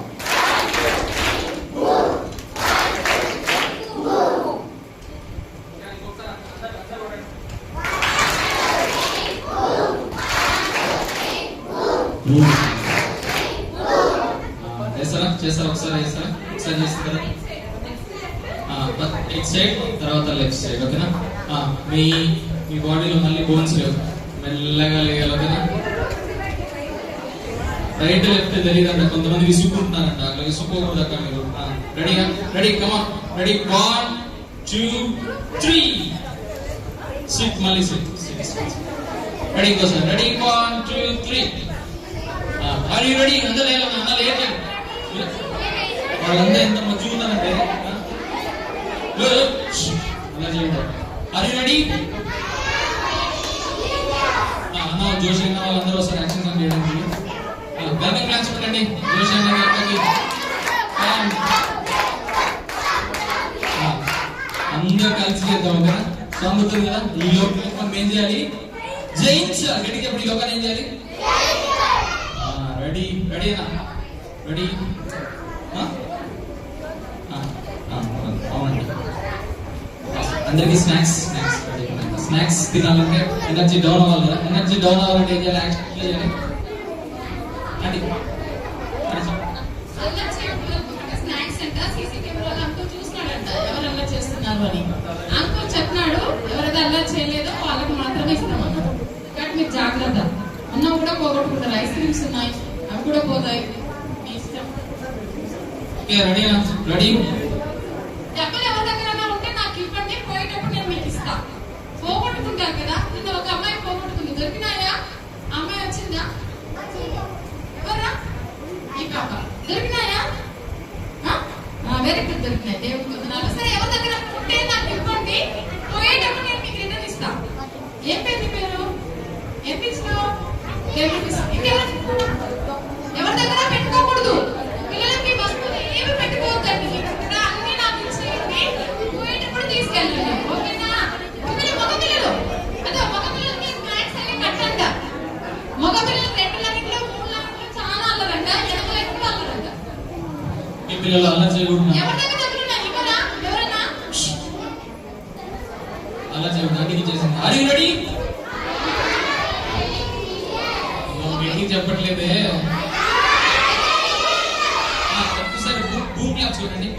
[SPEAKER 3] చేస్తారా ఒకసారి చేస్తారా రైట్ సైడ్ తర్వాత లెఫ్ట్ సైడ్ ఓకేనా మీ బాడీలో మళ్ళీ బోన్స్ లేవు మెల్లగా లేయాలి ఓకేనా రైట్ లెఫ్ట్ తెలియదంట కొంతమంది విసుక్కుంటున్నారంట అట్లా విసుక్కోకూడదు అక్క మీరు రెడీగా రెడీ కమాన్ రెడీ 1 2 3 సిట్ మళ్ళీ సిట్ రెడీ ఇంకోసారి రెడీ 1 2 3 ఆర్ యు రెడీ అందరూ లేయాలి వాళ్ళంతా ఎంత మంచిగా ఉన్నారంటే అలా చేయండి ఆర్ యు రెడీ అన్న జోషంగా వాళ్ళందరూ ఒకసారి యాక్షన్ చేయడానికి గర్భం క్లాస్ పెట్టండి జోషంగా అందరూ కలిసి చేద్దాం ఓకేనా సాంగుతుంది కదా ఈ లోకాన్ని మనం ఏం చేయాలి జయించాలి గట్టి చెప్పండి ఈ లోకాన్ని ఏం చేయాలి రెడీ రెడీనా రెడీ అవునండి అందరికి స్నాక్స్ తినాలంటే ఎనర్జీ డౌన్ అవ్వాలి కదా ఎనర్జీ డౌన్ అవ్వాలంటే ఏం చేయాలి యాక్షన్ చేయాలి అది
[SPEAKER 8] స్నాక్స్ అంట సీసీ కెమెరాలో అంకుల్ చూస్తున్నాడంట ఎవరు అలా చేస్తున్నారు అని అంకుల్ చెప్పినాడు ఎవరైతే అలా చేయలేదో వాళ్ళకి మాత్రమే ఇస్తామన్నాడు కాబట్టి మీరు జాగ్రత్త అన్నం కూడా పోగొట్టుకుంటారు ఐస్ క్రీమ్స్ ఉన్నాయి అవి కూడా పోతాయి మీ ఇష్టం
[SPEAKER 3] రెడీ
[SPEAKER 8] డబ్బులు ఎవరి దగ్గర ఉంటే నాకు ఇవ్వండి పోయేటప్పుడు నేను మీకు ఇస్తా పోగొట్టుకుంటారు కదా నిన్న ఒక అమ్మాయి పోగొట్టుకుంది దొరికినాయా అమ్మాయి వచ్చిందా ఎవరా ఈ పాప దొరికినాయా వెరీ గుడ్ దొరికినాయి దేవుడికి వందనాలు సరే ఎవరి దగ్గర ఉంటే నాకు ఇవ్వండి పోయేటప్పుడు నేను మీకు రిటర్న్ ఇస్తా ఏం పేరు నీ పేరు ఏం తీసుకో ఎవరి దగ్గర పెట్టుకోకూడదు పిల్లలకి వస్తువులు ఏమి పెట్టుకోవద్దండి ఇక్కడ అన్ని నాకు ఇచ్చేయండి పోయేటప్పుడు తీసుకెళ్ళండి ఓకేనా మగ పిల్లలు అదే మగ పిల్లలకి స్నాక్స్ అన్ని కట్టంట మగ పిల్లలు 2 లైన్లో 3 లైన్లో చాలా అల్లరంట 8 లైన్లో అల్లరంట
[SPEAKER 3] మీ పిల్లలు అలా చేయకూడదు
[SPEAKER 8] ఎవరి దగ్గర దగ్గర ఇవ్వరా ఎవరన్నా
[SPEAKER 3] అలా చేయకూడదు అడిగి చేసింది ఆర్ యు రెడీ మీటింగ్ చెప్పట్లేదే ఒకసారి బూమ్ క్లాప్స్ చూడండి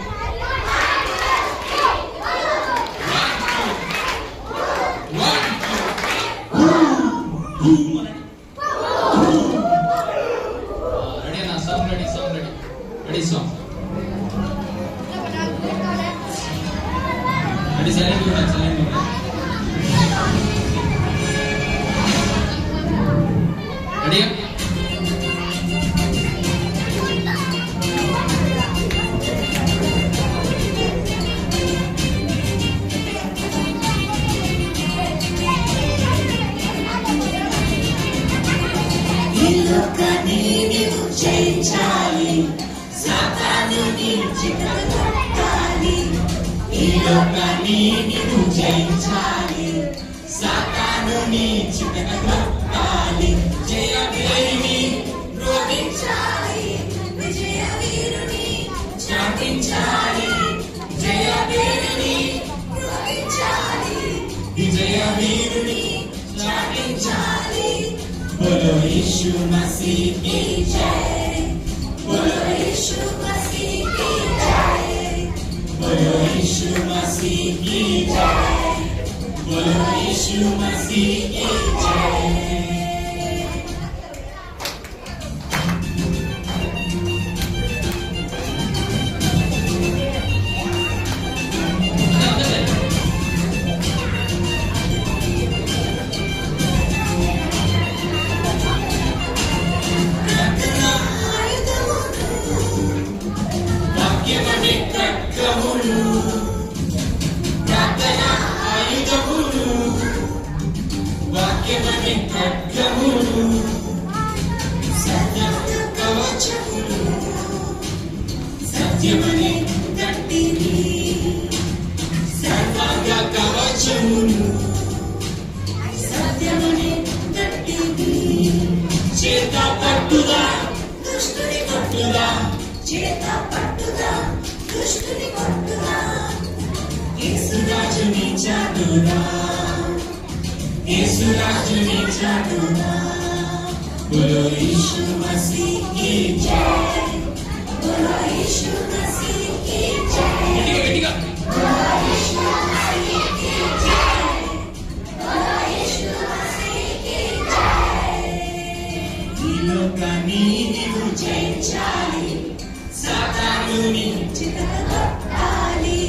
[SPEAKER 3] రెడీ నా సాంగ్ రెడీ సాంగ్ అంటే సైలెంట్ ఉండాలి, సైలెంట్ ఉండాలి. రెడీ?
[SPEAKER 7] ఈ లోకాన్ని నీవు జయించాలి, సాతానుని చితగొట్టాలి. ఈ లోకాన్ని నీవు జయించాలి, సాతానుని చితగొట్టాలి. జయ వీరుని రోధించాలి, విజయ వీరుని చాటించాలి. జయ వీరుని రోధించాలి, విజయ వీరుని చాటించాలి. बोलो यीशु मसीह की जय, बोलो यीशु मसीह की जय, बोलो यीशु मसीह की जय, बोलो यीशु मसीह की जय. సత్యమనే గట్టిని సర్వాంగ కవచమును, సత్యమనే గట్టిని చేత పట్టుదా దుష్టుని కొట్టుదా, చేత పట్టుదా దుష్టుని కొట్టుదా. యేసురాజుని చాటుదా, యేసురాజుని చాటుదా. बोलो यीशु मसीह की जय, बोलो यीशु मसीह की जय, बोलो यीशु मसीह की जय, बोलो यीशु मसीह की जय. ఈ లోకాన్ని నీవు జయించాలి, సాతానుని చితగొట్టాలి.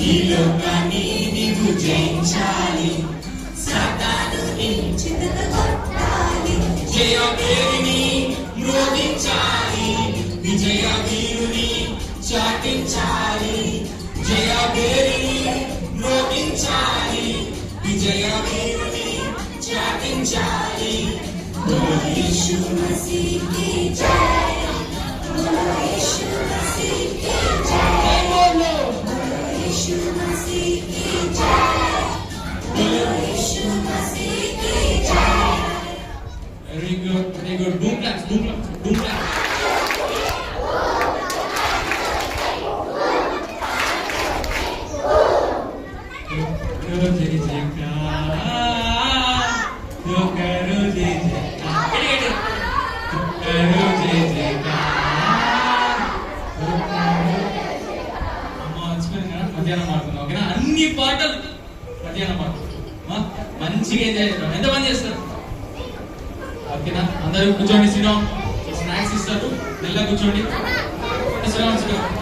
[SPEAKER 7] ఈ లోకాన్ని నీవు జయించాలి, సాతానుని చితగొట్టాలి. జయ వీరుని మ్రోగించాలి, విజయ వీరుని చాటించాలి. జయ వీరుని మ్రోగించాలి, విజయ వీరుని చాటించాలి. बोलो यीशु मसीह की जय, बोलो यीशु मसीह की जय, बोलो यीशु मसीह की जय, बोलो यीशु मसीह की जय.
[SPEAKER 3] Very good, very good. Boom claps, boom claps, boom claps. మధ్యాహ్నం పాడుతున్నాం, ఓకేనా? అన్ని పాటలు మధ్యాహ్నం పాడుతున్నాం, మంచిగా ఎంజాయ్ చేస్తాం. ఎంతమంది చేస్తారు? ఓకేనా? అందరూ కూర్చోండి. శ్రీరామ్ స్నాక్స్ ఇస్తారు, మెల్లగా కూర్చోండి. శ్రీరామ్ శ్రీరామ్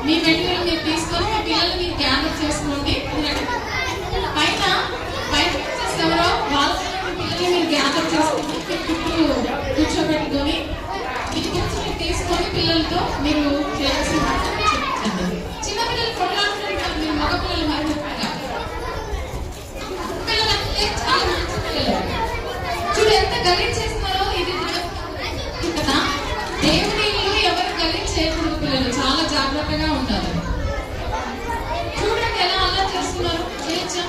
[SPEAKER 8] మీ మెటీరియల్ మీరు తీసుకొని మీ పిల్లల్ని మీరు గ్యాదర్ చేసుకోండి. పైన టీచర్స్ ఎవరో వాళ్ళ పిల్లల్ని మీరు గ్యాదర్ చేసుకుని చుట్టూ కూర్చోబెట్టుకొని మీ గురించి మీరు తీసుకొని పిల్లలతో మీరు చేయాల్సిన చిన్నపిల్లలు పిల్లలు మరి ముఖ్యంగా పిల్లలంటే చాలా మంచి పిల్లలు. చూడు ఎంత గలీజ్ చేస్తున్నారో. ఇది కదా దేవుని ఇల్లు ఎవరు గలీజ్ చేయకూడదు. పిల్లలు చాలా జాగ్రత్తగా ఉండాలి. చూడండి ఎలా అలా చేస్తున్నారు. చేయొచ్చా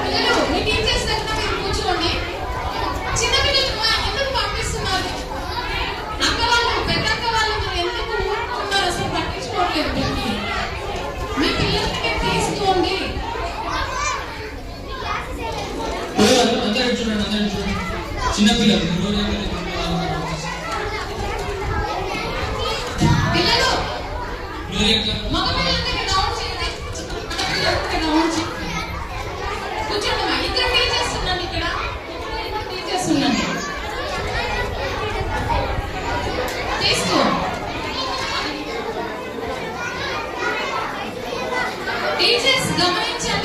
[SPEAKER 8] పిల్లలు? మీ టీచర్స్ దగ్గర మీరు కూర్చోండి. చిన్న పిల్లలు ఎందుకు పంపిస్తున్నారు? అక్క వాళ్ళు పెద్దక్క వాళ్ళు మీరు ఎందుకు ఊరుకున్నారు? అసలు పట్టించుకోవట్లేదు. మీ పిల్లల్ని మీరు తీసుకోండి.
[SPEAKER 3] అందరూ చూడండి, అందరూ చూడండి. చిన్నపిల్లలు
[SPEAKER 8] పిల్లలు మగ పిల్లలకి డౌన్ చేయండి. డౌన్ చేయండి. కూర్చోండి. ఇద్దరు టీచర్స్ ఉన్నాను ఇక్కడ. టీచర్స్ ఉన్నాను. తీసుకో. టీచర్స్ గమనించండి.